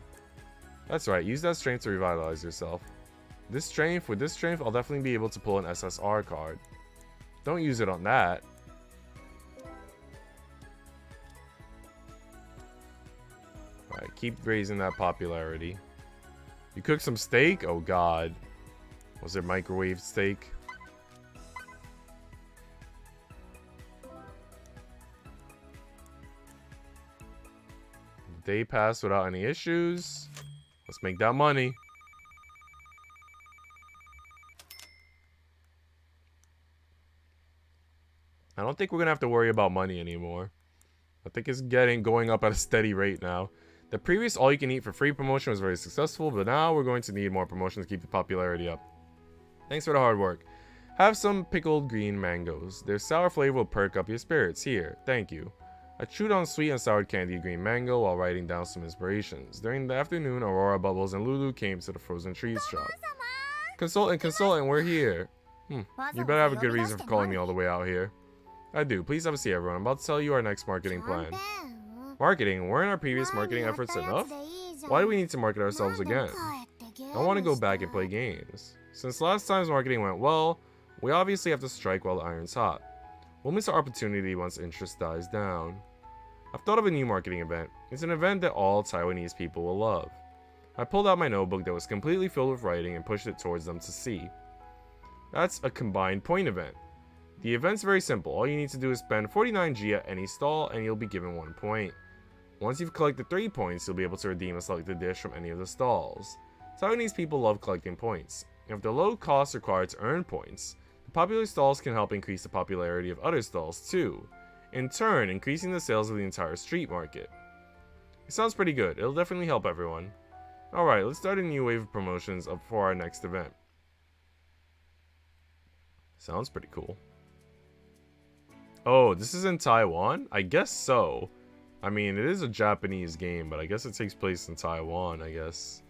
That's right, use that strength to revitalize yourself. With this strength, I'll definitely be able to pull an SSR card. Don't use it on that. Keep raising that popularity. You cooked some steak? Oh god. Was it microwave steak? The day passed without any issues. Let's make that money. I don't think we're gonna have to worry about money anymore. I think it's going up at a steady rate now. The previous all-you-can-eat for free promotion was very successful, but now we're going to need more promotions to keep the popularity up. Thanks for the hard work. Have some pickled green mangoes. Their sour flavor will perk up your spirits. Here, thank you. I chewed on sweet and sour candied green mango while writing down some inspirations. During the afternoon, Aurora, Bubbles, and Lulu came to the frozen trees shop. Consultant, we're here. You better have a good reason for calling me all the way out here. I do. Please have a seat, everyone. I'm about to tell you our next marketing plan. Marketing? Weren't our previous marketing efforts enough? Why do we need to market ourselves again? I want to go back and play games. Since last time's marketing went well, we obviously have to strike while the iron's hot. We'll miss our opportunity once interest dies down. I've thought of a new marketing event. It's an event that all Taiwanese people will love. I pulled out my notebook that was completely filled with writing and pushed it towards them to see. That's a combined point event. The event's very simple. All you need to do is spend 49G at any stall and you'll be given 1 point. Once you've collected 3 points, you'll be able to redeem a selected dish from any of the stalls. Taiwanese people love collecting points. If the low cost required to earn points, the popular stalls can help increase the popularity of other stalls too, in turn increasing the sales of the entire street market. It sounds pretty good. It'll definitely help everyone. Alright, let's start a new wave of promotions for our next event. Sounds pretty cool. Oh, this is in Taiwan? I guess so. I mean, it is a Japanese game, but I guess it takes place in Taiwan, I guess.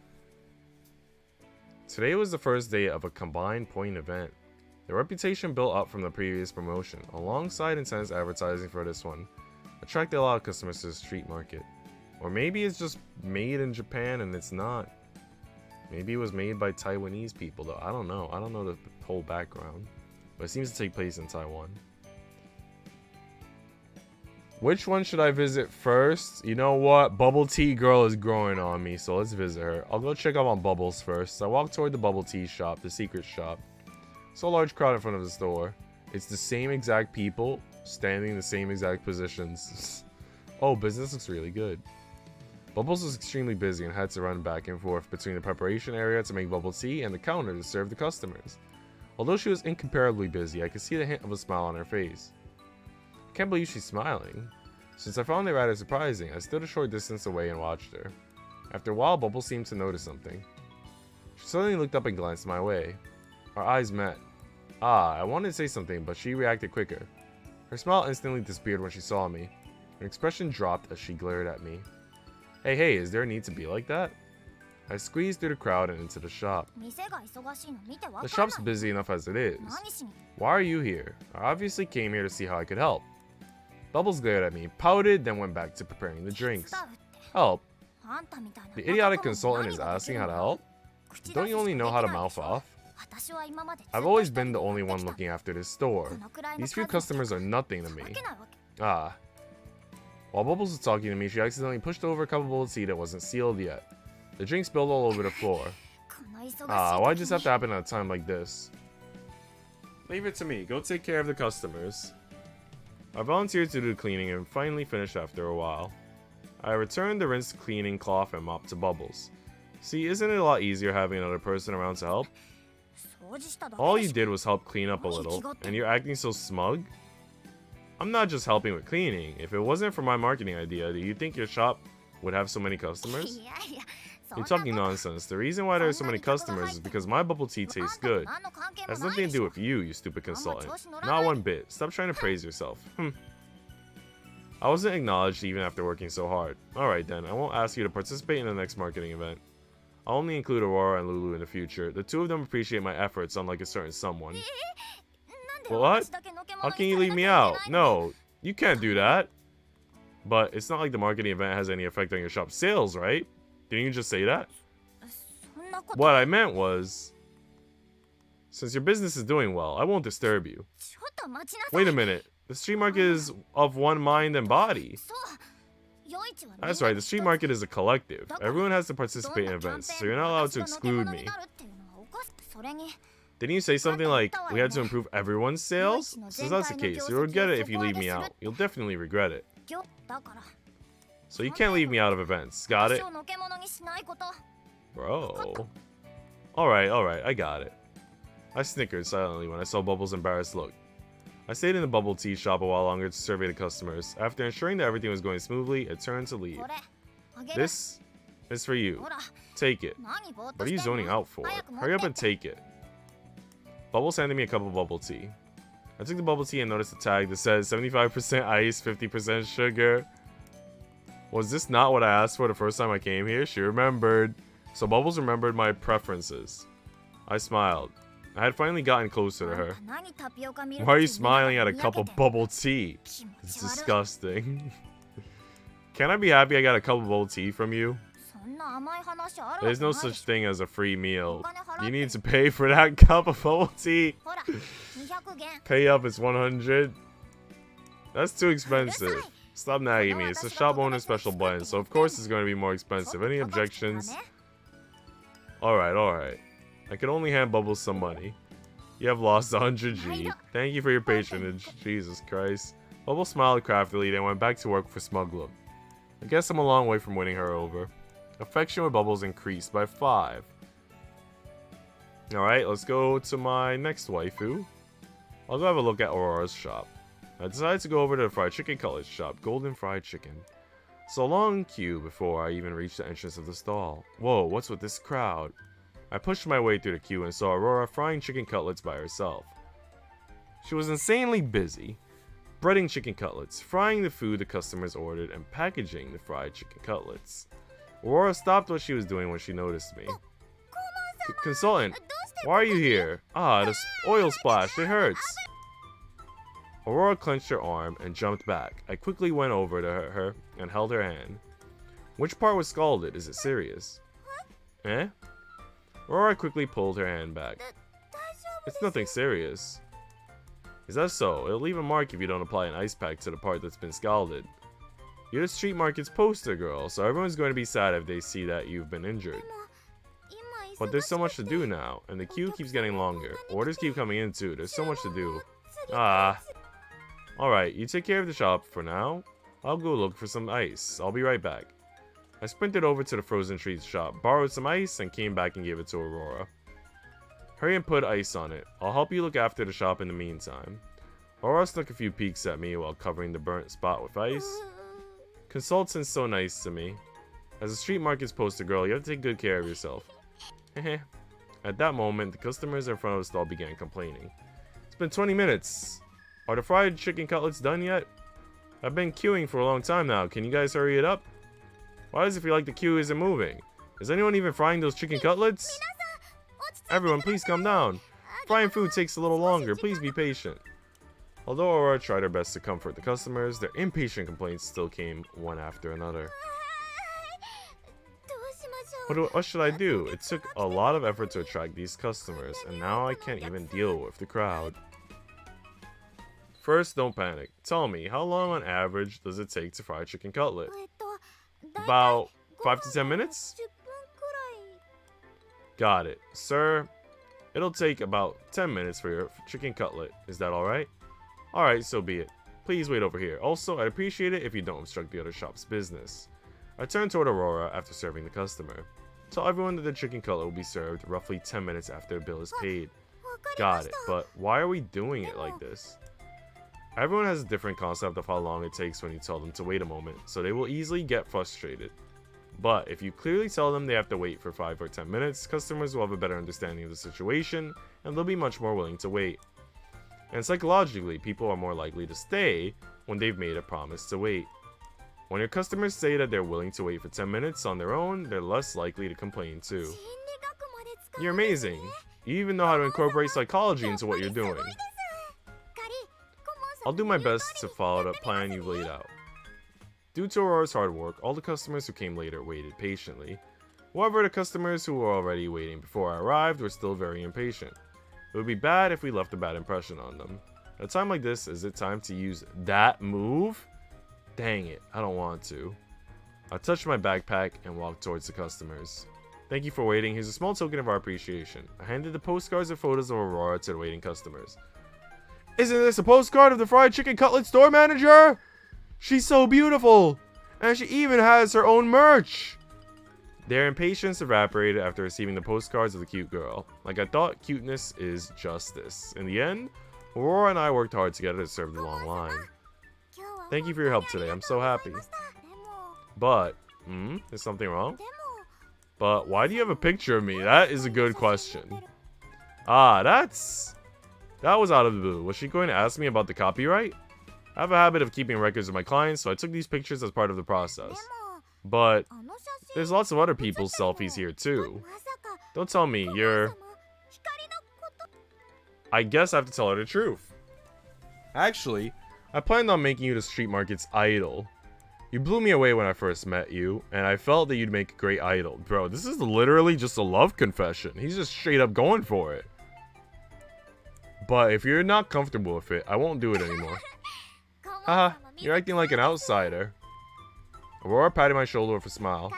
Today was the first day of a combined point event. The reputation built up from the previous promotion, alongside intense advertising for this one, attracted a lot of customers to the street market. Or maybe it's just made in Japan and it's not. Maybe it was made by Taiwanese people though. I don't know. I don't know the whole background. But it seems to take place in Taiwan. Which one should I visit first? You know what? Bubble Tea Girl is growing on me, so let's visit her. I'll go check out on Bubbles first. So I walk toward the bubble tea shop, the secret shop. So a large crowd in front of the store. It's the same exact people, standing in the same exact positions. Oh, business looks really good. Bubbles was extremely busy and had to run back and forth between the preparation area to make bubble tea and the counter to serve the customers. Although she was incomparably busy, I could see the hint of a smile on her face. I can't believe she's smiling. Since I found it rather surprising, I stood a short distance away and watched her. After a while, Bubbles seemed to notice something. She suddenly looked up and glanced my way. Our eyes met. I wanted to say something, but she reacted quicker. Her smile instantly disappeared when she saw me. Her expression dropped as she glared at me. Hey, is there a need to be like that? I squeezed through the crowd and into the shop. The shop's busy enough as it is. Why are you here? I obviously came here to see how I could help. Bubbles glared at me, pouted, then went back to preparing the drinks. Help? The idiotic consultant is asking how to help? Don't you only know how to mouth off? I've always been the only one looking after this store. These few customers are nothing to me. While Bubbles was talking to me, she accidentally pushed over a cup of bubble tea that wasn't sealed yet. The drink spilled all over the floor. Why'd this have to happen at a time like this? Leave it to me. Go take care of the customers. I volunteered to do the cleaning and finally finished after a while. I returned the rinsed cleaning cloth and mop to Bubbles. See, isn't it a lot easier having another person around to help? All you did was help clean up a little, and you're acting so smug? I'm not just helping with cleaning. If it wasn't for my marketing idea, do you think your shop would have so many customers? You're talking nonsense. The reason why there are so many customers is because my bubble tea tastes good. That has nothing to do with you, you stupid consultant. Not one bit. Stop trying to praise yourself. I wasn't acknowledged even after working so hard. Alright then, I won't ask you to participate in the next marketing event. I'll only include Aurora and Lulu in the future. The two of them appreciate my efforts, unlike a certain someone. What? How can you leave me out? No, you can't do that. But it's not like the marketing event has any effect on your shop's sales, right? Didn't you just say that? What I meant was, since your business is doing well, I won't disturb you. Wait a minute. The street market is of one mind and body. That's right, the street market is a collective. Everyone has to participate in events, so you're not allowed to exclude me. Didn't you say something like, we had to improve everyone's sales? Since that's the case, you'll regret it if you leave me out. You'll definitely regret it. So you can't leave me out of events, got it? Bro. Alright, I got it. I snickered silently when I saw Bubbles' embarrassed look. I stayed in the bubble tea shop a while longer to survey the customers. After ensuring that everything was going smoothly, I turned to leave. This is for you. Take it. What are you zoning out for? Hurry up and take it. Bubbles handed me a cup of bubble tea. I took the bubble tea and noticed the tag that says 75% ice, 50% sugar. Was this not what I asked for the first time I came here? She remembered. So Bubbles remembered my preferences. I smiled. I had finally gotten closer to her. Why are you smiling at a cup of bubble tea? It's disgusting. Can I be happy I got a cup of bubble tea from you? There's no such thing as a free meal. You need to pay for that cup of bubble tea. Pay up, it's 100. That's too expensive. Stop nagging me. It's a shop owner special blend, so of course it's going to be more expensive. Any objections? Alright. I could only hand Bubbles some money. You have lost 100 G. Thank you for your patronage. Jesus Christ. Bubbles smiled craftily, then went back to work for Smugglum. I guess I'm a long way from winning her over. Affection with Bubbles increased by 5. Alright, let's go to my next waifu. I'll go have a look at Aurora's shop. I decided to go over to the fried chicken cutlet shop, Golden Fried Chicken. So long queue before I even reached the entrance of the stall. Whoa, what's with this crowd? I pushed my way through the queue and saw Aurora frying chicken cutlets by herself. She was insanely busy, breading chicken cutlets, frying the food the customers ordered, and packaging the fried chicken cutlets. Aurora stopped what she was doing when she noticed me. Consultant, why are you here? Ah, the oil splashed, it hurts. Aurora clenched her arm and jumped back. I quickly went over to her and held her hand. Which part was scalded? Is it serious? Eh? Aurora quickly pulled her hand back. It's nothing serious. Is that so? It'll leave a mark if you don't apply an ice pack to the part that's been scalded. You're the street market's poster girl, so everyone's going to be sad if they see that you've been injured. But there's so much to do now, and the queue keeps getting longer. Orders keep coming in too. There's so much to do. Ah. Alright, you take care of the shop for now. I'll go look for some ice. I'll be right back. I sprinted over to the frozen treats shop, borrowed some ice, and came back and gave it to Aurora. Hurry and put ice on it. I'll help you look after the shop in the meantime. Aurora snuck a few peeks at me while covering the burnt spot with ice. Consultant's so nice to me. As a street market's poster girl, you have to take good care of yourself. Heh. At that moment, the customers in front of the stall began complaining. It's been 20 minutes. Are the fried chicken cutlets done yet? I've been queuing for a long time now. Can you guys hurry it up? Why does it feel like the queue isn't moving? Is anyone even frying those chicken cutlets? Everyone, please calm down. Frying food takes a little longer. Please be patient. Although Aurora tried her best to comfort the customers, their impatient complaints still came one after another. What should I do? It took a lot of effort to attract these customers, and now I can't even deal with the crowd. First, don't panic. Tell me, how long on average does it take to fry a chicken cutlet? About 5 to 10 minutes? Got it. Sir, it'll take about 10 minutes for your chicken cutlet. Is that alright? Alright, so be it. Please wait over here. Also, I'd appreciate it if you don't obstruct the other shop's business. I turned toward Aurora after serving the customer. Tell everyone that the chicken cutlet will be served roughly 10 minutes after the bill is paid. Got it, but why are we doing it like this? Everyone has a different concept of how long it takes when you tell them to wait a moment, so they will easily get frustrated. But if you clearly tell them they have to wait for 5 or 10 minutes, customers will have a better understanding of the situation, and they'll be much more willing to wait. And psychologically, people are more likely to stay when they've made a promise to wait. When your customers say that they're willing to wait for 10 minutes on their own, they're less likely to complain too. You're amazing. You even know how to incorporate psychology into what you're doing. I'll do my best to follow the plan you've laid out. Due to Aurora's hard work, all the customers who came later waited patiently. However, the customers who were already waiting before I arrived were still very impatient. It would be bad if we left a bad impression on them. At a time like this, is it time to use that move? Dang it, I don't want to. I touched my backpack and walked towards the customers. Thank you for waiting. Here's a small token of our appreciation. I handed the postcards and photos of Aurora to the waiting customers. Isn't this a postcard of the fried chicken cutlet store manager? She's so beautiful! And she even has her own merch! Their impatience evaporated after receiving the postcards of the cute girl. Like I thought, cuteness is justice. In the end, Aurora and I worked hard together to serve the long line. Thank you for your help today. I'm so happy. But, is something wrong? But why do you have a picture of me? That is a good question. Ah, that was out of the blue. Was she going to ask me about the copyright? I have a habit of keeping records of my clients, so I took these pictures as part of the process. But there's lots of other people's selfies here too. Don't tell me you're... I guess I have to tell her the truth. Actually, I planned on making you the street market's idol. You blew me away when I first met you, and I felt that you'd make a great idol. Bro, this is literally just a love confession. He's just straight up going for it. But if you're not comfortable with it, I won't do it anymore. Haha, you're acting like an outsider. Aurora patted my shoulder with a smile.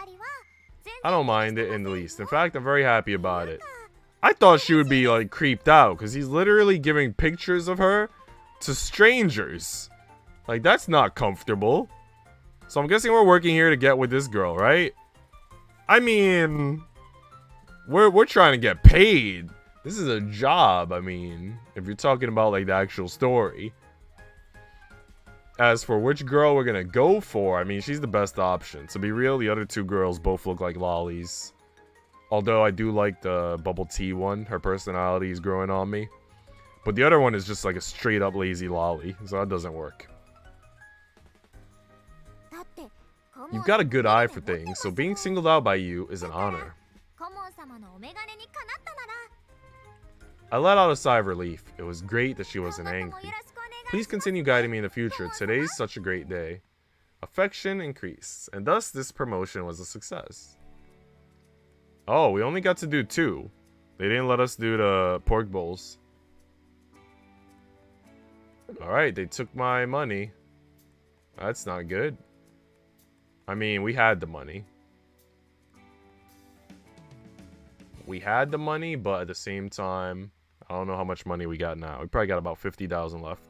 I don't mind it in the least. In fact, I'm very happy about it. I thought she would be like creeped out, because he's literally giving pictures of her to strangers. Like, that's not comfortable. So I'm guessing we're working here to get with this girl, right? I mean, we're trying to get paid. This is a job, I mean, if you're talking about like the actual story. As for which girl we're gonna go for, I mean, she's the best option. To be real, the other two girls both look like lollies. Although I do like the bubble tea one. Her personality is growing on me. But the other one is just like a straight up lazy lolly. So that doesn't work. You've got a good eye for things, so being singled out by you is an honor. I let out a sigh of relief. It was great that she wasn't angry. Please continue guiding me in the future. Today's such a great day. Affection increased, and thus this promotion was a success. Oh, we only got to do 2. They didn't let us do the pork bowls. Alright, they took my money. That's not good. I mean, we had the money. We had the money, but at the same time, I don't know how much money we got now. We probably got about 50,000 left.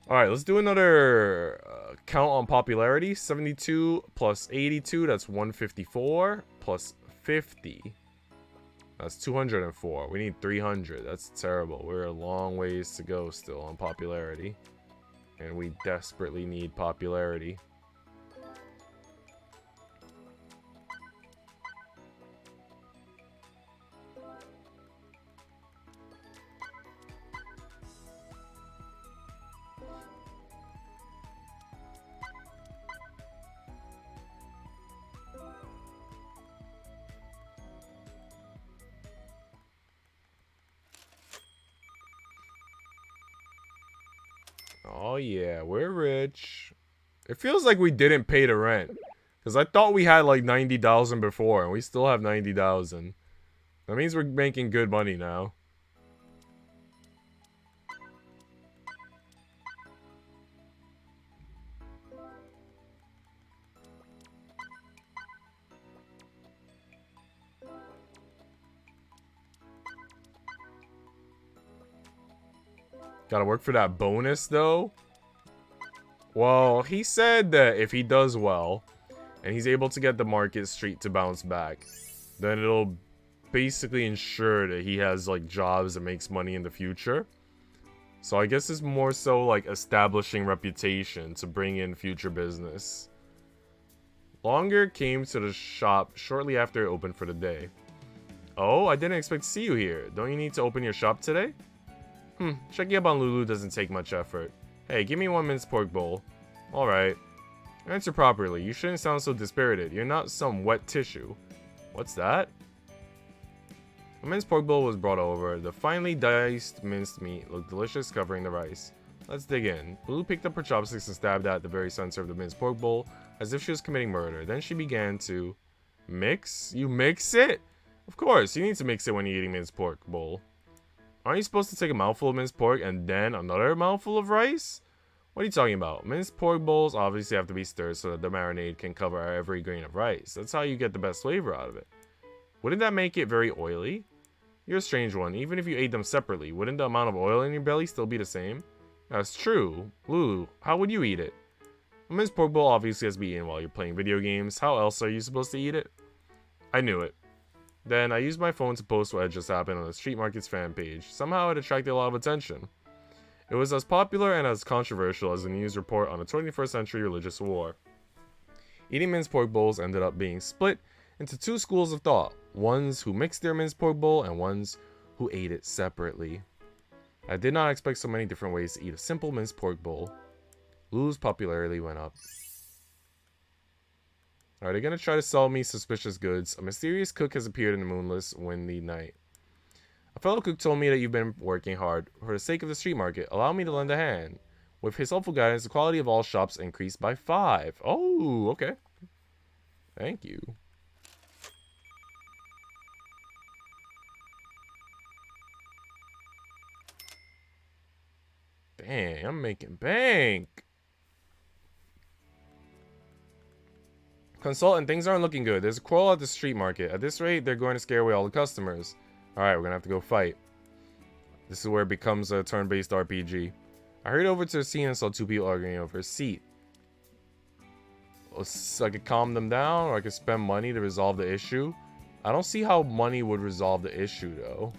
Alright, let's do another count on popularity. 72 plus 82, that's 154. Plus 50, that's 204. We need 300. That's terrible. We're a long ways to go still on popularity. And we desperately need popularity. Oh yeah, we're rich. It feels like we didn't pay the rent. Because I thought we had like 90,000 before, and we still have 90,000. That means we're making good money now. Gotta work for that bonus, though. Well, he said that if he does well, and he's able to get the market street to bounce back, then it'll basically ensure that he has, like, jobs and makes money in the future. So I guess it's more so, like, establishing reputation to bring in future business. Longer came to the shop shortly after it opened for the day. Oh, I didn't expect to see you here. Don't you need to open your shop today? Checking up on Lulu doesn't take much effort. Hey, give me 1 minced pork bowl. Alright. Answer properly. You shouldn't sound so dispirited. You're not some wet tissue. What's that? A minced pork bowl was brought over. The finely diced minced meat looked delicious, covering the rice. Let's dig in. Lulu picked up her chopsticks and stabbed at the very center of the minced pork bowl, as if she was committing murder. Then she began to... Mix? You mix it? Of course, you need to mix it when you're eating minced pork bowl. Aren't you supposed to take a mouthful of minced pork and then another mouthful of rice? What are you talking about? Minced pork bowls obviously have to be stirred so that the marinade can cover every grain of rice. That's how you get the best flavor out of it. Wouldn't that make it very oily? You're a strange one. Even if you ate them separately, wouldn't the amount of oil in your belly still be the same? That's true. Lulu, how would you eat it? A minced pork bowl obviously has to be eaten while you're playing video games. How else are you supposed to eat it? I knew it. Then I used my phone to post what had just happened on the Street Market's fan page. Somehow it attracted a lot of attention. It was as popular and as controversial as a news report on a 21st century religious war. Eating minced pork bowls ended up being split into two schools of thought. Ones who mixed their minced pork bowl and ones who ate it separately. I did not expect so many different ways to eat a simple minced pork bowl. Lulu's popularity went up. Are they gonna try to sell me suspicious goods? A mysterious cook has appeared in the moonless, windy night. A fellow cook told me that you've been working hard. For the sake of the street market, allow me to lend a hand. With his helpful guidance, the quality of all shops increased by 5. Oh, okay. Thank you. Dang, I'm making bank. Consultant, things aren't looking good. There's a quarrel at the street market. At this rate, they're going to scare away all the customers. Alright, we're gonna have to go fight. This is where it becomes a turn-based RPG. I hurried over to the scene and saw two people arguing over a seat. So I could calm them down, or I could spend money to resolve the issue. I don't see how money would resolve the issue, though.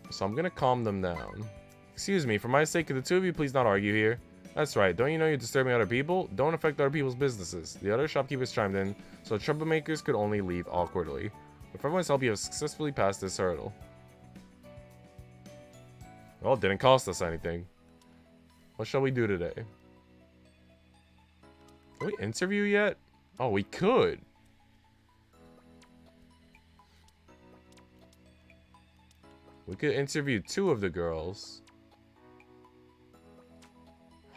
So I'm gonna calm them down. Excuse me, for my sake, could the two of you please not argue here? That's right, don't you know you're disturbing other people? Don't affect other people's businesses. The other shopkeepers chimed in, so the troublemakers could only leave awkwardly. With everyone's help, you have successfully passed this hurdle. Well, it didn't cost us anything. What shall we do today? Can we interview yet? Oh, we could. We could interview 2 of the girls.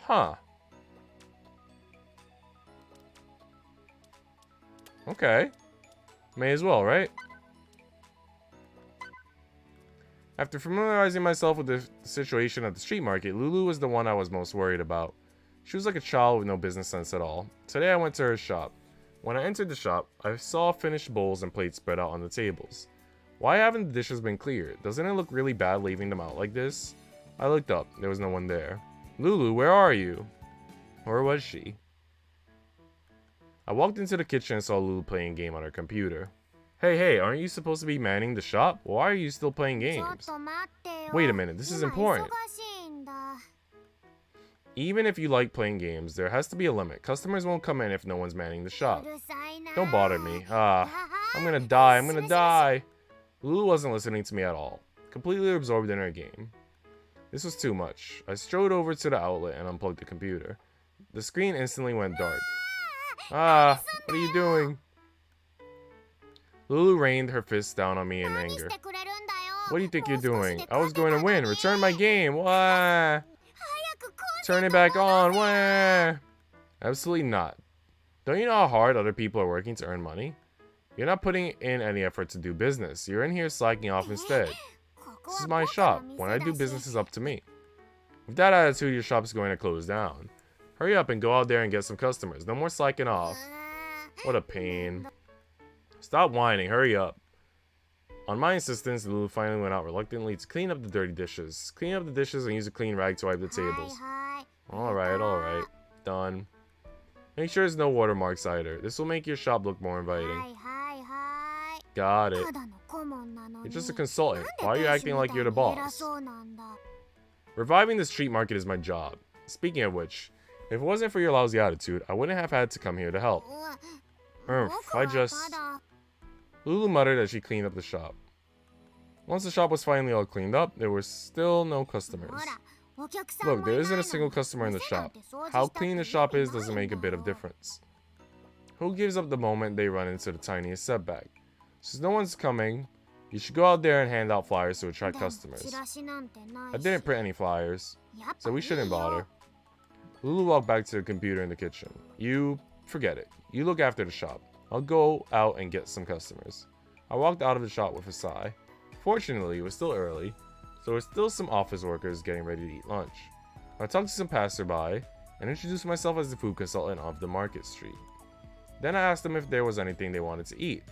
Huh. Okay. May as well, right? After familiarizing myself with the situation at the street market, Lulu was the one I was most worried about. She was like a child with no business sense at all. Today I went to her shop. When I entered the shop, I saw finished bowls and plates spread out on the tables. Why haven't the dishes been cleared? Doesn't it look really bad leaving them out like this? I looked up. There was no one there. Lulu, where are you? Where was she? I walked into the kitchen and saw Lulu playing a game on her computer. Hey, aren't you supposed to be manning the shop? Why are you still playing games? Wait a minute, this is important. Even if you like playing games, there has to be a limit. Customers won't come in if no one's manning the shop. Don't bother me. I'm gonna die. Lulu wasn't listening to me at all, completely absorbed in her game. This was too much. I strode over to the outlet and unplugged the computer. The screen instantly went dark. What are you doing? Lulu rained her fists down on me in anger. What do you think you're doing? I was going to win. Return my game. Wah! Turn it back on. Wah! Absolutely not. Don't you know how hard other people are working to earn money? You're not putting in any effort to do business. You're in here slacking off instead. This is my shop. When I do business, it's up to me. With that attitude, your shop is going to close down. Hurry up and go out there and get some customers. No more slacking off. What a pain. Stop whining. Hurry up. On my insistence, Lulu finally went out reluctantly to clean up the dirty dishes. Clean up the dishes and use a clean rag to wipe the tables. Alright. Done. Make sure there's no watermarks either. This will make your shop look more inviting. Got it. You're just a consultant. Why are you acting like you're the boss? Reviving the street market is my job. Speaking of which, if it wasn't for your lousy attitude, I wouldn't have had to come here to help. Lulu muttered as she cleaned up the shop. Once the shop was finally all cleaned up, there were still no customers. Look, there isn't a single customer in the shop. How clean the shop is doesn't make a bit of difference. Who gives up the moment they run into the tiniest setback? Since no one's coming, you should go out there and hand out flyers to attract customers. I didn't print any flyers, so we shouldn't bother. Lulu walked back to the computer in the kitchen. Forget it. You look after the shop. I'll go out and get some customers. I walked out of the shop with a sigh. Fortunately, it was still early, so There were still some office workers getting ready to eat lunch. I talked to some passerby and introduced myself as the food consultant of the market street. Then I asked them if there was anything they wanted to eat.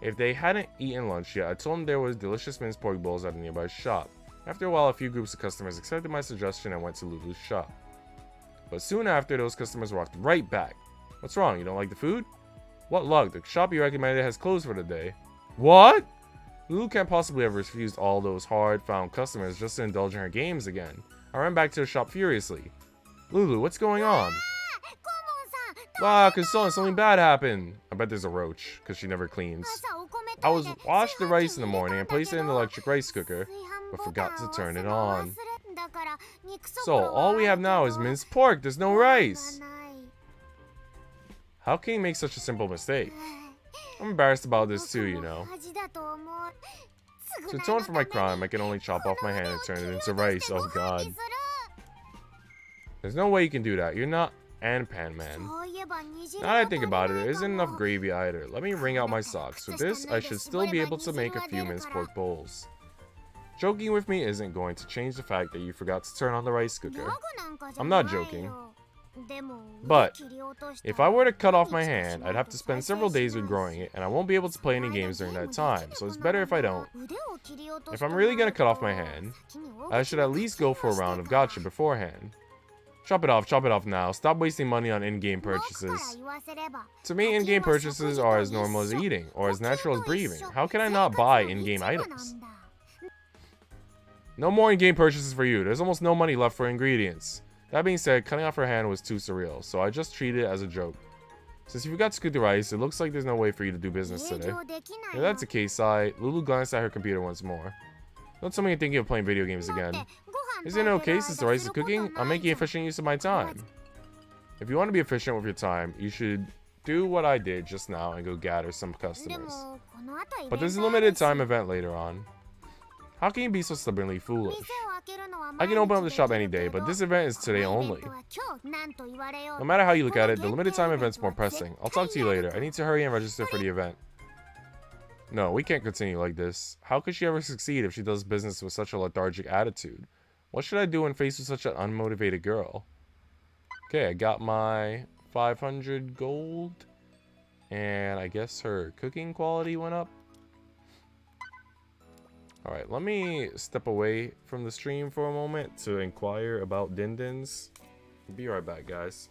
If they hadn't eaten lunch yet, I told them there was delicious minced pork bowls at a nearby shop. After a while, a few groups of customers accepted my suggestion and went to Lulu's shop. But soon after, those customers walked right back. What's wrong? You don't like the food? What luck, the shop you recommended has closed for the day. What? Lulu can't possibly have refused all those hard-found customers just to indulge in her games again. I ran back to the shop furiously. Lulu, what's going on? Wow, consultant, something bad happened. I bet there's a roach, because she never cleans. I washed the rice in the morning and placed it in the electric rice cooker, but forgot to turn it on. So, all we have now is minced pork. There's no rice. How can you make such a simple mistake? I'm embarrassed about this too, you know. To atone for my crime, I can only chop off my hand and turn it into rice. Oh god. There's no way you can do that. You're not Pan Man. Now that I think about it, there isn't enough gravy either. Let me wring out my socks. With this, I should still be able to make a few minced pork bowls. Joking with me isn't going to change the fact that you forgot to turn on the rice cooker. I'm not joking. But, if I were to cut off my hand, I'd have to spend several days regrowing it, and I won't be able to play any games during that time, so it's better if I don't. If I'm really gonna cut off my hand, I should at least go for a round of gacha beforehand. Chop it off now. Stop wasting money on in-game purchases. To me, in-game purchases are as normal as eating, or as natural as breathing. How can I not buy in-game items? No more in-game purchases for you. There's almost no money left for ingredients. That being said, cutting off her hand was too surreal, so I just treated it as a joke. Since you forgot to cook the rice, it looks like there's no way for you to do business today. If that's the case, Lulu glanced at her computer once more. Don't tell me you're thinking of playing video games again. Isn't it okay since the rice is cooking? I'm making efficient use of my time. If you want to be efficient with your time, you should do what I did just now and go gather some customers. But there's a limited time event later on. How can you be so stubbornly foolish? I can open up the shop any day, but this event is today only. No matter how you look at it, the limited time event's more pressing. I'll talk to you later. I need to hurry and register for the event. No, we can't continue like this. How could she ever succeed if she does business with such a lethargic attitude? What should I do when faced with such an unmotivated girl? Okay, I got my 500 gold. And I guess her cooking quality went up. Alright, let me step away from the stream for a moment to inquire about Dindins. Be right back, guys.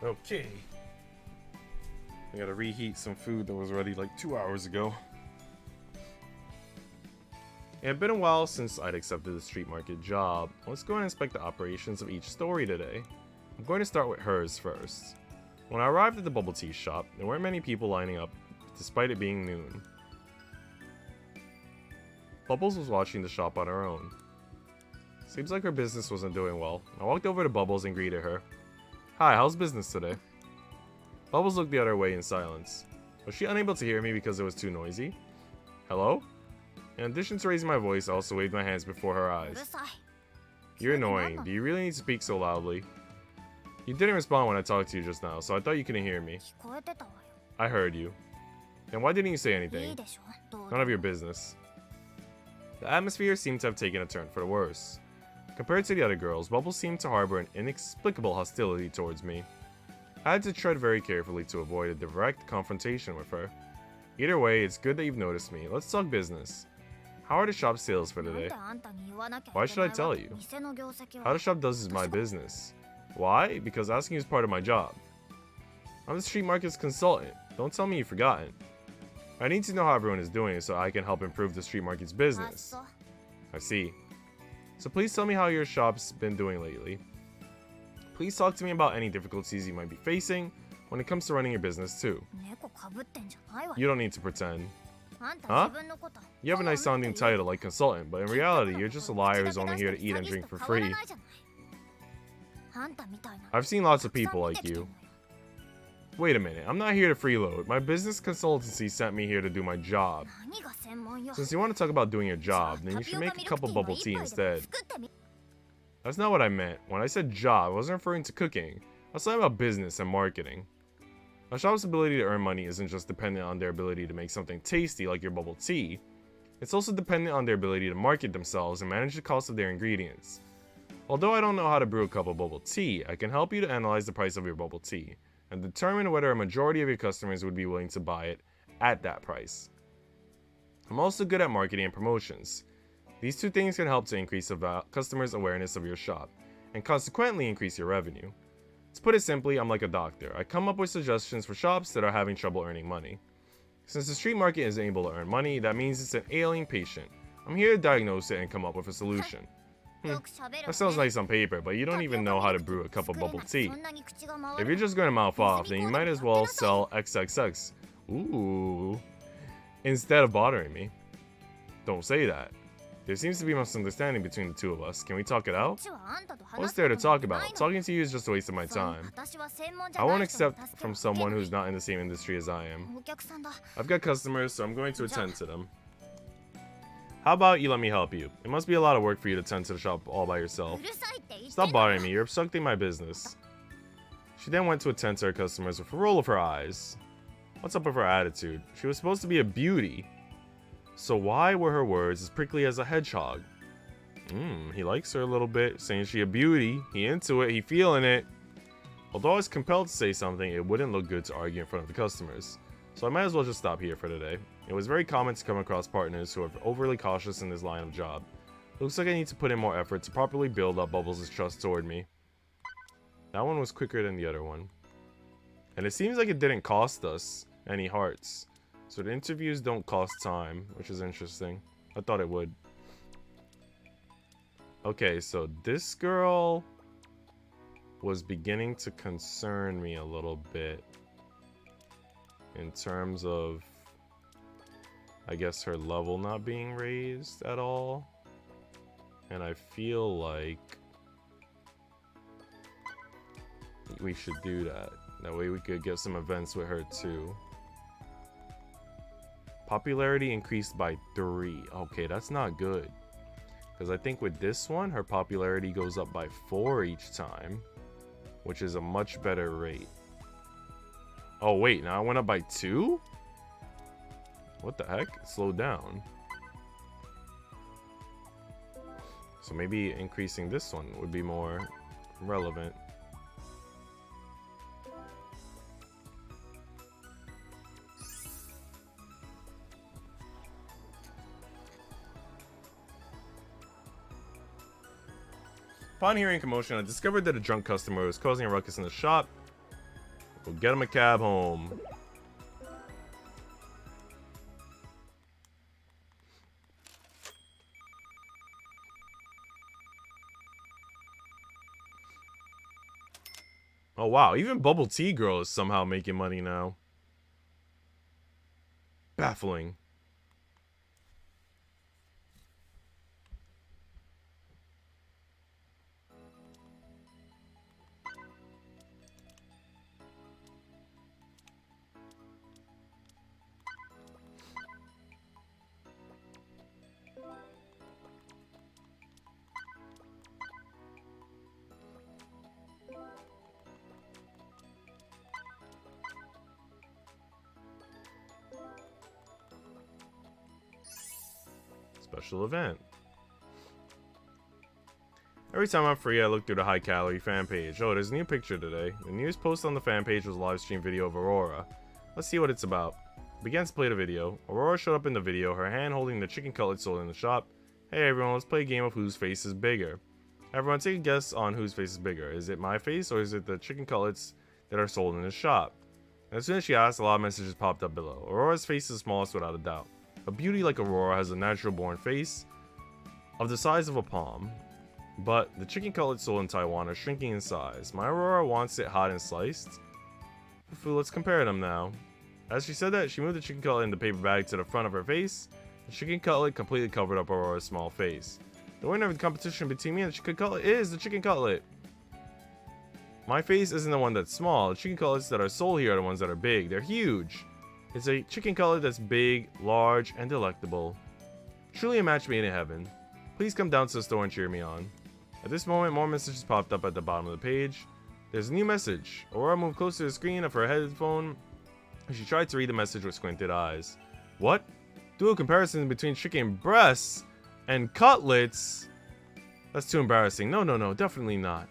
Okay. I gotta reheat some food that was ready like 2 hours ago. It had been a while since I'd accepted the street market job. Let's go and inspect the operations of each story today. I'm going to start with hers first. When I arrived at the bubble tea shop, there weren't many people lining up, despite it being noon. Bubbles was watching the shop on her own. Seems like her business wasn't doing well. I walked over to Bubbles and greeted her. Hi, how's business today? Bubbles looked the other way in silence. Was she unable to hear me because it was too noisy? Hello? In addition to raising my voice, I also waved my hands before her eyes. You're annoying. Do you really need to speak so loudly? You didn't respond when I talked to you just now, so I thought you couldn't hear me. I heard you. Then why didn't you say anything? None of your business. The atmosphere seemed to have taken a turn for the worse. Compared to the other girls, Bubbles seemed to harbor an inexplicable hostility towards me. I had to tread very carefully to avoid a direct confrontation with her. Either way, it's good that you've noticed me. Let's talk business. How are the shop sales for today? Why should I tell you? How the shop does is my business. Why? Because asking is part of my job. I'm the street market's consultant. Don't tell me you've forgotten. I need to know how everyone is doing so I can help improve the street market's business. I see. So please tell me how your shop's been doing lately. Please talk to me about any difficulties you might be facing, when it comes to running your business too. You don't need to pretend. Huh? You have a nice sounding title like consultant, but in reality, you're just a liar who's only here to eat and drink for free. I've seen lots of people like you. Wait a minute, I'm not here to freeload. My business consultancy sent me here to do my job. Since you want to talk about doing your job, then you should make a cup of bubble tea instead. That's not what I meant. When I said job, I wasn't referring to cooking. I was talking about business and marketing. A shop's ability to earn money isn't just dependent on their ability to make something tasty like your bubble tea. It's also dependent on their ability to market themselves and manage the cost of their ingredients. Although I don't know how to brew a cup of bubble tea, I can help you to analyze the price of your bubble tea and determine whether a majority of your customers would be willing to buy it at that price. I'm also good at marketing and promotions. These two things can help to increase the customers' awareness of your shop and consequently increase your revenue. To put it simply, I'm like a doctor. I come up with suggestions for shops that are having trouble earning money. Since the street market isn't able to earn money, that means it's an ailing patient. I'm here to diagnose it and come up with a solution. That sounds nice on paper, but you don't even know how to brew a cup of bubble tea. If you're just going to mouth off, then you might as well sell XXX. Ooh. Instead of bothering me. Don't say that. There seems to be a misunderstanding between the two of us. Can we talk it out? What's there to talk about? Talking to you is just a waste of my time. I won't accept from someone who's not in the same industry as I am. I've got customers, so I'm going to attend to them. How about you let me help you? It must be a lot of work for you to tend to the shop all by yourself. Stop bothering me, you're obstructing my business. She then went to attend to her customers with a roll of her eyes. What's up with her attitude? She was supposed to be a beauty. So why were her words as prickly as a hedgehog? He likes her a little bit, saying she a beauty. He into it, he feeling it. Although I was compelled to say something, it wouldn't look good to argue in front of the customers. So I might as well just stop here for today. It was very common to come across partners who are overly cautious in this line of job. Looks like I need to put in more effort to properly build up Bubbles' trust toward me. That one was quicker than the other one. And it seems like it didn't cost us any hearts. So the interviews don't cost time, which is interesting. I thought it would. Okay, so this girl was beginning to concern me a little bit. In terms of, I guess, her level not being raised at all. And I feel like we should do that. That way we could get some events with her too. Popularity increased by 3. Okay, that's not good. Because I think with this one, her popularity goes up by 4 each time. Which is a much better rate. Oh wait, now I went up by 2? What the heck? It slowed down. So maybe increasing this one would be more relevant. Upon hearing commotion, I discovered that a drunk customer was causing a ruckus in the shop. We'll get him a cab home. Oh wow, even Bubble Tea Girl is somehow making money now. Baffling. Special event. Every time I'm free, I look through the high calorie fan page. Oh, there's a new picture today. The newest post on the fan page was a live stream video of Aurora. Let's see what it's about. Began to play the video. Aurora showed up in the video, her hand holding the chicken cutlets sold in the shop. Hey everyone, let's play a game of whose face is bigger. Everyone take a guess on whose face is bigger. Is it my face or is it the chicken cutlets that are sold in the shop? And as soon as she asked, a lot of messages popped up below. Aurora's face is the smallest without a doubt. A beauty like Aurora has a natural born face of the size of a palm, but the chicken cutlets sold in Taiwan are shrinking in size. My Aurora wants it hot and sliced. Let's compare them now. As she said that, she moved the chicken cutlet in the paper bag to the front of her face. The chicken cutlet completely covered up Aurora's small face. The winner of the competition between me and the chicken cutlet is the chicken cutlet. My face isn't the one that's small. The chicken cutlets that are sold here are the ones that are big. They're huge. It's a chicken cutlet that's big, large, and delectable. Truly a match made in heaven. Please come down to the store and cheer me on. At this moment, more messages popped up at the bottom of the page. There's a new message. Aurora moved closer to the screen of her headphone. She tried to read the message with squinted eyes. What? Do a comparison between chicken breasts and cutlets? That's too embarrassing. No, definitely not.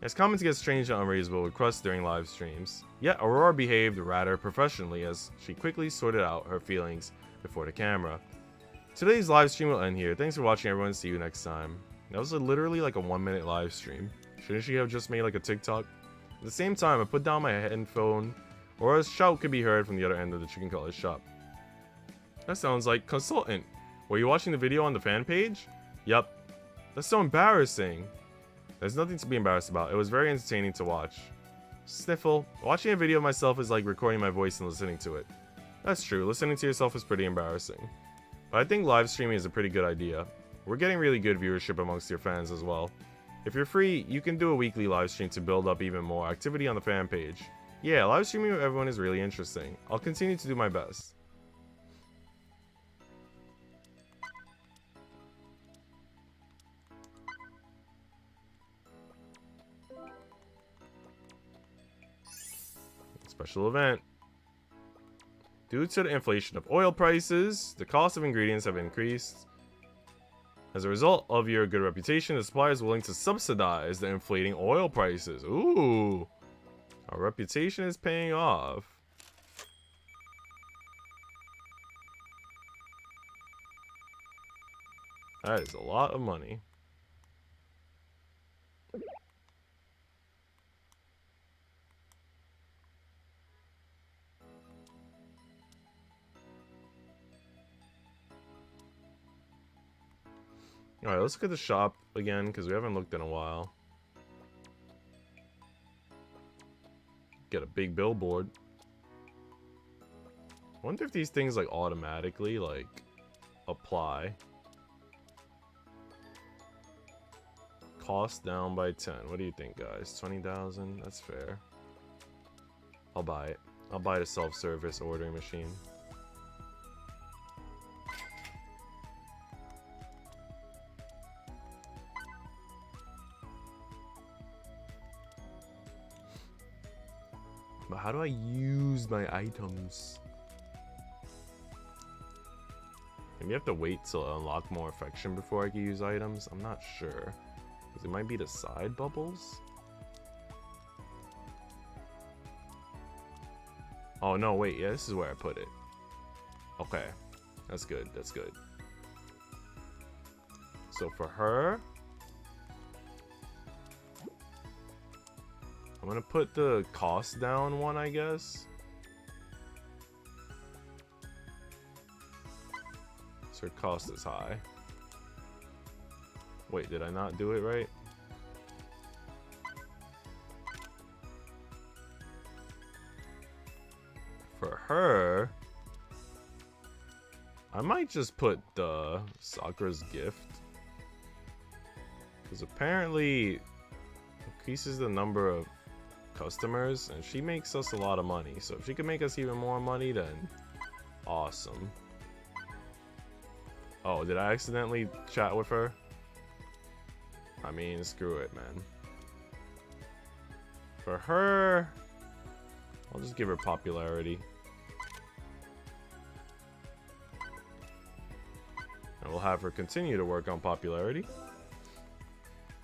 As comments get strange and unreasonable with Crust during live streams, yet Aurora behaved rather professionally as she quickly sorted out her feelings before the camera. Today's live stream will end here. Thanks for watching, everyone. See you next time. That was literally like a 1-minute live stream. Shouldn't she have just made like a TikTok? At the same time, I put down my headphone. Aurora's shout could be heard from the other end of the chicken cutlet shop. That sounds like consultant. Were you watching the video on the fan page? Yep. That's so embarrassing. There's nothing to be embarrassed about. It was very entertaining to watch. Sniffle. Watching a video of myself is like recording my voice and listening to it. That's true. Listening to yourself is pretty embarrassing. But I think live streaming is a pretty good idea. We're getting really good viewership amongst your fans as well. If you're free, you can do a weekly live stream to build up even more activity on the fan page. Yeah, live streaming with everyone is really interesting. I'll continue to do my best. Special event. Due to the inflation of oil prices, the cost of ingredients have increased. As a result of your good reputation, the supplier is willing to subsidize the inflating oil prices. Ooh. Our reputation is paying off. That is a lot of money. Alright, let's look at the shop again, because we haven't looked in a while. Get a big billboard. I wonder if these things, like, automatically, like, apply. Cost down by 10. What do you think, guys? 20,000? That's fair. I'll buy it. I'll buy the self-service ordering machine. But how do I use my items? Maybe I have to wait till I unlock more affection before I can use items? I'm not sure. Because it might be the side bubbles? Oh no, wait, yeah, this is where I put it. Okay. That's good, that's good. So for her, I'm gonna put the cost down one, I guess. So her cost is high. Wait, did I not do it right? For her, I might just put the Sakura's gift. Because apparently increases the number of customers, and she makes us a lot of money. So if she can make us even more money, then awesome. Oh, did I accidentally chat with her? I mean, screw it, man. For her, I'll just give her popularity. And we'll have her continue to work on popularity.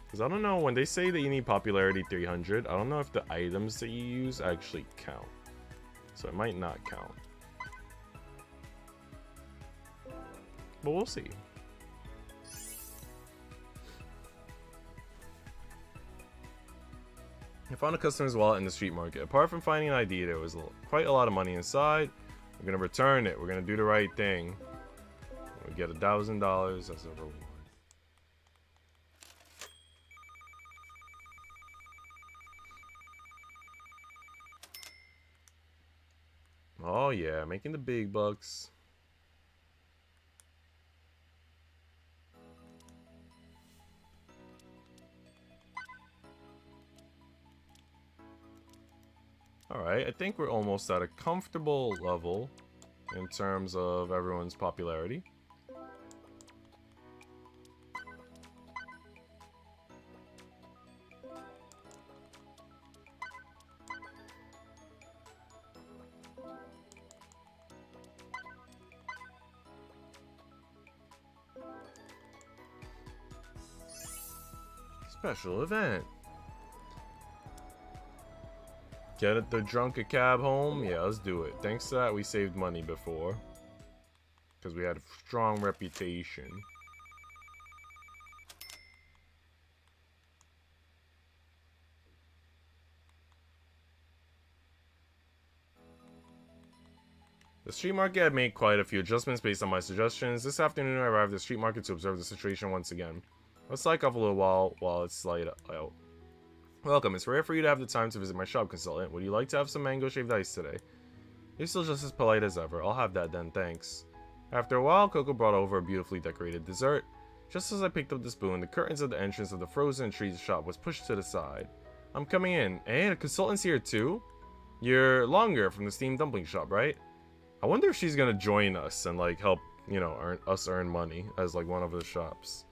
Because I don't know, when they say that you need popularity 300, I don't know if the items that you use actually count. So it might not count. But we'll see. I found a customer's wallet in the street market. Apart from finding an ID, there was quite a lot of money inside. We're going to return it. We're going to do the right thing. We get $1,000 as a reward. Oh yeah, making the big bucks. Alright, I think we're almost at a comfortable level in terms of everyone's popularity. Special event. Get the drunk a cab home? Yeah, let's do it. Thanks to that, we saved money before. Because we had a strong reputation. The street market had made quite a few adjustments based on my suggestions. This afternoon, I arrived at the street market to observe the situation once again. Let's slack off a little while it's light out. Welcome, it's rare for you to have the time to visit my shop, consultant. Would you like to have some mango shaved ice today? You're still just as polite as ever. I'll have that then, thanks. After a while, Coco brought over a beautifully decorated dessert. Just as I picked up the spoon, the curtains of the entrance of the frozen treats shop was pushed to the side. I'm coming in. Hey, the consultant's here too? You're Longer from the steamed dumpling shop, right? I wonder if she's gonna join us and like help, you know, earn money as like one of the shops.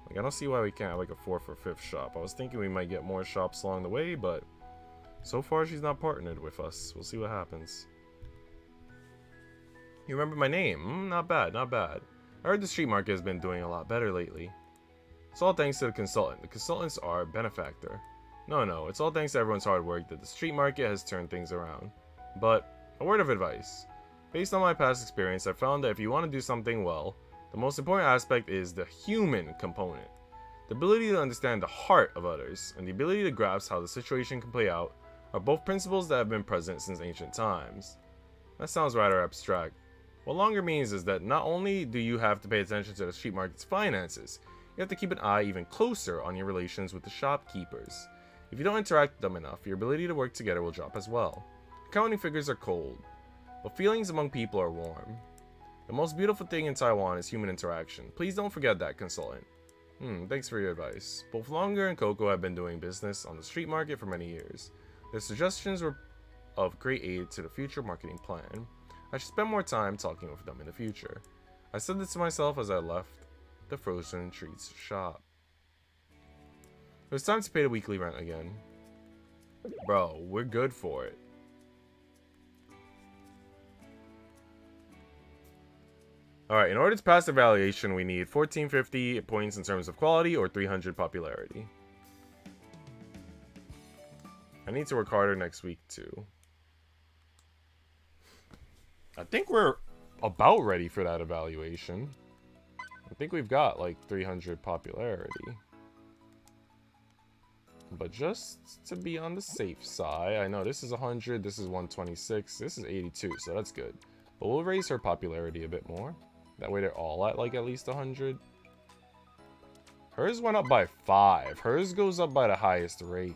Like, I don't see why we can't have like a 4th or 5th shop. I was thinking we might get more shops along the way, but so far she's not partnered with us. We'll see what happens. You remember my name? Not bad, not bad. I heard the street market has been doing a lot better lately. It's all thanks to the consultant. The consultant's our benefactor. No, it's all thanks to everyone's hard work that the street market has turned things around. But, a word of advice. Based on my past experience, I found that if you want to do something well, the most important aspect is the human component. The ability to understand the heart of others, and the ability to grasp how the situation can play out, are both principles that have been present since ancient times. That sounds rather abstract. What Longer means is that not only do you have to pay attention to the street market's finances, you have to keep an eye even closer on your relations with the shopkeepers. If you don't interact with them enough, your ability to work together will drop as well. Accounting figures are cold, but feelings among people are warm. The most beautiful thing in Taiwan is human interaction. Please don't forget that, consultant. Thanks for your advice. Both Longer and Coco have been doing business on the street market for many years. Their suggestions were of great aid to the future marketing plan. I should spend more time talking with them in the future. I said this to myself as I left the frozen treats shop. It was time to pay the weekly rent again. Bro, we're good for it. Alright, in order to pass the evaluation, we need 1450 points in terms of quality or 300 popularity. I need to work harder next week too. I think we're about ready for that evaluation. I think we've got like 300 popularity. But just to be on the safe side, I know this is 100, this is 126, this is 82, so that's good. But we'll raise her popularity a bit more. That way they're all at like at least 100. Hers went up by 5. Hers goes up by the highest rate.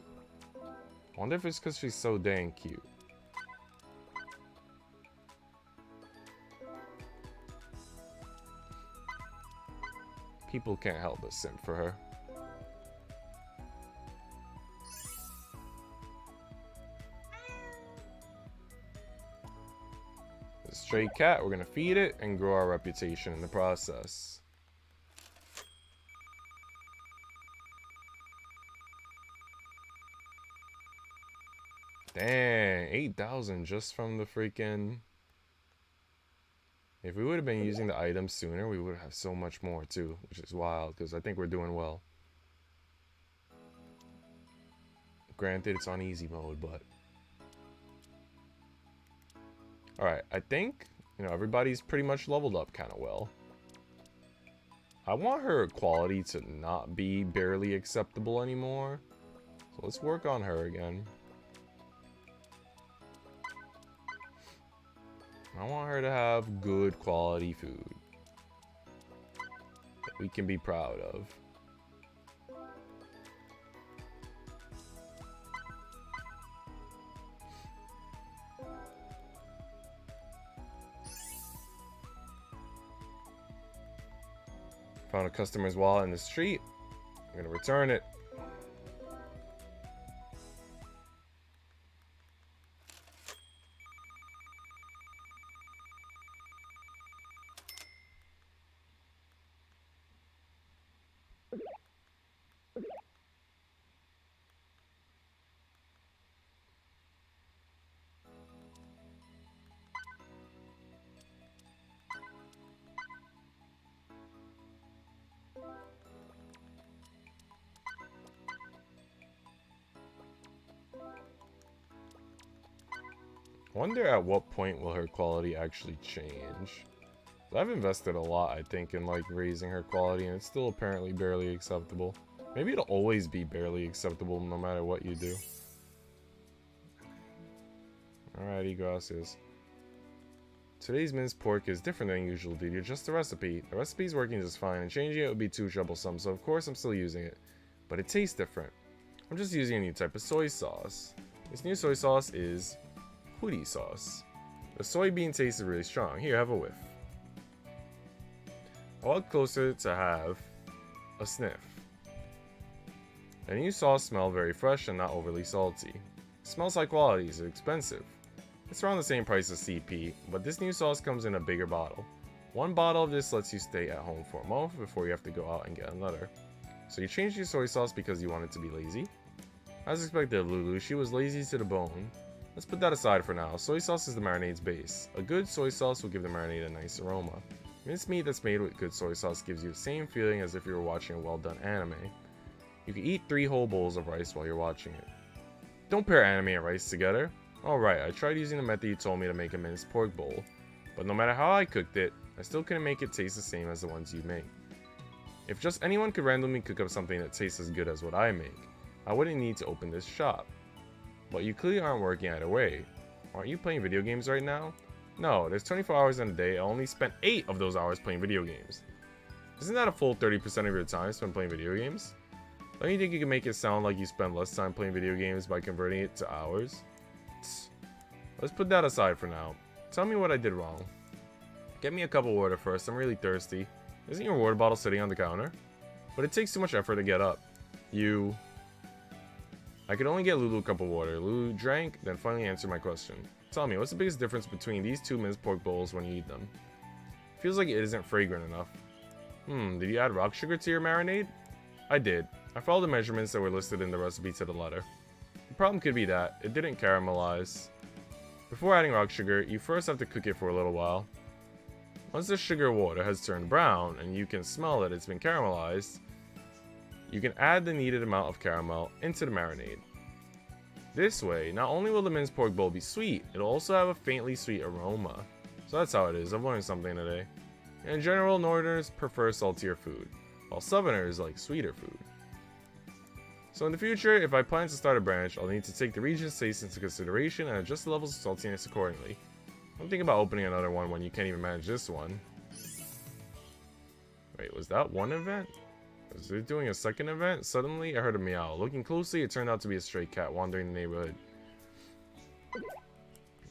I wonder if it's because she's so dang cute. People can't help but simp for her. The stray cat, we're gonna feed it and grow our reputation in the process. Dang, 8,000 just from the freaking... If we would have been using the items sooner, we would have so much more too, which is wild, because I think we're doing well. Granted, it's on easy mode, but... Alright, I think, you know, everybody's pretty much leveled up kind of well. I want her quality to not be barely acceptable anymore. So let's work on her again. I want her to have good quality food that we can be proud of. Found a customer's wallet in the street. I'm gonna return it. Wonder at what point will her quality actually change. I've invested a lot, I think, in like raising her quality, and it's still apparently barely acceptable. Maybe it'll always be barely acceptable no matter what you do. Alrighty, gracias. Today's minced pork is different than usual due to just the recipe. The recipe's working just fine, and changing it would be too troublesome, so of course I'm still using it. But it tastes different. I'm just using a new type of soy sauce. This new soy sauce is hootie sauce. The soybean taste is really strong. Here, have a whiff. I walked closer to have a sniff. The new sauce smells very fresh and not overly salty. It smells high quality, it's expensive. It's around the same price as CP, but this new sauce comes in a bigger bottle. One bottle of this lets you stay at home for a month before you have to go out and get another. So you changed your soy sauce because you wanted to be lazy? As expected of Lulu, she was lazy to the bone. Let's put that aside for now. Soy sauce is the marinade's base. A good soy sauce will give the marinade a nice aroma. Minced meat that's made with good soy sauce gives you the same feeling as if you were watching a well-done anime. You can eat 3 whole bowls of rice while you're watching it. Don't pair anime and rice together. Alright, I tried using the method you told me to make a minced pork bowl, but no matter how I cooked it, I still couldn't make it taste the same as the ones you make. If just anyone could randomly cook up something that tastes as good as what I make, I wouldn't need to open this shop. But you clearly aren't working either way. Aren't you playing video games right now? No, there's 24 hours in a day. I only spent 8 of those hours playing video games. Isn't that a full 30% of your time spent playing video games? Don't you think you can make it sound like you spend less time playing video games by converting it to hours? Let's put that aside for now. Tell me what I did wrong. Get me a cup of water first, I'm really thirsty. Isn't your water bottle sitting on the counter? But it takes too much effort to get up. I could only get Lulu a cup of water. Lulu drank, then finally answered my question. Tell me, what's the biggest difference between these 2 minced pork bowls when you eat them? Feels like it isn't fragrant enough. Did you add rock sugar to your marinade? I did. I followed the measurements that were listed in the recipe to the letter. The problem could be that it didn't caramelize. Before adding rock sugar, you first have to cook it for a little while. Once the sugar water has turned brown and you can smell that it's been caramelized, you can add the needed amount of caramel into the marinade. This way, not only will the minced pork bowl be sweet, it'll also have a faintly sweet aroma. So that's how it is. I've learned something today. In general, Northerners prefer saltier food, while Southerners like sweeter food. So in the future, if I plan to start a branch, I'll need to take the region's taste into consideration and adjust the levels of saltiness accordingly. I'm thinking about opening another one when you can't even manage this one. Wait, was that one event? Was it doing a second event? Suddenly, I heard a meow. Looking closely, it turned out to be a stray cat wandering the neighborhood.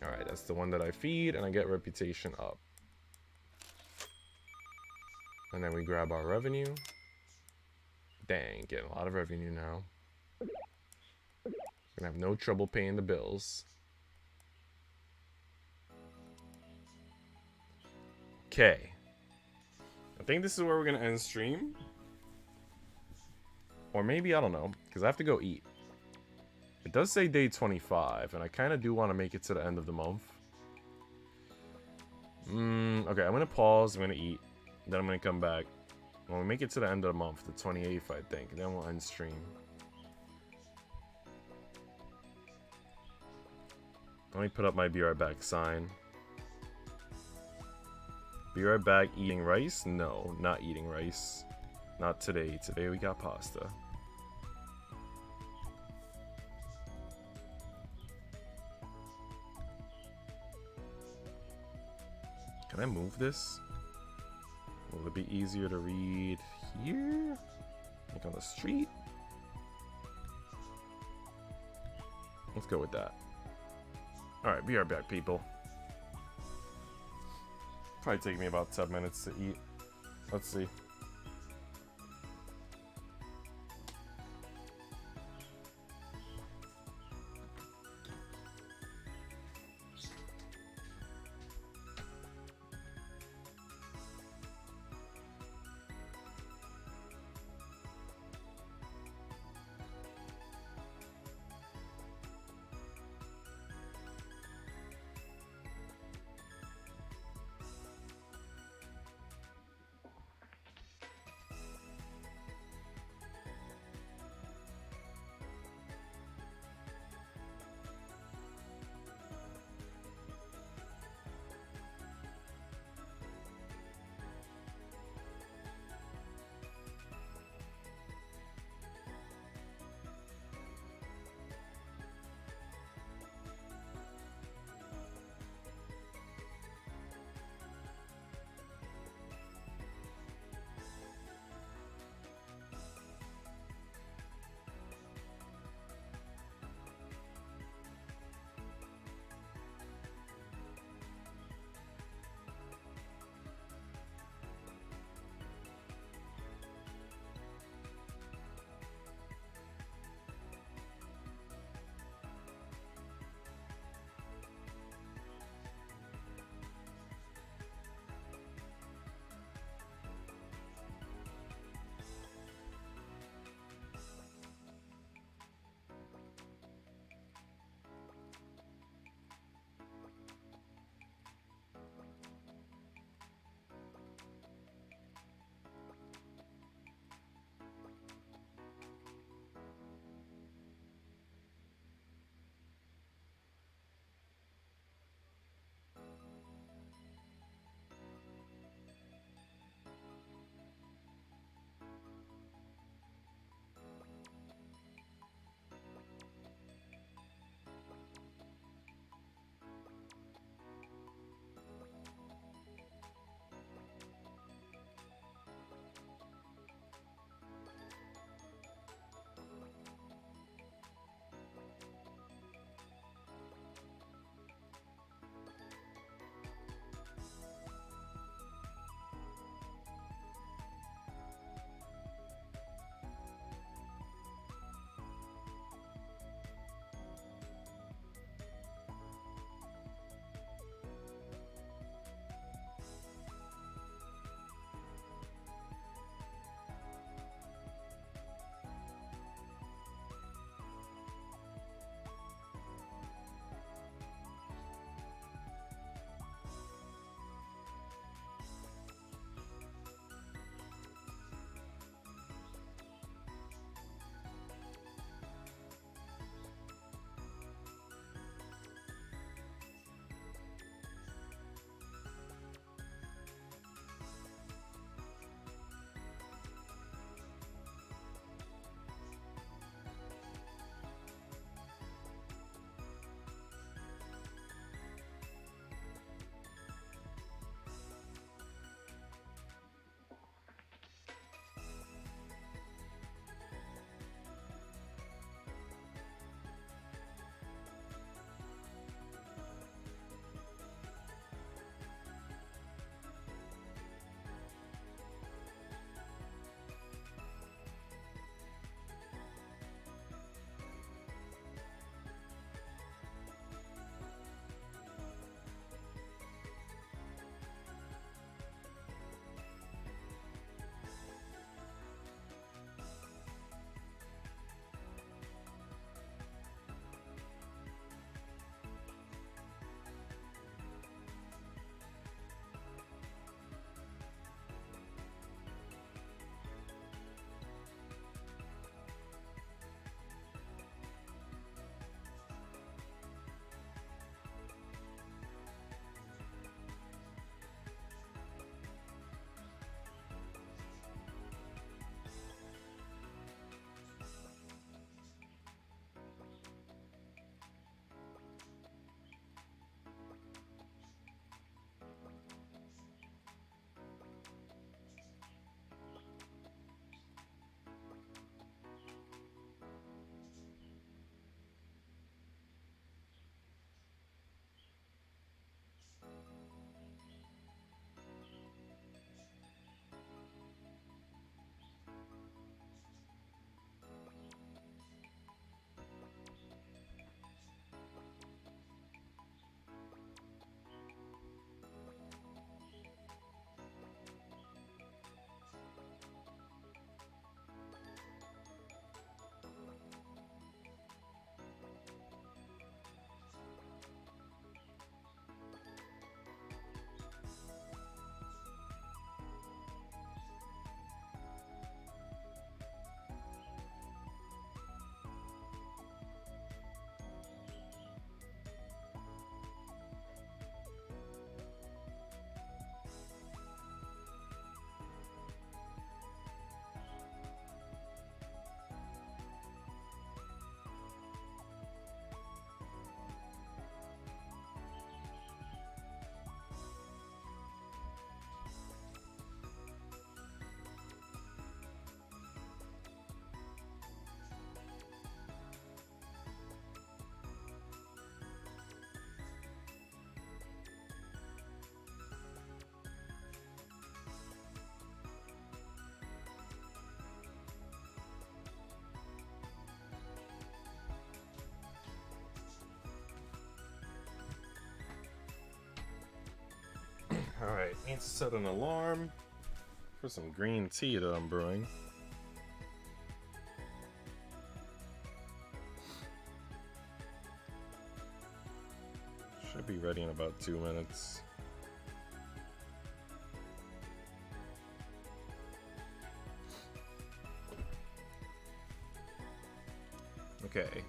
Alright, that's the one that I feed, and I get reputation up. And then we grab our revenue. Dang, getting a lot of revenue now. Gonna have no trouble paying the bills. Okay. I think this is where we're gonna end stream. Or maybe, I don't know, because I have to go eat. It does say day 25, and I kind of do want to make it to the end of the month. Okay, I'm going to pause, I'm going to eat, then I'm going to come back. When we make it to the end of the month, the 28th, I think, then we'll end stream. Let me put up my be right back sign. Be right back eating rice? No, not eating rice. Not today. Today we got pasta. Can I move this? Will it be easier to read here? Like on the street? Let's go with that. Alright, be right back, people. Probably take me about 10 minutes to eat. Let's see. Alright, need to set an alarm for some green tea that I'm brewing. Should be ready in about 2 minutes. Okay.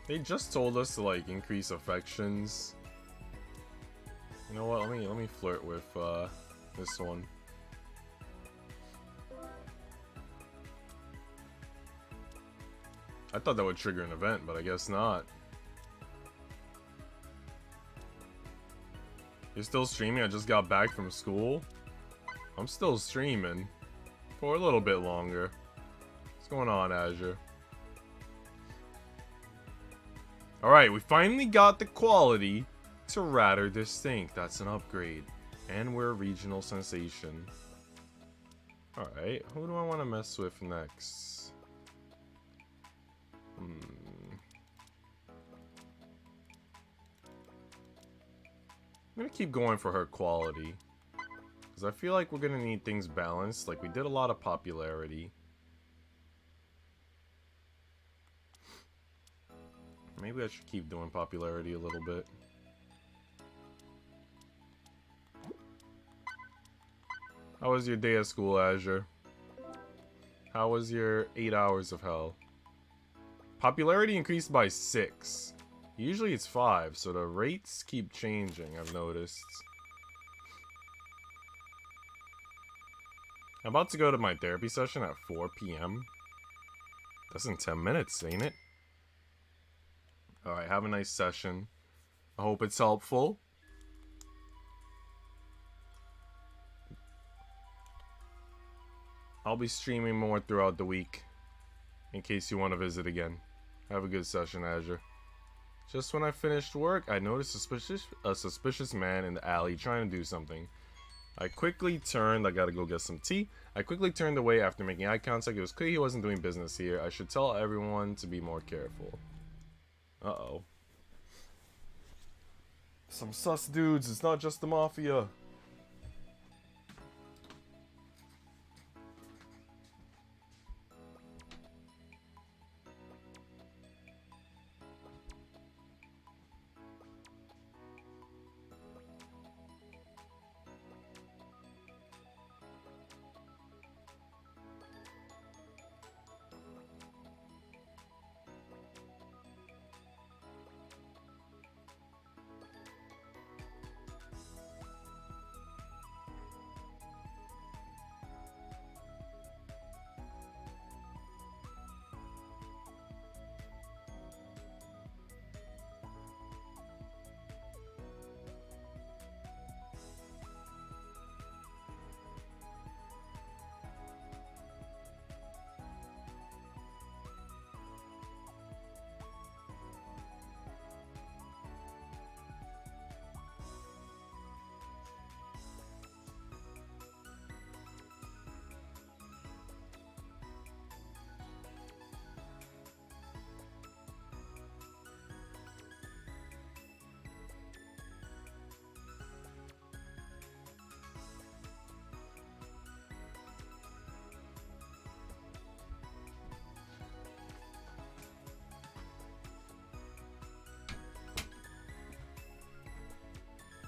They just told us to like increase affections. You know what? Let me flirt with this one. I thought that would trigger an event, but I guess not. You're still streaming? I just got back from school. I'm still streaming for a little bit longer. What's going on, Azure? Alright, we finally got the quality to Rather Distinct. That's an upgrade. And we're a regional sensation. Alright, who do I want to mess with next? I'm gonna keep going for her quality. Because I feel like we're gonna need things balanced. Like, we did a lot of popularity. Maybe I should keep doing popularity a little bit. How was your day at school, Azure? How was your 8 hours of hell? Popularity increased by 6. Usually it's 5, so the rates keep changing, I've noticed. I'm about to go to my therapy session at 4 p.m. That's in 10 minutes, ain't it? Alright, have a nice session. I hope it's helpful. I'll be streaming more throughout the week, in case you want to visit again. Have a good session, Azure. Just when I finished work, I noticed a suspicious man in the alley trying to do something. I quickly turned. I gotta go get some tea. I quickly turned away after making eye contact. It was clear he wasn't doing business here. I should tell everyone to be more careful. Uh-oh. Some sus dudes. It's not just the mafia.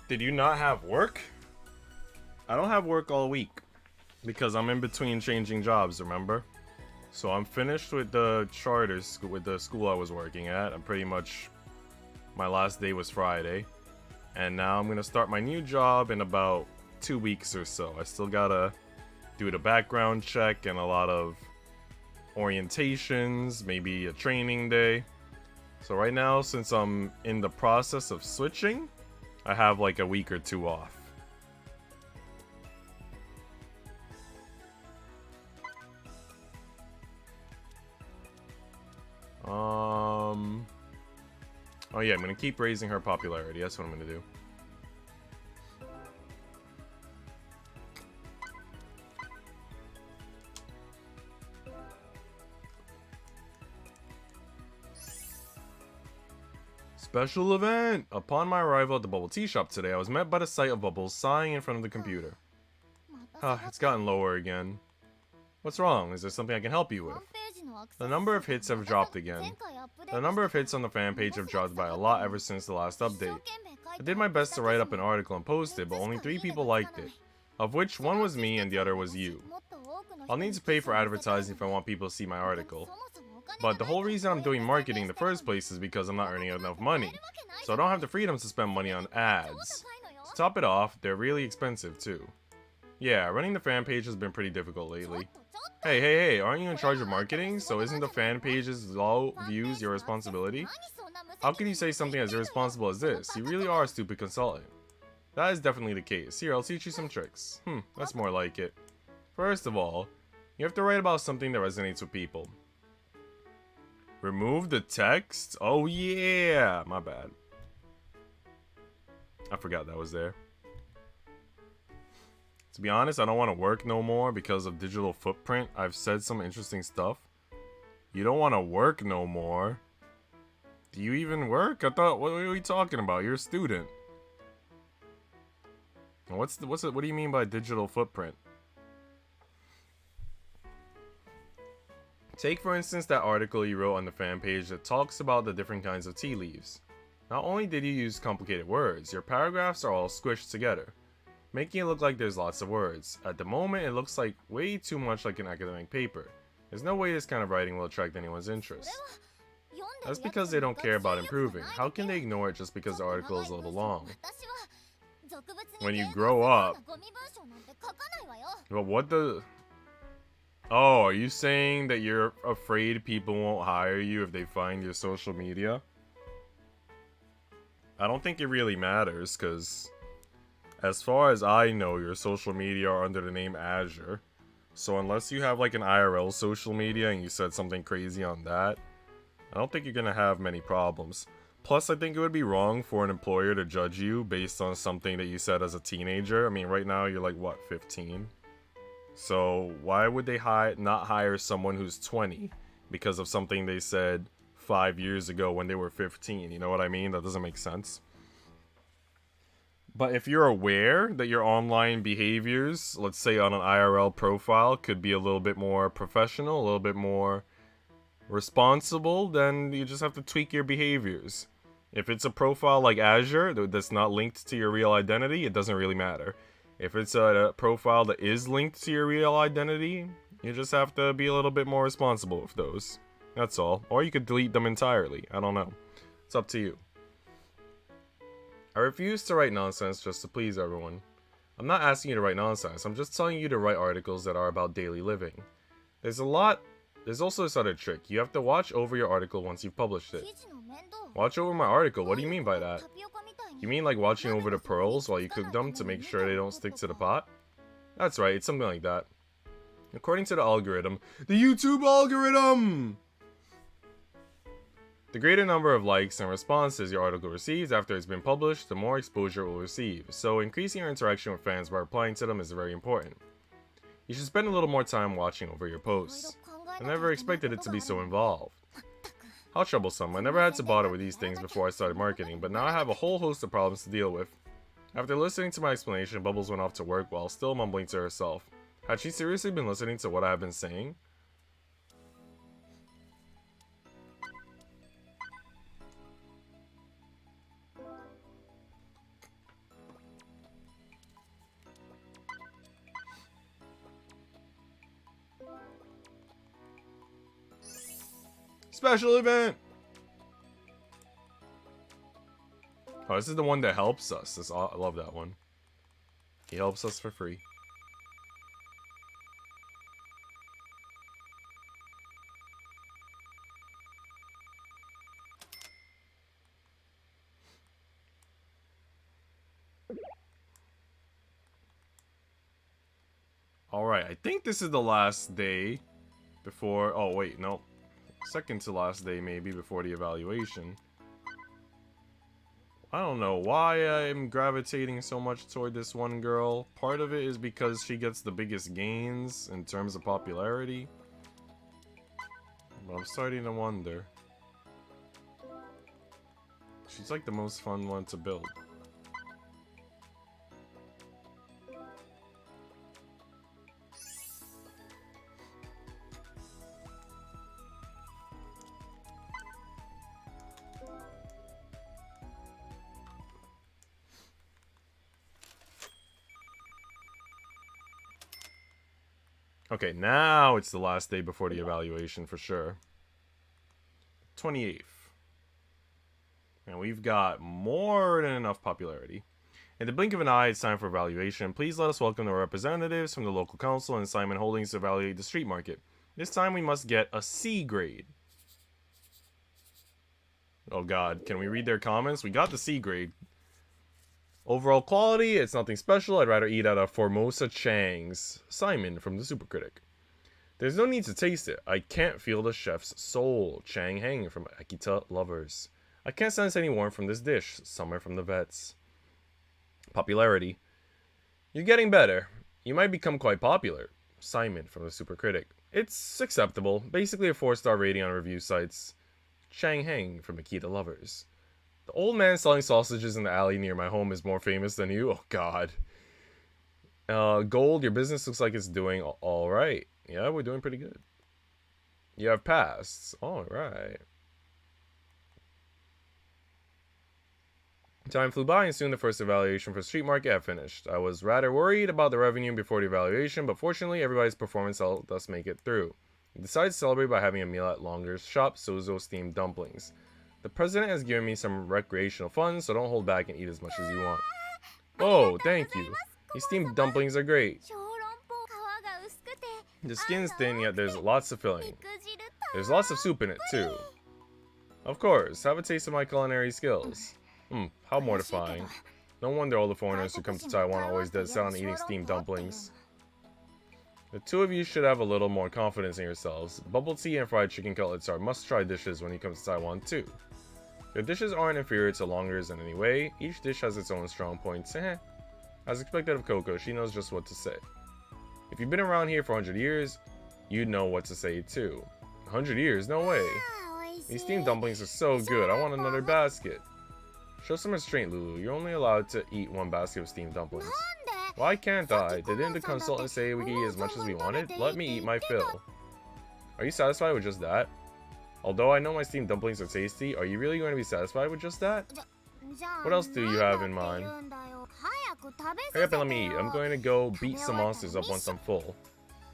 Did you not have work? I don't have work all week because I'm in between changing jobs, remember? So I'm finished with the charter school, with the school I was working at. I'm pretty much, my last day was Friday. And now I'm gonna start my new job in about 2 weeks or so. I still gotta do the background check and a lot of orientations, maybe a training day. So right now, since I'm in the process of switching, I have like a week or 2 off. Oh yeah, I'm gonna keep raising her popularity. That's what I'm gonna do. Special event! Upon my arrival at the bubble tea shop today, I was met by the sight of Bubbles sighing in front of the computer. It's gotten lower again. What's wrong? Is there something I can help you with? The number of hits have dropped again. The number of hits on the fan page have dropped by a lot ever since the last update. I did my best to write up an article and post it, but only 3 people liked it. Of which one was me and the other was you. I'll need to pay for advertising if I want people to see my article. But the whole reason I'm doing marketing in the first place is because I'm not earning enough money. So I don't have the freedom to spend money on ads. To top it off, they're really expensive too. Yeah, running the fan page has been pretty difficult lately. Hey, aren't you in charge of marketing? So isn't the fan page's low views your responsibility? How can you say something as irresponsible as this? You really are a stupid consultant. That is definitely the case. Here, I'll teach you some tricks. That's more like it. First of all, you have to write about something that resonates with people. Remove the text? Oh yeah! My bad. I forgot that was there. To be honest, I don't want to work no more because of digital footprint. I've said some interesting stuff. You don't want to work no more? Do you even work? I thought, what are we talking about? You're a student. What do you mean by digital footprint? Take for instance that article you wrote on the fan page that talks about the different kinds of tea leaves. Not only did you use complicated words, your paragraphs are all squished together, making it look like there's lots of words. At the moment, it looks like way too much like an academic paper. There's no way this kind of writing will attract anyone's interest. That's because they don't care about improving. How can they ignore it just because the article is a little long? When you grow up... But what the... Oh, are you saying that you're afraid people won't hire you if they find your social media? I don't think it really matters, because... as far as I know, your social media are under the name Azure. So unless you have like an IRL social media and you said something crazy on that, I don't think you're gonna have many problems. Plus, I think it would be wrong for an employer to judge you based on something that you said as a teenager. I mean, right now you're like, what, 15? So why would they not hire someone who's 20 because of something they said 5 years ago when they were 15? You know what I mean? That doesn't make sense. But if you're aware that your online behaviors, let's say on an IRL profile, could be a little bit more professional, a little bit more responsible, then you just have to tweak your behaviors. If it's a profile like Azure that's not linked to your real identity, it doesn't really matter. If it's a profile that is linked to your real identity, you just have to be a little bit more responsible with those. That's all. Or you could delete them entirely. I don't know. It's up to you. I refuse to write nonsense just to please everyone. I'm not asking you to write nonsense, I'm just telling you to write articles that are about daily living. There's also this other trick. You have to watch over your article once you've published it. Watch over my article? What do you mean by that? You mean like watching over the pearls while you cook them to make sure they don't stick to the pot? That's right, it's something like that. According to the algorithm, the YouTube algorithm! The greater number of likes and responses your article receives after it's been published, the more exposure it will receive. So increasing your interaction with fans by replying to them is very important. You should spend a little more time watching over your posts. I never expected it to be so involved. How troublesome. I never had to bother with these things before I started marketing, but now I have a whole host of problems to deal with. After listening to my explanation, Bubbles went off to work while still mumbling to herself. Had she seriously been listening to what I have been saying? Special event! Oh, this is the one that helps us. I love that one. He helps us for free. Alright, I think this is the last day before... Oh, wait, no. Second to last day, maybe, before the evaluation. I don't know why I'm gravitating so much toward this one girl. Part of it is because she gets the biggest gains in terms of popularity. But I'm starting to wonder. She's like the most fun one to build. Okay, now it's the last day before the evaluation for sure. 28th. And we've got more than enough popularity. In the blink of an eye, it's time for evaluation. Please let us welcome the representatives from the local council and Simon Holdings to evaluate the street market. This time we must get a C grade. Oh god, can we read their comments? We got the C grade. Overall quality, it's nothing special. I'd rather eat at a Formosa Chang's. Simon from the Supercritic. There's no need to taste it. I can't feel the chef's soul. Chang Heng from Akita Lovers. I can't sense any warmth from this dish. Summer from the Vets. Popularity. You're getting better. You might become quite popular. Simon from the Supercritic. It's acceptable. Basically a 4-star rating on review sites. Chang Heng from Akita Lovers. The old man selling sausages in the alley near my home is more famous than you. Oh, God. Gold, your business looks like it's doing all right. Yeah, we're doing pretty good. You have passed. All right. Time flew by and soon the first evaluation for Street Market had finished. I was rather worried about the revenue before the evaluation, but fortunately everybody's performance helped us make it through. We decided to celebrate by having a meal at Longer's shop, Sozo Steamed Dumplings. The president has given me some recreational funds, so don't hold back and eat as much as you want. Oh, thank you. These steamed dumplings are great. The skin's thin, yet there's lots of filling. There's lots of soup in it, too. Of course, have a taste of my culinary skills. How mortifying. No wonder all the foreigners who come to Taiwan are always dead set on eating steamed dumplings. The two of you should have a little more confidence in yourselves. Bubble tea and fried chicken cutlets are must-try dishes when you come to Taiwan, too. The dishes aren't inferior to Longer's in any way. Each dish has its own strong points. As expected of Coco, she knows just what to say. If you've been around here for 100 years, you'd know what to say, too. 100 years? No way. These steamed dumplings are so good. I want another basket. Show some restraint, Lulu. You're only allowed to eat one basket of steamed dumplings. Why can't I? Didn't the consultant say we could eat as much as we wanted? Let me eat my fill. Are you satisfied with just that? Although I know my steamed dumplings are tasty, are you really going to be satisfied with just that? What else do you have in mind? Hurry up and let me eat. I'm going to go beat some monsters up once I'm full.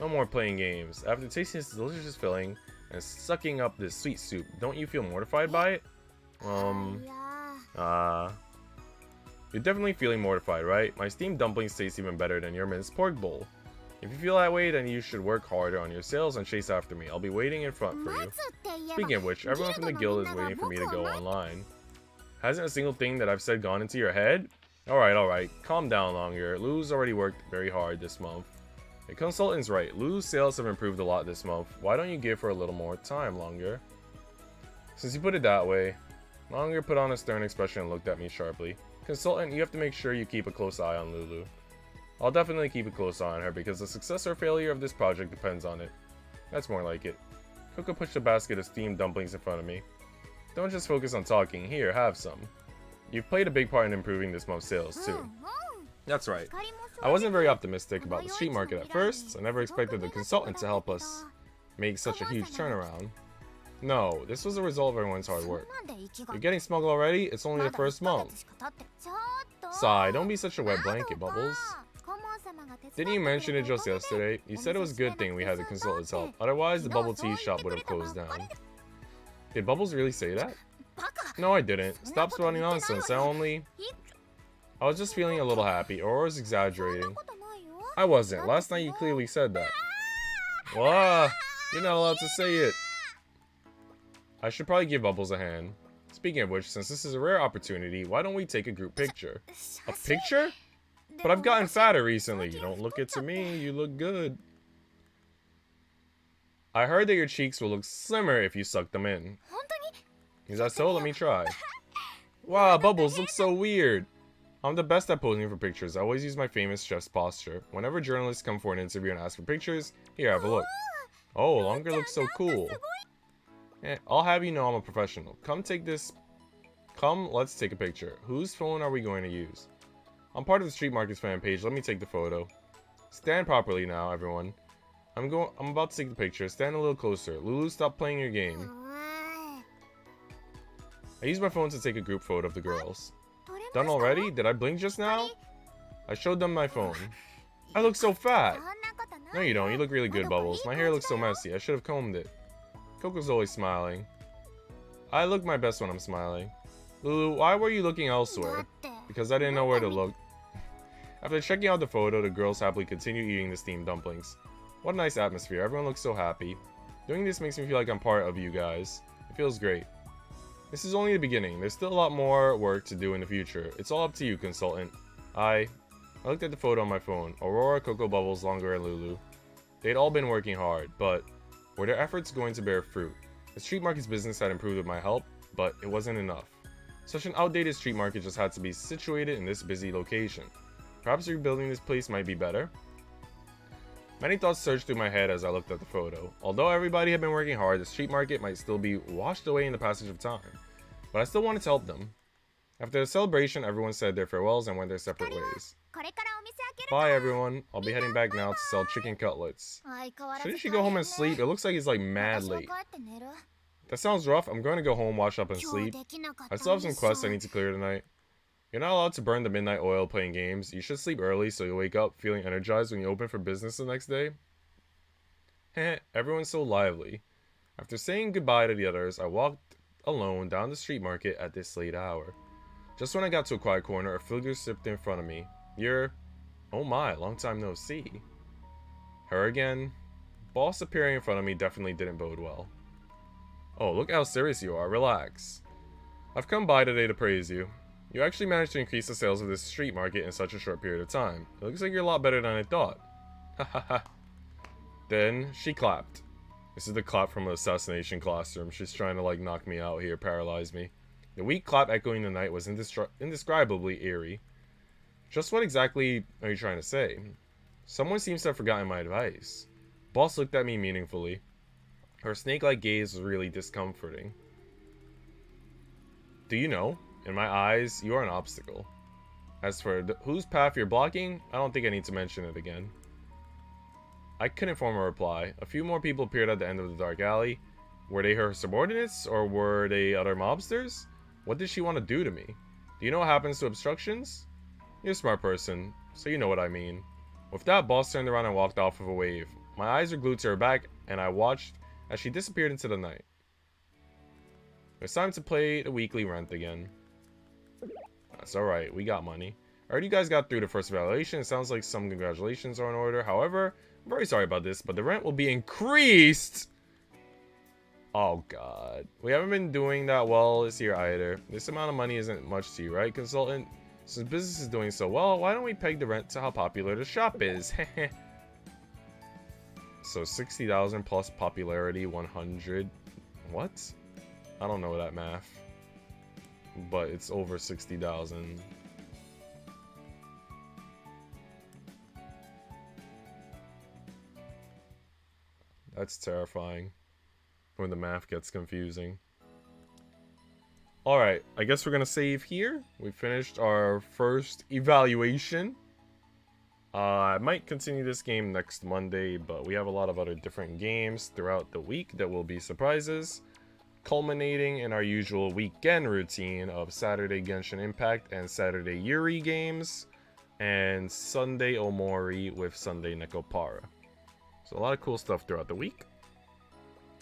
No more playing games. After tasting this delicious filling and sucking up this sweet soup, don't you feel mortified by it? You're definitely feeling mortified, right? My steamed dumplings taste even better than your minced pork bowl. If you feel that way, then you should work harder on your sales and chase after me. I'll be waiting in front for you. Speaking of which, everyone from the guild is waiting for me to go online. Hasn't a single thing that I've said gone into your head? Alright. Calm down, Longer. Lulu's already worked very hard this month. The consultant's right. Lulu's sales have improved a lot this month. Why don't you give her a little more time, Longer? Since you put it that way, Longer put on a stern expression and looked at me sharply. Consultant, you have to make sure you keep a close eye on Lulu. I'll definitely keep a close eye on her because the success or failure of this project depends on it. That's more like it. Coco pushed a basket of steamed dumplings in front of me. Don't just focus on talking. Here, have some. You've played a big part in improving this month's sales, too. That's right. I wasn't very optimistic about the street market at first. I never expected the consultant to help us make such a huge turnaround. No, this was a result of everyone's hard work. You're getting smug already? It's only the first month. Sigh, don't be such a wet blanket, Bubbles. Didn't you mention it just yesterday? You said it was a good thing we had the consultant's help. Otherwise, the bubble tea shop would have closed down. Did Bubbles really say that? No, I didn't. Stop spouting nonsense. I was just feeling a little happy, or I was exaggerating. I wasn't. Last night you clearly said that. Well, you're not allowed to say it. I should probably give Bubbles a hand. Speaking of which, since this is a rare opportunity, why don't we take a group picture? A picture? But I've gotten fatter recently. You don't look it to me. You look good. I heard that your cheeks will look slimmer if you suck them in. Is that so? Let me try. Wow, Bubbles looks so weird. I'm the best at posing for pictures. I always use my famous chef's posture. Whenever journalists come for an interview and ask for pictures, here, have a look. Oh, Longer looks so cool. I'll have you know I'm a professional. Come take this Come, let's take a picture. Whose phone are we going to use? I'm part of the Street Markets fan page. Let me take the photo. Stand properly now, everyone. I'm about to take the picture. Stand a little closer. Lulu, stop playing your game. I used my phone to take a group photo of the girls. Done already? Did I blink just now? I showed them my phone. I look so fat. No, you don't. You look really good, Bubbles. My hair looks so messy. I should have combed it. Coco's always smiling. I look my best when I'm smiling. Lulu, why were you looking elsewhere? Because I didn't know where to look. After checking out the photo, the girls happily continue eating the steamed dumplings. What a nice atmosphere. Everyone looks so happy. Doing this makes me feel like I'm part of you guys. It feels great. This is only the beginning. There's still a lot more work to do in the future. It's all up to you, consultant. I looked at the photo on my phone. Aurora, Coco, Bubbles, Longer, and Lulu. They'd all been working hard, but were their efforts going to bear fruit? The street market's business had improved with my help, but it wasn't enough. Such an outdated street market just had to be situated in this busy location. Perhaps rebuilding this place might be better? Many thoughts surged through my head as I looked at the photo. Although everybody had been working hard, the street market might still be washed away in the passage of time. But I still wanted to help them. After the celebration, everyone said their farewells and went their separate ways. Bye everyone, I'll be heading back now to sell chicken cutlets. Shouldn't she go home and sleep? It looks like it's like mad late. That sounds rough. I'm going to go home, wash up, and sleep. I still have some quests I need to clear tonight. You're not allowed to burn the midnight oil playing games. You should sleep early so you wake up feeling energized when you open for business the next day. Heh, everyone's so lively. After saying goodbye to the others, I walked alone down the street market at this late hour. Just when I got to a quiet corner, a figure stepped in front of me. Oh my, long time no see. Her again? Boss appearing in front of me definitely didn't bode well. Oh, look how serious you are. Relax. I've come by today to praise you. You actually managed to increase the sales of this street market in such a short period of time. It looks like you're a lot better than I thought. Hahaha. Then she clapped. This is the clap from an assassination classroom. She's trying to like knock me out here, paralyze me. The weak clap echoing the night was indescribably eerie. Just what exactly are you trying to say? Someone seems to have forgotten my advice. Boss looked at me meaningfully. Her snake-like gaze was really discomforting. Do you know? In my eyes, you are an obstacle. As for whose path you're blocking, I don't think I need to mention it again. I couldn't form a reply. A few more people appeared at the end of the dark alley. Were they her subordinates, or were they other mobsters? What did she want to do to me? Do you know what happens to obstructions? You're a smart person, so you know what I mean. With that, Boss turned around and walked off with a wave. My eyes were glued to her back, and I watched as she disappeared into the night. It's time to pay the weekly rent again. That's alright, we got money. I heard you guys got through the first evaluation. It sounds like some congratulations are in order. However, I'm very sorry about this, but the rent will be increased! Oh god. We haven't been doing that well this year either. This amount of money isn't much to you, right, consultant? Since business is doing so well, why don't we peg the rent to how popular the shop is? So 60,000 plus popularity 100. What? I don't know that math. But it's over 60,000. That's terrifying when the math gets confusing. Alright, I guess we're gonna save here. We finished our first evaluation. I might continue this game next Monday, but we have a lot of other different games throughout the week that will be surprises, culminating in our usual weekend routine of Saturday Genshin Impact and Saturday Yuri games, and Sunday Omori with Sunday Nekopara. So a lot of cool stuff throughout the week.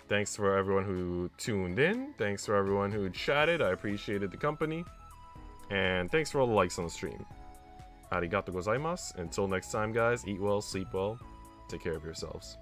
Thanks for everyone who tuned in. Thanks for everyone who chatted. I appreciated the company. And thanks for all the likes on the stream. Arigato gozaimasu. Until next time, guys, eat well, sleep well, take care of yourselves.